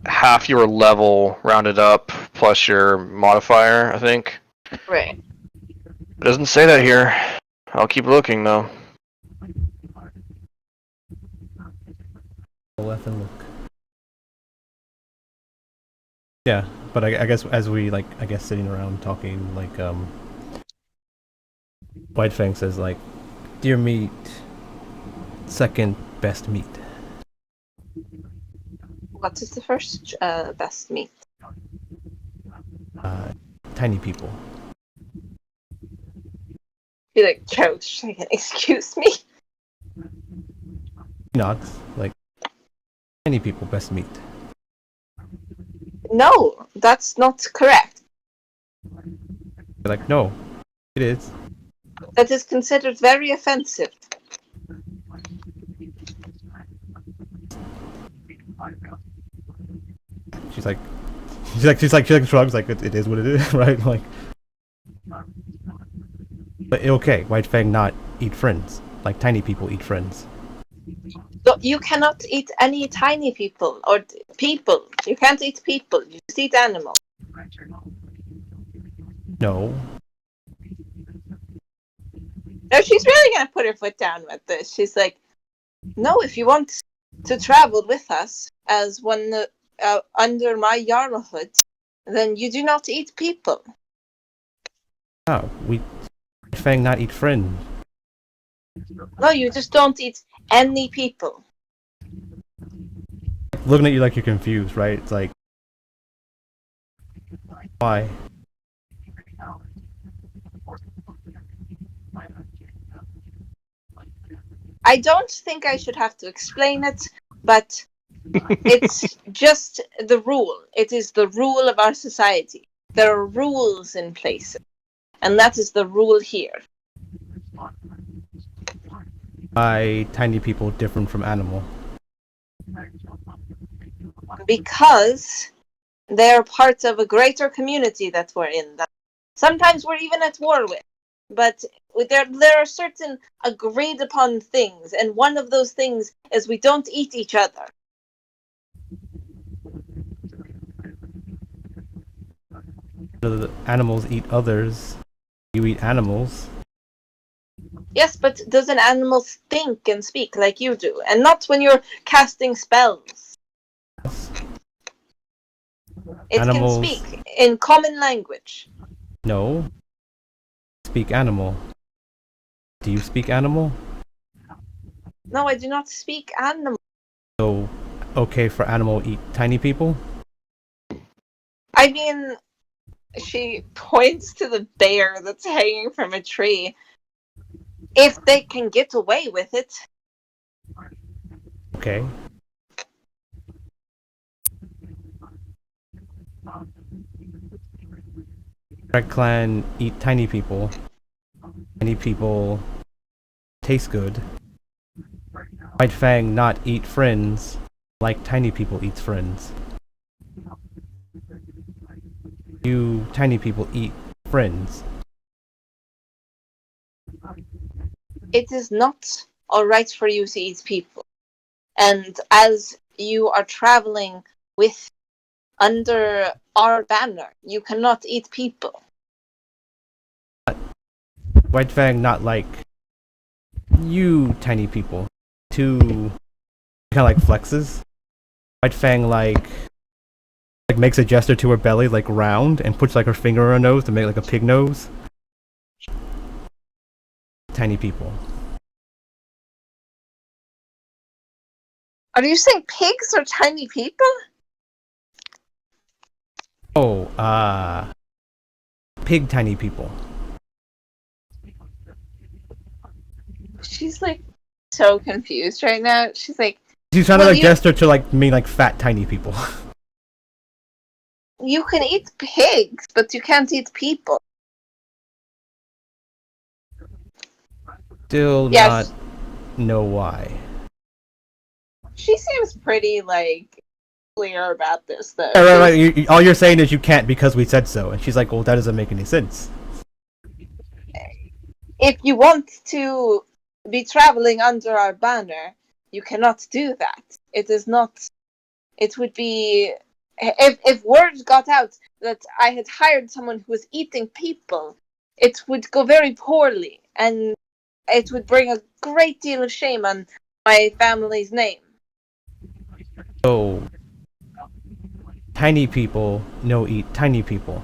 half your level rounded up plus your modifier, I think. Right. It doesn't say that here. I'll keep looking though. Left and look. Yeah, but I guess as we sitting around talking, White Fang says dear meat, second best meat. What is the first best meat? Tiny people. He like chokes. Like, excuse me. Nods tiny people best meat. No, that's not correct. They're no, it is. That is considered very offensive. She shrugs it is what it is, right? But okay, White Fang not eat friends. Tiny people eat friends. So you cannot eat any tiny people or people. You can't eat people. You just eat animals. No. No, she's really gonna put her foot down with this. She's like, no, if you want to travel with us as one under my jarlhood, then you do not eat people. Oh, White Fang not eat friends. No, you just don't eat any people. Looking at you like you're confused, right? It's why? I don't think I should have to explain it, but it's just the rule. It is the rule of our society. There are rules in place, and that is the rule here. Why tiny people different from animal? Because they're part of a greater community that we're in. That sometimes we're even at war with. But there are certain agreed upon things, and one of those things is we don't eat each other. The animals eat others. You eat animals. Yes, but does an animal think and speak like you do? And not when you're casting spells. It Animals can speak in common language. No. Speak animal. Do you speak animal? No, I do not speak animal. So, okay for animal eat tiny people? I mean, she points to the bear that's hanging from a tree. If they can get away with it. Okay. Red Clan eat tiny people. Tiny people taste good. White Fang not eat friends like tiny people eat friends. You tiny people eat friends. It is not alright for you to eat people. And as you are traveling with under our banner, you cannot eat people. White Fang not like you tiny people. Two kind of flexes. White Fang makes a gesture to her belly round and puts her finger on her nose to make a pig nose. Tiny people. Are you saying pigs are tiny people? Oh, pig tiny people. She's so confused right now. She's like, She's trying to gesture to mean fat tiny people. You can eat pigs, but you can't eat people. Still not know why. She seems pretty clear about this though. Right. All you're saying is you can't because we said so, and she's like, "Well, that doesn't make any sense." If you want to be traveling under our banner, You cannot do that. It is not. It would be if word got out that I had hired someone who was eating people, it would go very poorly, and it would bring a great deal of shame on my family's name. So, tiny people no eat tiny people.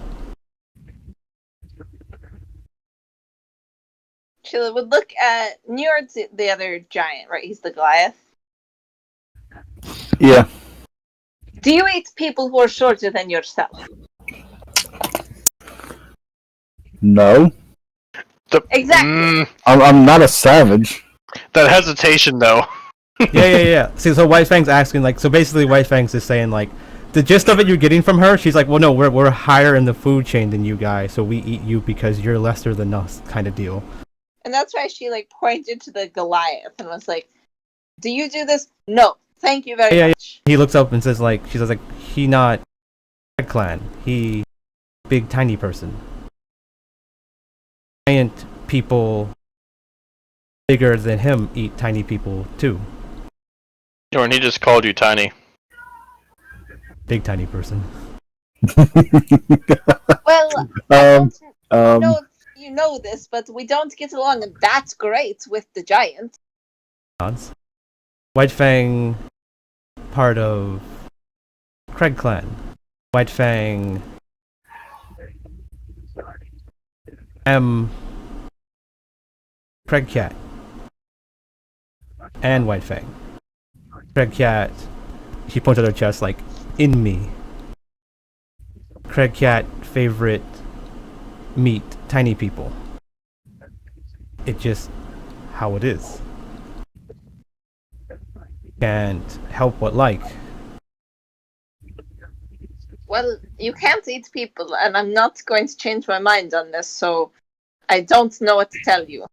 Sheila would look at Njord's the other giant, right? He's the Goliath. Yeah. Do you eat people who are shorter than yourself? No. Exactly. I'm not a savage. That hesitation, though. Yeah. See, so White Fang's asking, like, so basically White Fang's is saying, like, the gist of it you're getting from her, she's like, well, no, we're higher in the food chain than you guys, so we eat you because you're lesser than us, kind of deal. And that's why she, like, pointed to the Goliath and was like, do you do this? No. Thank you very much. He looks up and says, like, she says, like, he not Red Clan, he big tiny person. Giant people bigger than him eat tiny people too. Jordan, he just called you tiny. Big tiny person. Well, I don't know um, if you know this, but we don't get along that great with the giant. Odds. White Fang, part of Craig Clan. White Fang, Craig Cat, and White Fang. Craig Cat, she points at her chest like, in me. Craig Cat, favorite meat, tiny people. It's just how it is. Can't help but like. Well, you can't eat people, and I'm not going to change my mind on this, so I don't know what to tell you.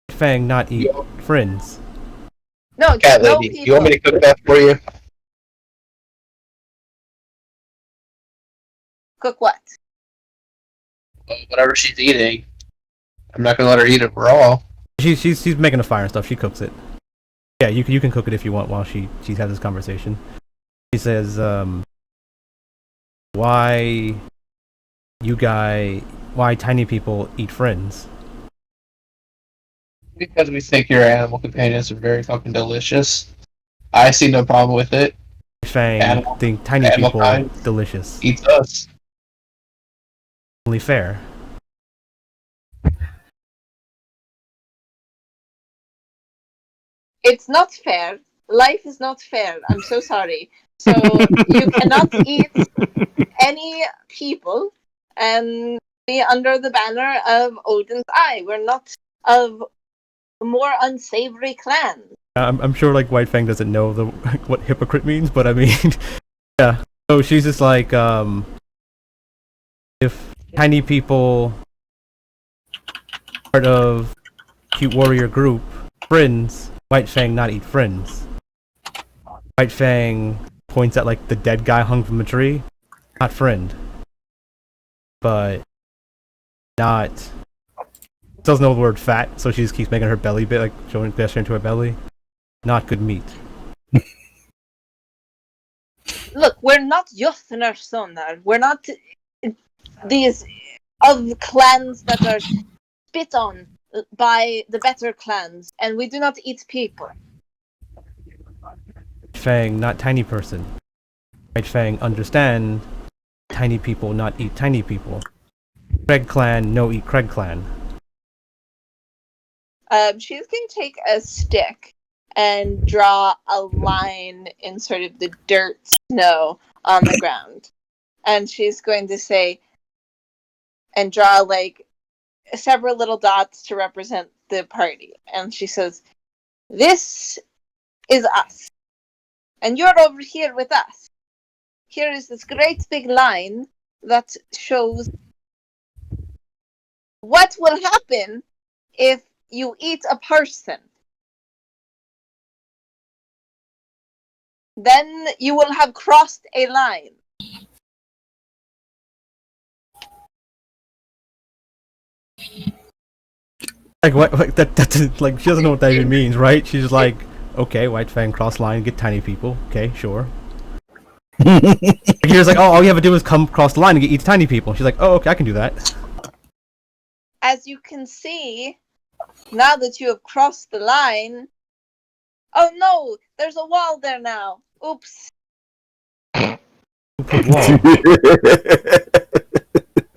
Fang not eat friends. No, Cat no lady, people. you want me to cook that for you? Cook what? Whatever she's eating. I'm not gonna let her eat it raw. She's making a fire and stuff. She cooks it. Yeah, you can cook it if you want while she has this conversation. She says, why tiny people eat friends? Because we think your animal companions are very fucking delicious. I see no problem with it. Fang think tiny animal people kind delicious. Eats us. Only fair. It's not fair. Life is not fair. I'm so sorry. So you cannot eat any people and be under the banner of Odin's Eye. We're not of more unsavory clans. I'm sure like White Fang doesn't know what hypocrite means, but I mean, yeah. So she's just like, if tiny people part of cute warrior group friends, White Fang not eat friends. White Fang points at like the dead guy hung from a tree, not friend, but not. Doesn't know the word fat, so she just keeps making her belly bit, like showing gesture into her belly. Not good meat. Look, we're not Jothunar Sonar. We're not these of clans that are spit on by the better clans, and we do not eat people. Fang, not tiny person. White Fang understand tiny people not eat tiny people. Craig clan no eat Craig clan. She's going to take a stick and draw a line in sort of the dirt snow on the ground. And she's going to say, and draw like several little dots to represent the party. And she says, this is us. And you're over here with us. Here is this great big line that shows what will happen if you eat a person. Then you will have crossed a line. Like what? Like that? That's like she doesn't know what that even means, right? She's like, Okay, White Fang cross line, get tiny people. Okay, sure. Here's like, oh, all you have to do is come across the line and get eat tiny people. She's like, oh, okay, I can do that. As you can see, now that you have crossed the line. Oh no, there's a wall there now. Oops. Who put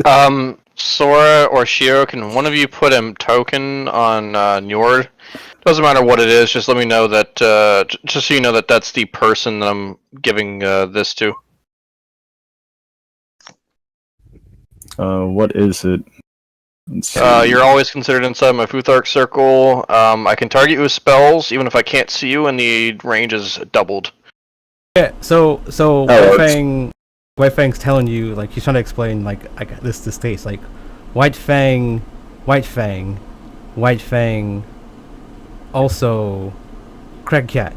wall? Sora or Shiro, can one of you put a token on Njord? Doesn't matter what it is, just let me know that, just so you know that that's the person that I'm giving this to. What is it? You're always considered inside my Futhark circle. I can target you with spells, even if I can't see you, and the range is doubled. Yeah, so White Fang's telling you, like, he's trying to explain, like, this case, like, White Fang, also Craigcat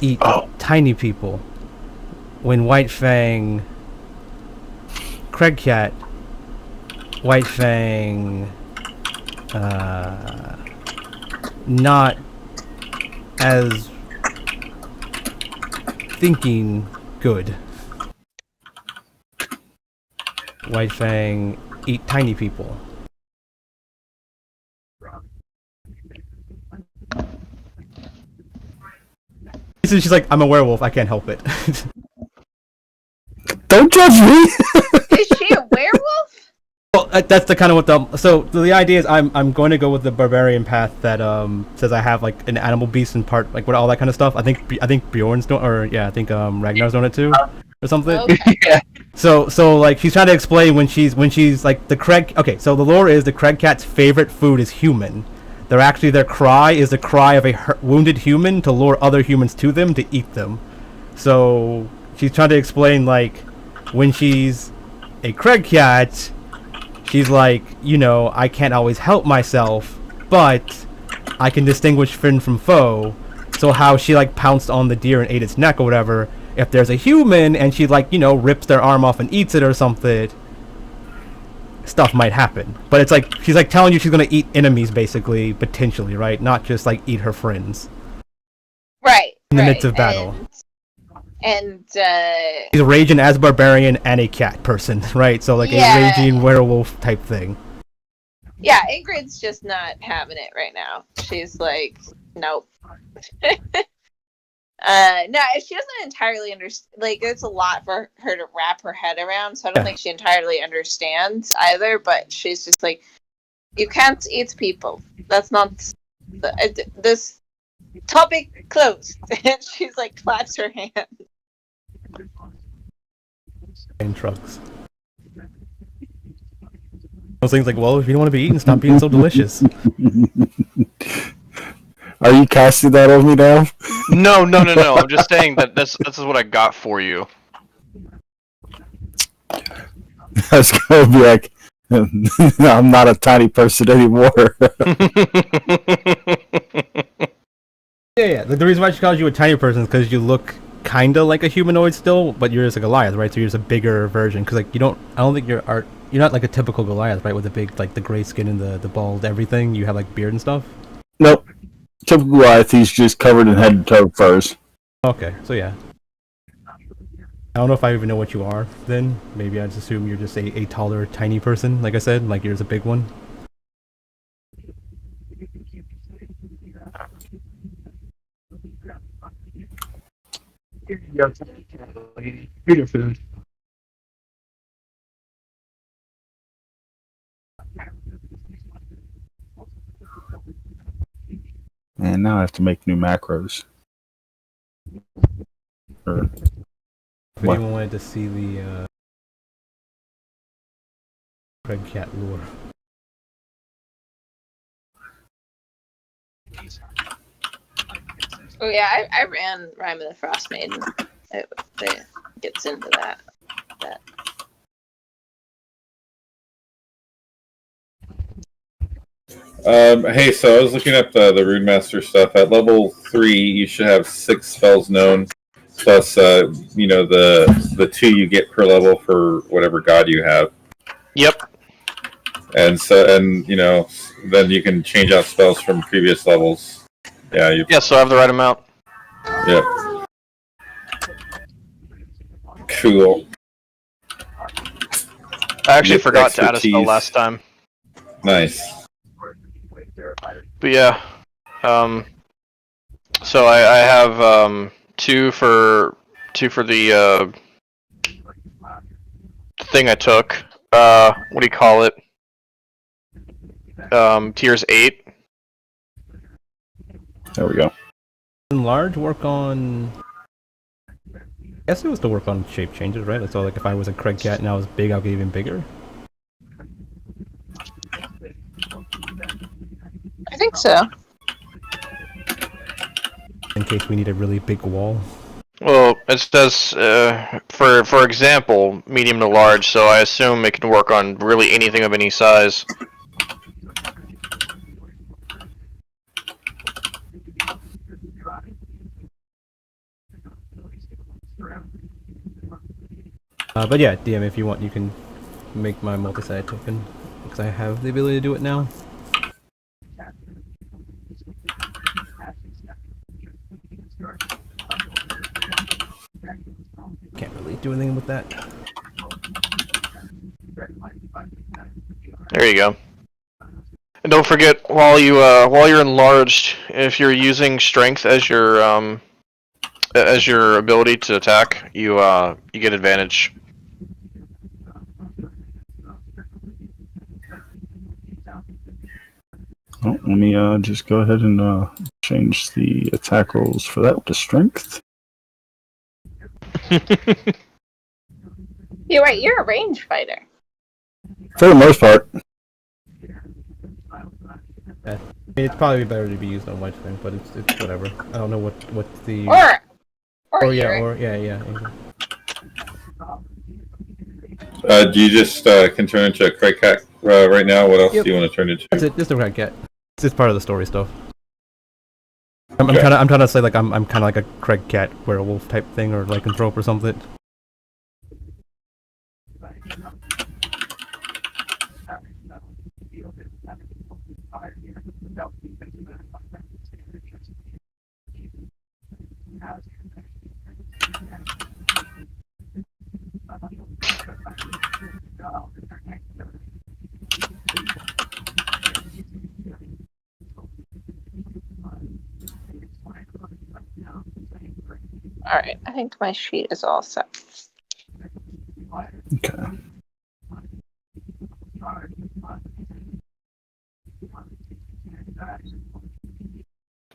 eat tiny people. When White Fang, Craigcat, White Fang, not as thinking good. White Fang eat tiny people. She's like, I'm a werewolf, I can't help it. Don't judge me! Is she a werewolf? Well, that's the kind of what the idea is. I'm going to go with the barbarian path that says I have like an animal beast and part like what all that kind of stuff. I think Bjorn's doing, or yeah, I think Ragnar's doing it too, or something. Okay. Yeah. So like she's trying to explain when she's like the Craig. Okay, so the lore is the Craigcat's favorite food is human. Their cry is the cry of a wounded human to lure other humans to them to eat them. So she's trying to explain like when she's a Craigcat, she's like, you know, I can't always help myself, but I can distinguish friend from foe. So how she like pounced on the deer and ate its neck or whatever. If there's a human and she like, you know, rips their arm off and eats it or something, stuff might happen. But it's like she's like telling you she's gonna eat enemies basically, potentially, right? Not just like eat her friends. Right. In the midst of battle. And He's raging as barbarian and a cat person, right? So like Yeah. a raging werewolf type thing. yeah, Ingrid's just not having it right now. She's like, nope. No, she doesn't entirely understand. Like, it's a lot for her to wrap her head around, so I don't think she entirely understands either. But she's just like, you can't eat people. That's not this topic closed. And she's like, claps her hand. And trucks. Those things like, well, if you don't want to be eaten, stop being so delicious. Are you casting that on me now? No. I'm just saying that this is what I got for you. I was gonna be like, I'm not a tiny person anymore. Yeah. The reason why she calls you a tiny person is because you look kinda like a humanoid still, but you're just a Goliath, right? So you're just a bigger version. Because like I don't think you're not like a typical Goliath, right? With the big like the gray skin and the bald everything. You have like beard and stuff. Nope. Typical Goliath, he's just covered in head to toe furs. Okay, so yeah. I don't know if I even know what you are then. Maybe I just assume you're just a taller, tiny person, like I said, like you're just a big one. Your food. And now I have to make new macros. Or, If what? anyone wanted to see the Craigcat lore. Oh yeah, I ran Rime of the Frost Maiden. It gets into that. Hey, so I was looking up the Rune Master stuff. At level 3, you should have 6 spells known, plus you know the 2 you get per level for whatever god you have. Yep. and then you can change out spells from previous levels. Yeah, Yeah, so I have the right amount. Yep. Cool. I actually Get forgot to add a spell expertise. last time. Nice. But yeah, so I have two for the thing I took. What do you call it? Tiers 8. There we go. Enlarge work on. I guess it was to work on shape changes, right? So like if I was a Craig Cat and I was big, I'll get even bigger. I think so. In case we need a really big wall. Well, it says for example, medium to large. So I assume it can work on really anything of any size. But yeah, DM, if you want, you can make my multi-sided token because I have the ability to do it now. Can't really do anything with that. There you go. And don't forget, while you're enlarged, if you're using strength as your ability to attack, you get advantage. Oh, let me just go ahead and change the attack rolls for that to strength. You're right. You're a range fighter. For the most part. I mean, it'd probably be better to be used on White Fang, but it's whatever. I don't know what the. Or yeah. Do you just can turn into a Craig Cat right now? What else Yep. do you want to turn into? That's it. Just a Craig Cat. It's just part of the story stuff. I'm Okay. trying to say like I'm kind of like a Craig Cat werewolf type thing or lycanthrope or something. all right. I think my sheet is all set. Okay.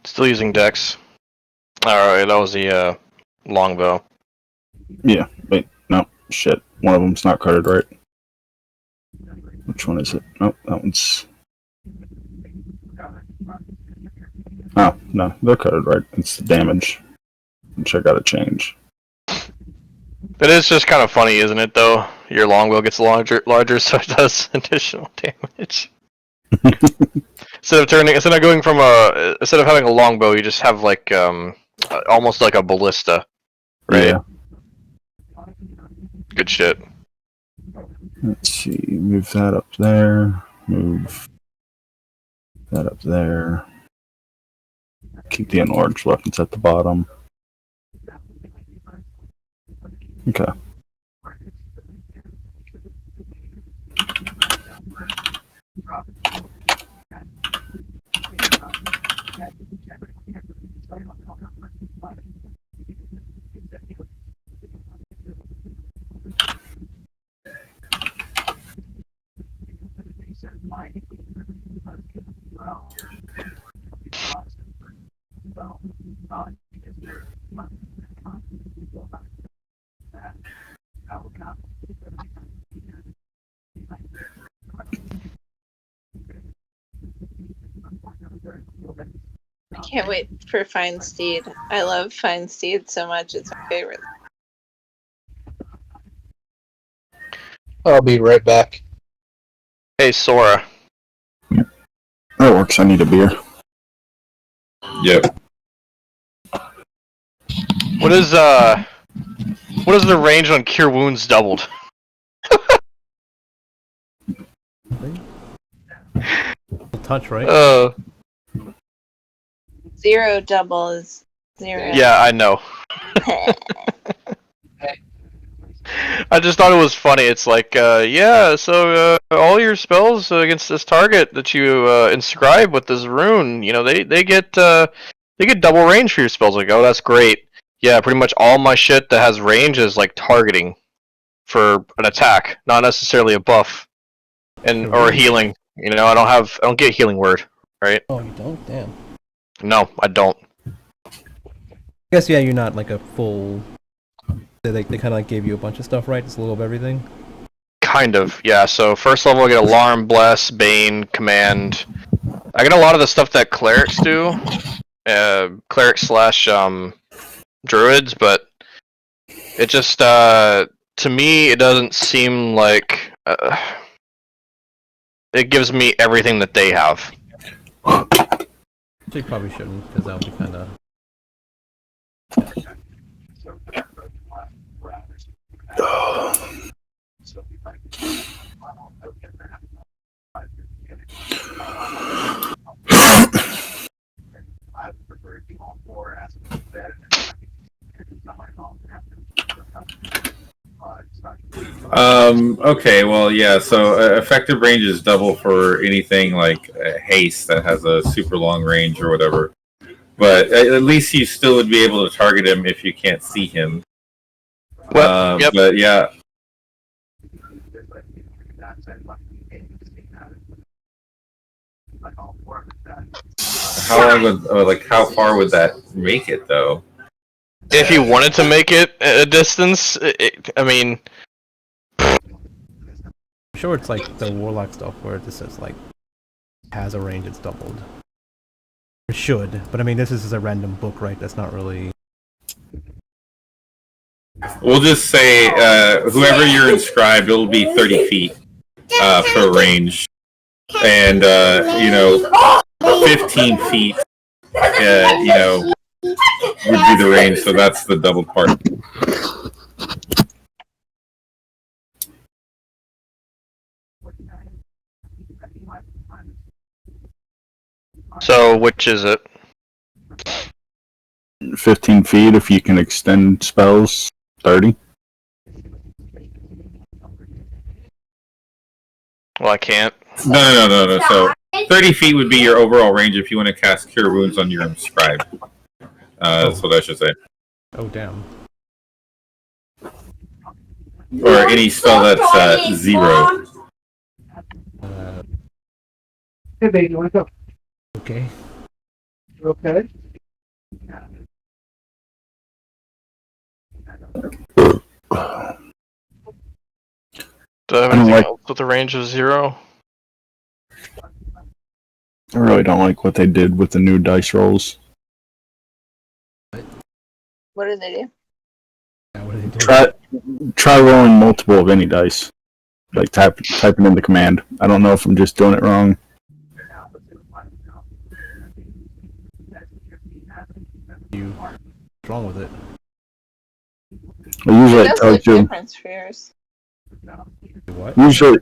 Still using Dex. Alright, that was the longbow. Yeah. Wait. No. Shit. One of them's not carded right. Which one is it? Oh, that one's. Oh, no. They're carded right. It's the damage. Which I gotta change. It is just kind of funny, isn't it? Though your longbow gets larger, so it does additional damage. Instead of having a longbow, you just have like almost like a ballista, right? Yeah. Good shit. Let's see. Move that up there. Move that up there. Keep the enlarged weapons at the bottom. Okay. I can't wait for Fine Steed. I love Fine Steed so much. It's my favorite. I'll be right back. Hey, Sora. That works. I need a beer. Yep. What is the range on Cure Wounds doubled? Touch, right? Zero double is zero. Yeah, I know. I just thought it was funny. It's like, so all your spells against this target that you inscribe with this rune, they get double range for your spells. Like, oh, that's great. Yeah, pretty much all my shit that has range is like targeting for an attack, not necessarily a buff or healing. I don't get healing word, right? Oh, you don't? Damn. No, I don't. I guess yeah, you're not like a full. They kind of like gave you a bunch of stuff, right? It's a little of everything. Kind of, yeah. So first level, I get Alarm, Bless, Bane, Command. I get a lot of the stuff that clerics do, clerics / druids, but it just to me it doesn't seem like it gives me everything that they have. So you probably shouldn't, because that would be kind of. Okay, well, yeah, so effective range is double for anything like haste that has a super long range or whatever. But at least you still would be able to target him if you can't see him. Well, yep. But yeah. How far would that make it, though? If you wanted to make it a distance, I mean, I'm sure it's like the warlock stuff where this says like has a range it's doubled. It should, but I mean this is a random book, right? That's not really. We'll just say whoever you're inscribed, it'll be 30 feet for range, and 15 feet, would be the range. So that's the double part. So which is it? 15 feet if you can extend spells. 30. Well, I can't. No. So 30 feet would be your overall range if you want to cast Cure Wounds on your inscribed. That's what I should say. Oh damn. Or any spell that's 0. Hey, baby, you want to go? Okay. You okay? Do I have anything else with the range of 0? I really don't like what they did with the new dice rolls. What do they do? Yeah, what did they do? Try rolling multiple of any dice. Like typing in the command. I don't know if I'm just doing it wrong. What's wrong with it? Usually It it does tells look you. different for yours. What? Usually,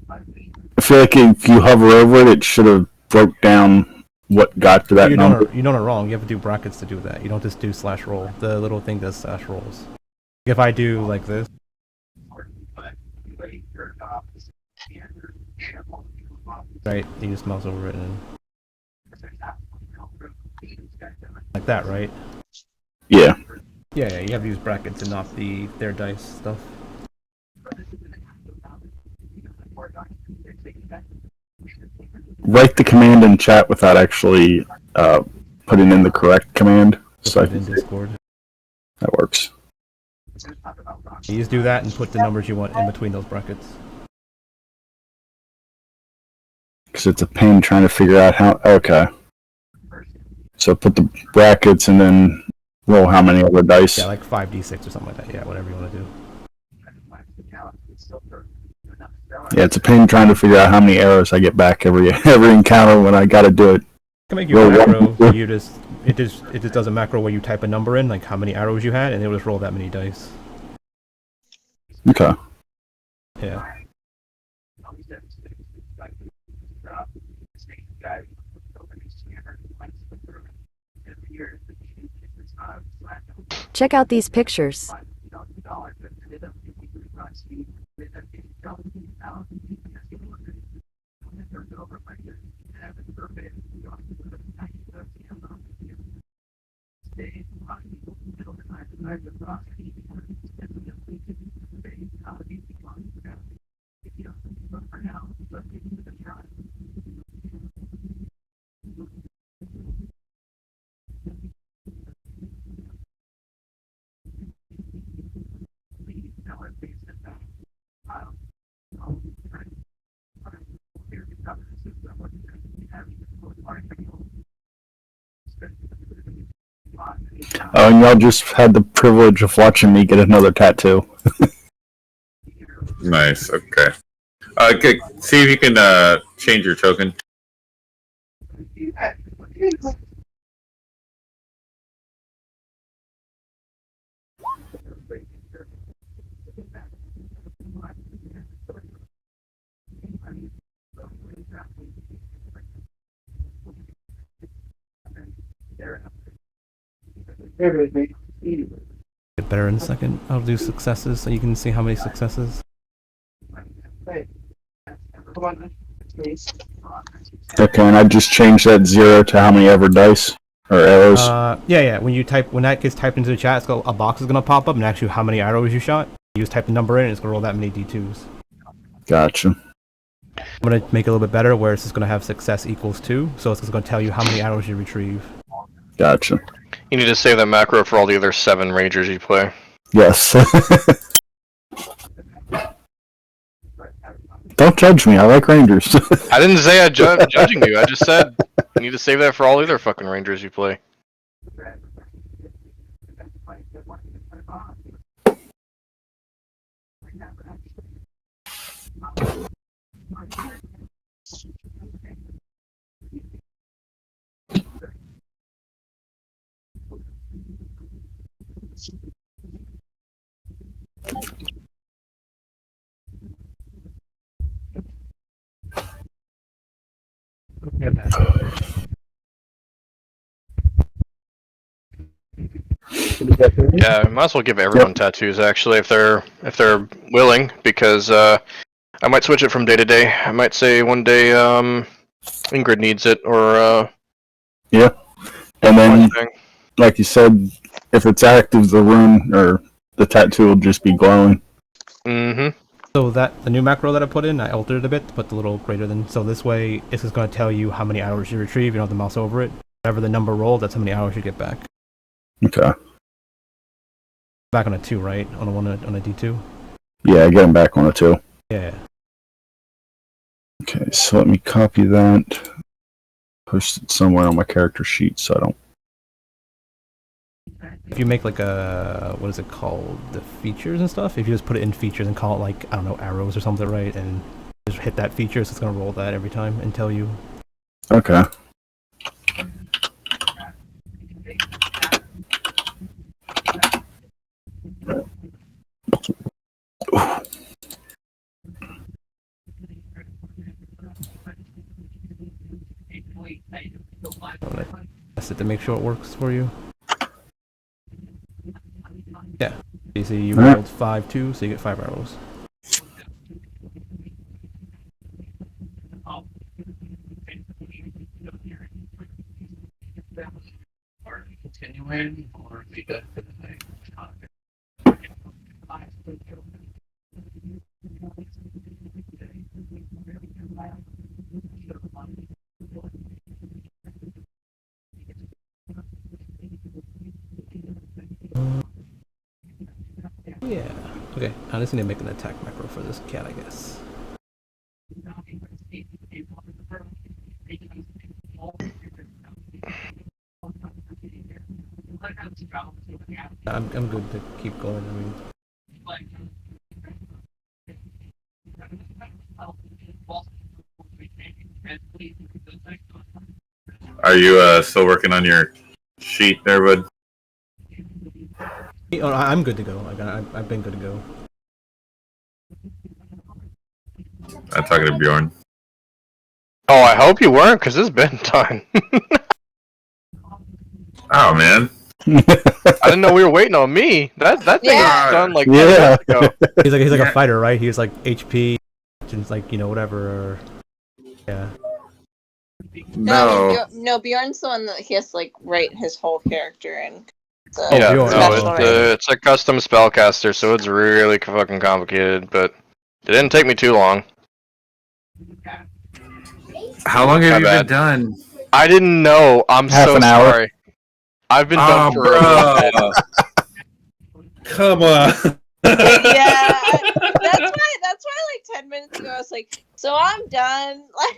I feel like if you hover over it, it should have broke down what got to that number. You're doing it wrong. You have to do brackets to do that. You don't just do /roll. The little thing does /rolls. If I do like this. Right, you just mouse over it and like that, right? Yeah. Yeah, you have to use brackets and not their dice stuff. Write the command in chat without actually putting in the correct command. So I Put it in can Discord. that works. You just do that and put the numbers you want in between those brackets. Because it's a pain trying to figure out how. Okay. So put the brackets and then roll how many other dice. Yeah, like 5d6 or something like that. Yeah, whatever you want to do. Yeah, it's a pain trying to figure out how many arrows I get back every encounter when I gotta do it. I can make you a macro where you it just does a macro where you type a number in, like how many arrows you had, and it'll just roll that many dice. Okay. Yeah. Check out these pictures. Oh, and y'all just had the privilege of watching me get another tattoo. Nice. Okay. Okay. See if you can change your token. Get better in a second. I'll do successes so you can see how many successes. Okay, and I just changed that 0 to how many ever dice or arrows. Yeah. When that gets typed into the chat, a box is gonna pop up and ask you how many arrows you shot. You just type the number in, and it's gonna roll that many d2s. Gotcha. I'm gonna make it a little bit better, where it's just gonna have success equals 2, so it's just gonna tell you how many arrows you retrieve. Gotcha. You need to save that macro for all the other 7 Rangers you play. Yes. Don't judge me. I like Rangers. I didn't say I'm judging you. I just said you need to save that for all the other fucking Rangers you play. Yeah, might as well give everyone tattoos actually if they're willing, because I might switch it from day to day. I might say one day Ingrid needs it, or Yeah. And then, thing. like you said, if it's active, the rune or the tattoo will just be glowing. Mm-hmm. So the new macro that I put in, I altered it a bit to put the little greater than. So this way, it's just going to tell you how many hours you retrieve. You don't have to mouse over it. Whatever the number rolled, that's how many hours you get back. Okay. Back on a 2, right? On a D2. Yeah, get him back on a 2. Yeah. Okay, so let me copy that. Post it somewhere on my character sheet so I don't. If you make like a, what is it called? The features and stuff. If you just put it in features and call it like, I don't know, arrows or something, right? And just hit that feature, so it's going to roll that every time and tell you. Okay. Test it to make sure it works for you. Yeah. You see, you rolled 5-2, so you get 5 arrows. Continuing, or be good for the thing. Yeah. Okay, I just need to make an attack macro for this cat, I guess. I'm good to keep going. I mean, Are you still working on your sheet there, bud? oh, I'm good to go. I've been good to go. I'm talking to Bjorn. Oh, I hope you weren't, because it's been time. Oh man. I didn't know we were waiting on me. That thing Yeah. was done like 10 Yeah. minutes ago. He's like Yeah. a fighter, right? He's like HP, and like whatever. Or, yeah. No, Bjorn's the one that he has to like write his whole character in. So Yeah, Bjorn. no, special writing. it's a custom spellcaster, so it's really fucking complicated. But it didn't take me too long. How long have My you bad. been done? I didn't know. I'm Half so an hour. sorry. I've been done for a little bit. Come on. Yeah, that's why like 10 minutes ago I was like, so I'm done. Like,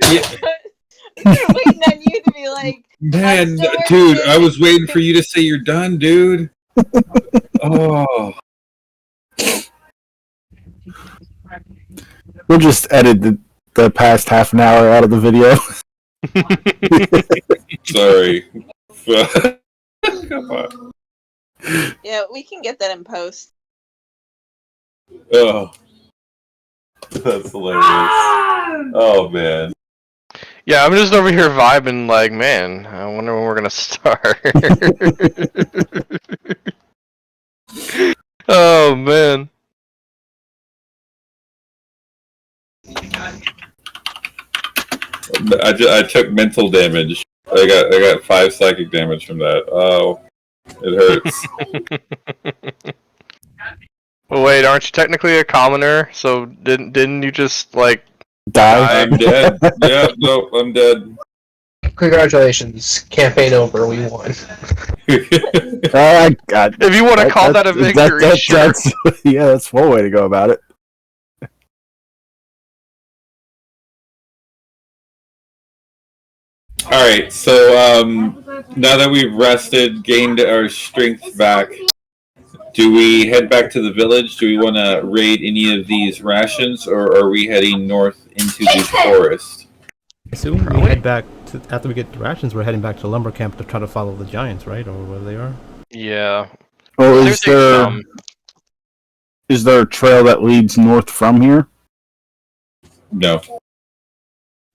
I'm waiting on you to be like, Man, still working dude, it. I was waiting for you to say you're done, dude. Oh. We'll just edit the past half an hour out of the video. Sorry. Come on. Yeah, we can get that in post. Oh. That's hilarious. Oh, man. Yeah, I'm just over here vibing like, man, I wonder when we're gonna start. Oh man. I took mental damage. I got 5 psychic damage from that. Oh. It hurts. Well, wait, aren't you technically a commoner? So didn't you just like Die. I'm dead. Yeah, no, I'm dead. Congratulations, campaign over. We won. God. if you want to call that a victory, sure. That's yeah, that's one way to go about it. Alright, so now that we've rested, gained our strength back, do we head back to the village? Do we want to raid any of these rations, or are we heading north into the forest? I assume we head back to, after we get the rations. We're heading back to the lumber camp to try to follow the giants, right, or where they are. Yeah. Well, Seriously, is there a trail that leads north from here? No.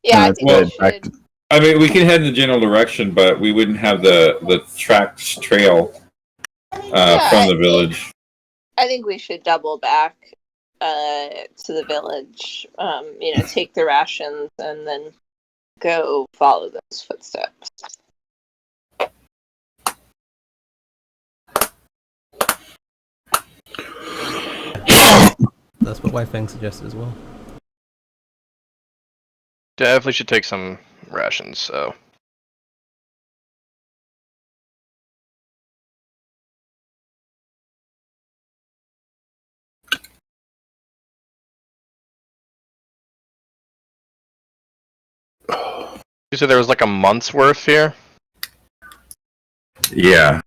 Yeah, I Let's think well, we back should. I mean, we can head in the general direction, but we wouldn't have the tracked trail from the village. I think we should double back to the village. Take the rations and then go follow those footsteps. That's what White Fang suggested as well. Definitely should take some rations. So. You said there was like a month's worth here Yeah.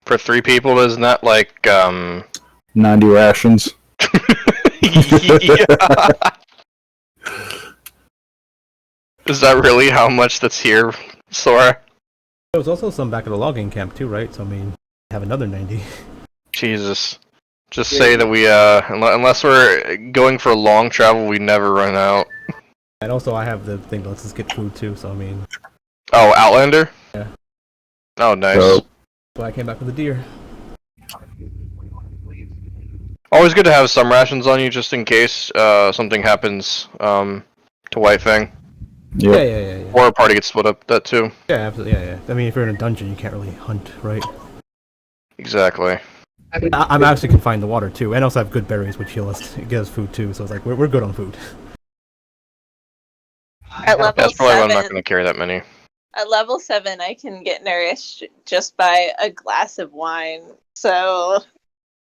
for 3 people. Isn't that like 90 rations. Yeah. Is that really how much that's here, Sora? There was also some back at the logging camp too, right? So I mean, have another 90. Jesus. Just say that we unless we're going for long travel, we never run out. And also, I have the thing. Let's just get food too. So I mean, Oh, Outlander? Yeah. Oh, nice. So- so I came back with the deer. Always good to have some rations on you just in case something happens to White Fang. Yep. Yeah. Or a party gets split up, that too. Yeah, absolutely. Yeah. I mean, if you're in a dungeon, you can't really hunt, right? Exactly. I'm actually confined to water too, and also have good berries, which heal us, get us food too. So it's like we're good on food. At level That's probably why I'm 7, not going to carry that many. at level 7, I can get nourished just by a glass of wine. So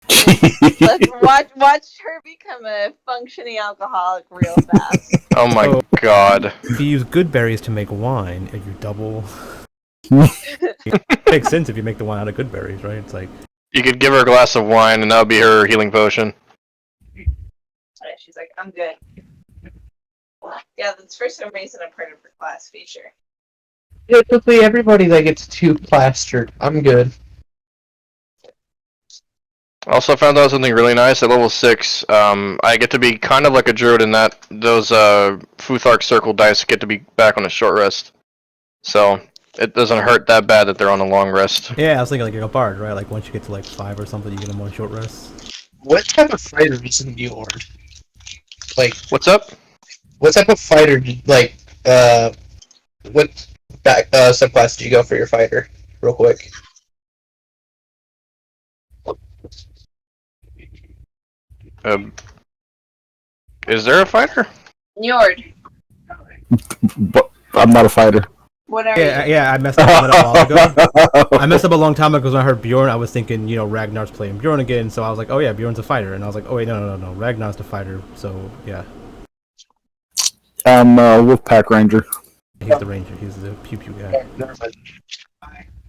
let's watch her become a functioning alcoholic real fast. Oh my So- god. If you use good berries to make wine, and you double, it makes sense if you make the wine out of good berries, right? It's like You could give her a glass of wine and that would be her healing potion. She's like, I'm good. Yeah, that's for some reason a part of her class feature. Typically, everybody that gets 2 plastered, I'm good. Also found out something really nice at level 6. I get to be kind of like a druid in that those Futhark circle dice get to be back on a short rest. So it doesn't hurt that bad that they're on a long rest. Yeah, I was thinking like a bard, right? Like once you get to like 5 or something, you get them on short rest. What type of fighter is in Mjord? Like, What's up? what type of fighter, like, what subclass did you go for your fighter? Real quick. Is there a fighter? Njord, But I'm not a fighter. what are Yeah, you? yeah, I messed up on that a while ago. I messed up a long time ago because when I heard Bjorn, I was thinking, Ragnar's playing Bjorn again, so I was like, oh yeah, Bjorn's a fighter, and I was like, oh wait, no, Ragnar's the fighter, so yeah, I'm a Wolfpack Ranger. he's the ranger, he's the pew pew guy.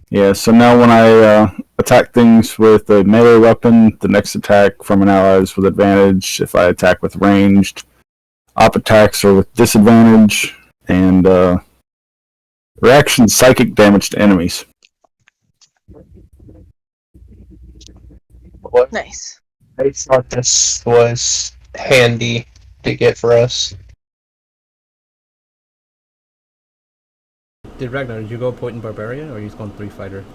Yeah, so now when I attack things with a melee weapon, the next attack from an ally is with advantage. If I attack with ranged, op attacks are with disadvantage, and reaction psychic damage to enemies. Nice. I thought this was handy to get for us. Did you go point in barbarian, or you just gone 3 fighter?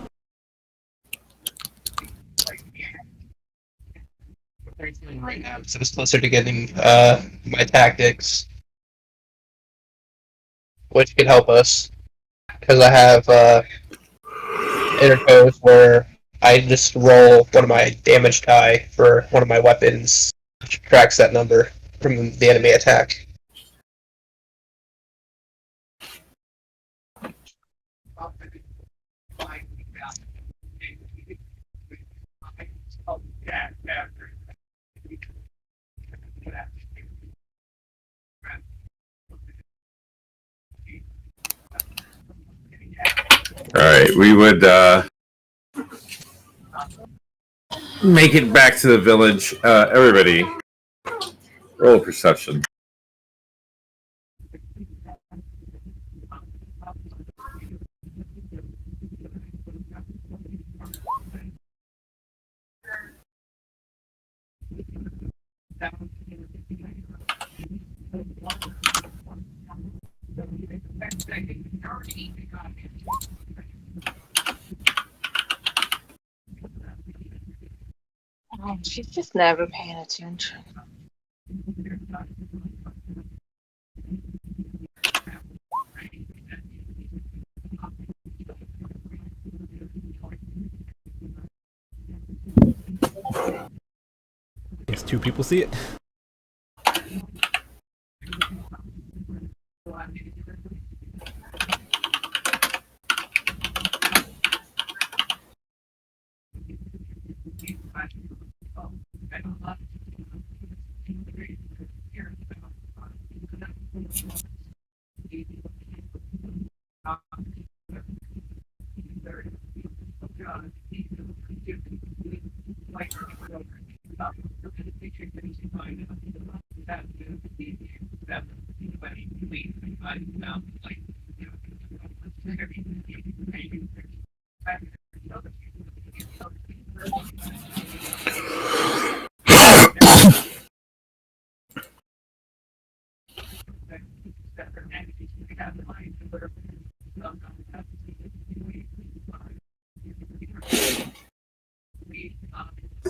Right now, so it's closer to getting my tactics, which could help us because I have intercodes where I just roll one of my damage die for one of my weapons, which tracks that number from the enemy attack. All right, we would make it back to the village. Everybody, roll perception. Oh, she's just never paying attention. Guess 2 people see it.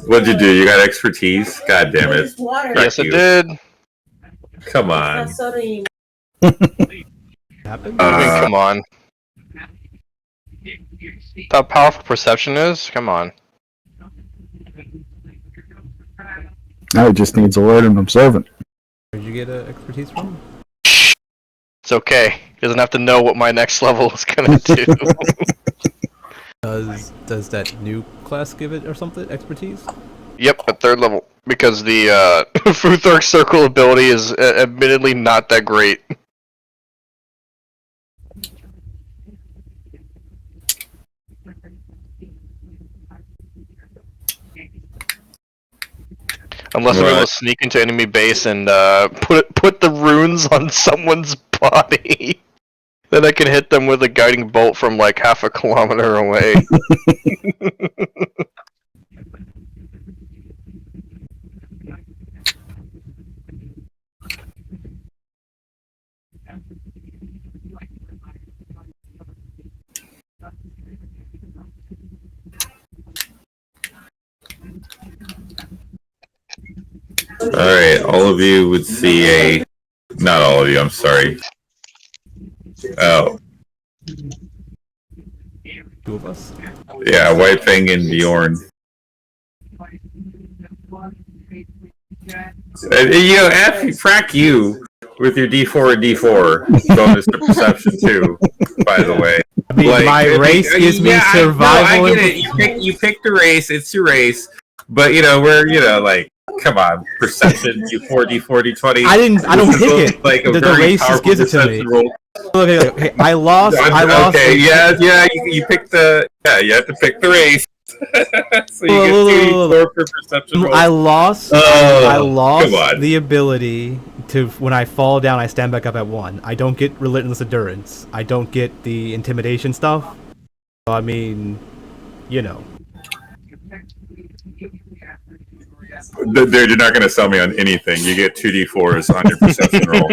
What'd you do? You got expertise? God damn it! Yes, it did. Come on. Happened? Come on. How powerful perception is? Come on. Now it just needs alert and observant. Where'd you get expertise from? It's okay. He doesn't have to know what my next level is gonna do. Does that new class give it or something? Expertise? Yep, at 3rd level. Because the Futhork Circle ability is admittedly not that great. Unless I'm able to sneak into enemy base and put the runes on someone's body. Then I can hit them with a guiding bolt from like half a kilometer away. Alright, all of you would see a... Not all of you, I'm sorry. Oh, Two of us. yeah, White Fang and Bjorn. Frack you with your D4 and D4 bonus to perception too, by the way. I mean, my race gives me survival. I get it. You picked a race. It's your race. But, come on. Perception, D4, D4, D20. I don't pick it. Like the race just gives it to me. Roll. Okay, I lost. Okay, you picked the... Yeah, you have to pick the race. So you get 2d4 for perception roll. I lost the ability to, when I fall down, I stand back up at 1. I don't get relentless endurance. I don't get the intimidation stuff. So, I mean, you know. They're not going to sell me on anything. You get 2d4s on your perception roll.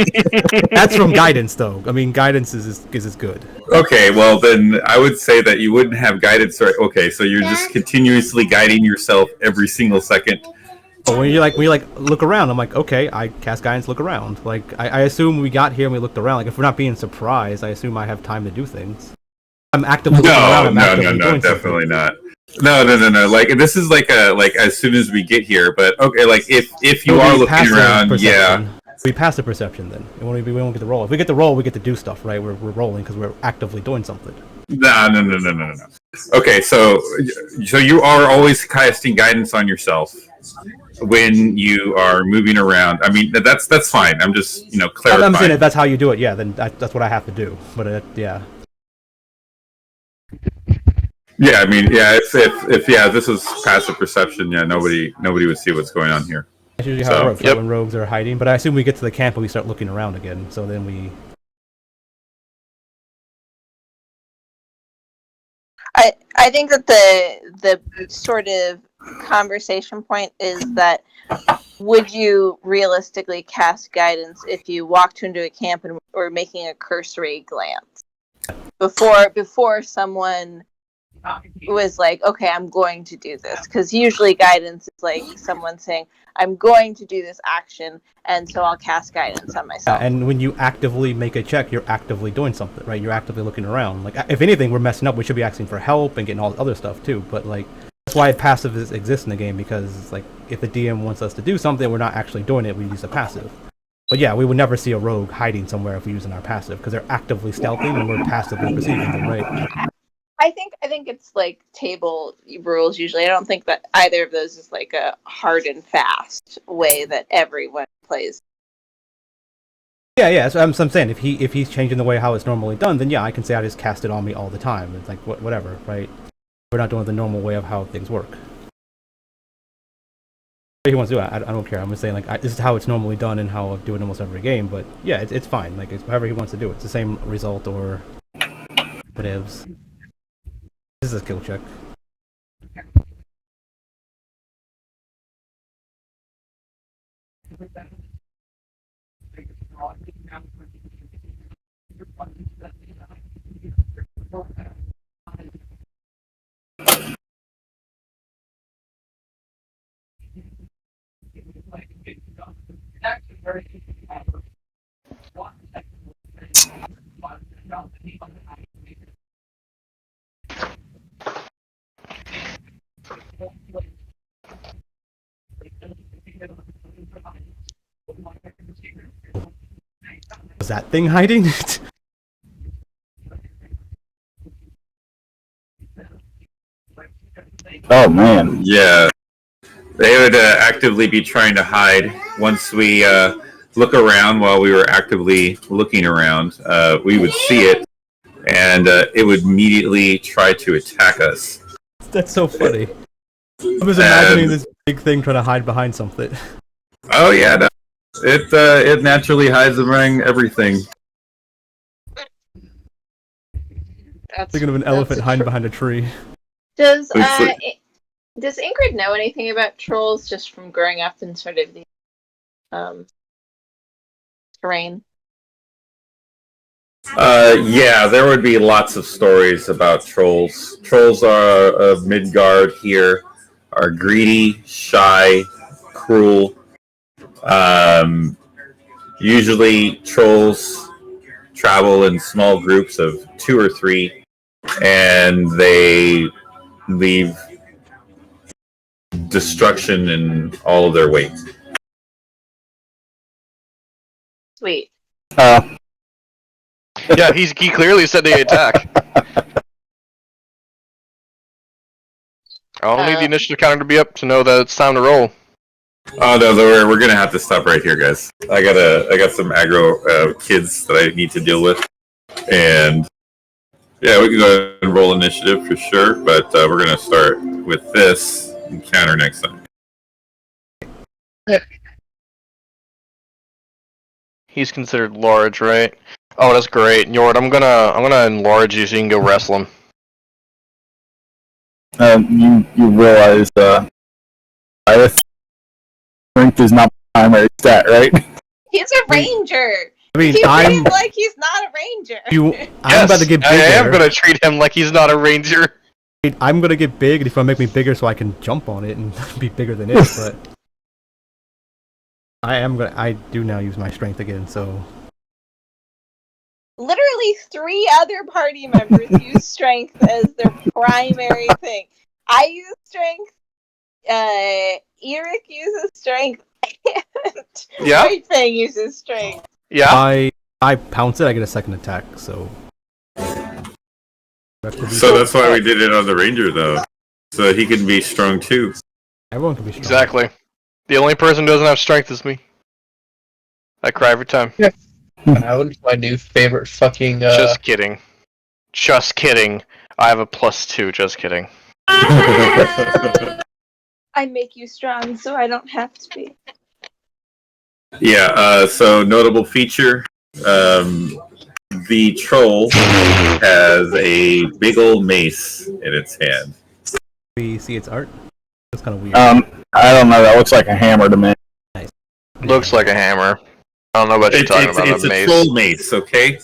That's from guidance, though. I mean, guidance is good. Okay, well then I would say that you wouldn't have guidance. Right? Okay, so you're just continuously guiding yourself every single second. But when you look around, I'm like, okay, I cast guidance, look around. Like I assume we got here and we looked around. Like if we're not being surprised, I assume I have time to do things. I'm actively looking around. No, definitely not. No. Like this is like as soon as we get here. But okay, like if you are looking around, yeah. We pass the perception then. We won't get the roll. If we get the roll, we get to do stuff, right? We're rolling because we're actively doing something. No. Okay, so you are always casting guidance on yourself when you are moving around. I mean, that's fine. I'm just clarifying. I'm saying if that's how you do it, yeah, then that's what I have to do. But yeah. Yeah, I mean, yeah. If this was passive perception, yeah, nobody would see what's going on here. That's usually how it works, right, when rogues are hiding. But I assume we get to the camp and we start looking around again. So then we. I think that the sort of conversation point is that would you realistically cast guidance if you walked into a camp and were making a cursory glance before someone was like, okay, I'm going to do this? Because usually guidance is like someone saying, I'm going to do this action, and so I'll cast guidance on myself. And when you actively make a check, you're actively doing something, right? You're actively looking around. Like, if anything, we're messing up. We should be asking for help and getting all the other stuff too. But like, that's why passive exists in the game, because like, if the DM wants us to do something, we're not actually doing it. We use a passive. But yeah, we would never see a rogue hiding somewhere if we're using our passive, because they're actively stealthing and we're passively perceiving them, right? I think it's like table rules usually. I don't think that either of those is like a hard and fast way that everyone plays. Yeah. So I'm saying if he's changing the way how it's normally done, then yeah, I can say I just cast it on me all the time. It's like whatever, right? We're not doing the normal way of how things work. If he wants to do it, I don't care. I'm just saying like this is how it's normally done and how I do it almost every game. But yeah, it's fine. Like it's however he wants to do it. It's the same result or whatevs. This is a skill check. Was that thing hiding? Oh man. Yeah, they would actively be trying to hide once we look around. While we were actively looking around, we would see it, and it would immediately try to attack us. That's so funny. I was imagining this big thing trying to hide behind something. Oh yeah, no. It naturally hides behind everything. Thinking of an elephant hiding behind a tree. Does Ingrid know anything about trolls just from growing up in sort of the terrain? Yeah, there would be lots of stories about trolls. Trolls are of Midgard here. are greedy, shy, cruel. Usually, trolls travel in small groups of 2 or 3, and they leave destruction in all of their wake. Sweet. Yeah, he clearly said they attack. I don't need the initiative counter to be up to know that it's time to roll. Oh no, we're gonna have to stop right here, guys. I got some aggro kids that I need to deal with, and yeah, we can go ahead and roll initiative for sure. But we're gonna start with this encounter next time. He's considered large, right? Oh, that's great, Yord. I'm gonna enlarge you so you can go wrestle him. You realize strength is not my primary stat, right? He's a ranger. I mean, He I'm treat him like he's not a ranger. I'm about to get bigger. I am gonna treat him like he's not a ranger. I'm gonna get big, and if you want to make me bigger so I can jump on it and be bigger than it, but I do now use my strength again, so Literally 3 other party members use strength as their primary thing. I use strength. Eric uses strength. And Yeah. White Fang uses strength. Yeah. I pounce it, I get a second attack, so So that's why we did it on the ranger, though, so he can be strong too. everyone can be strong. Exactly. The only person who doesn't have strength is me. I cry every time. That my new favorite fucking. Just kidding. Just kidding. I have a +2. Just kidding. I make you strong so I don't have to be. Yeah. So notable feature: the troll has a big old mace in its hand. We see its art. It's kind of weird. I don't know. That looks like a hammer to me. Looks like a hammer. I don't know what you're talking about. It's A a mace. troll mace, okay?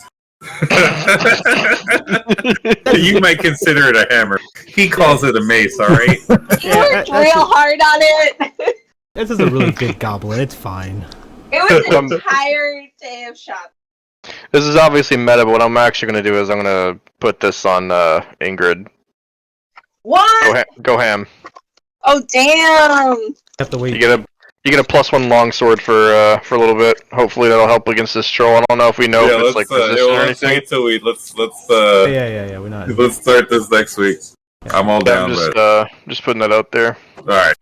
You might consider it a hammer. He calls it a mace, all right? You worked real hard on it. This is a really big goblin. It's fine. It was an entire day of shopping. This is obviously meta, but what I'm actually going to do is I'm going to put this on Ingrid. What? Go ham. Oh damn! Have to wait. You get a +1 longsword for a little bit. Hopefully that'll help against this troll. I don't know if we know if it's like resistant or anything. Wait till let's Yeah. We're not. let's start this next week. I'm all down, I'm but just putting that out there. all right.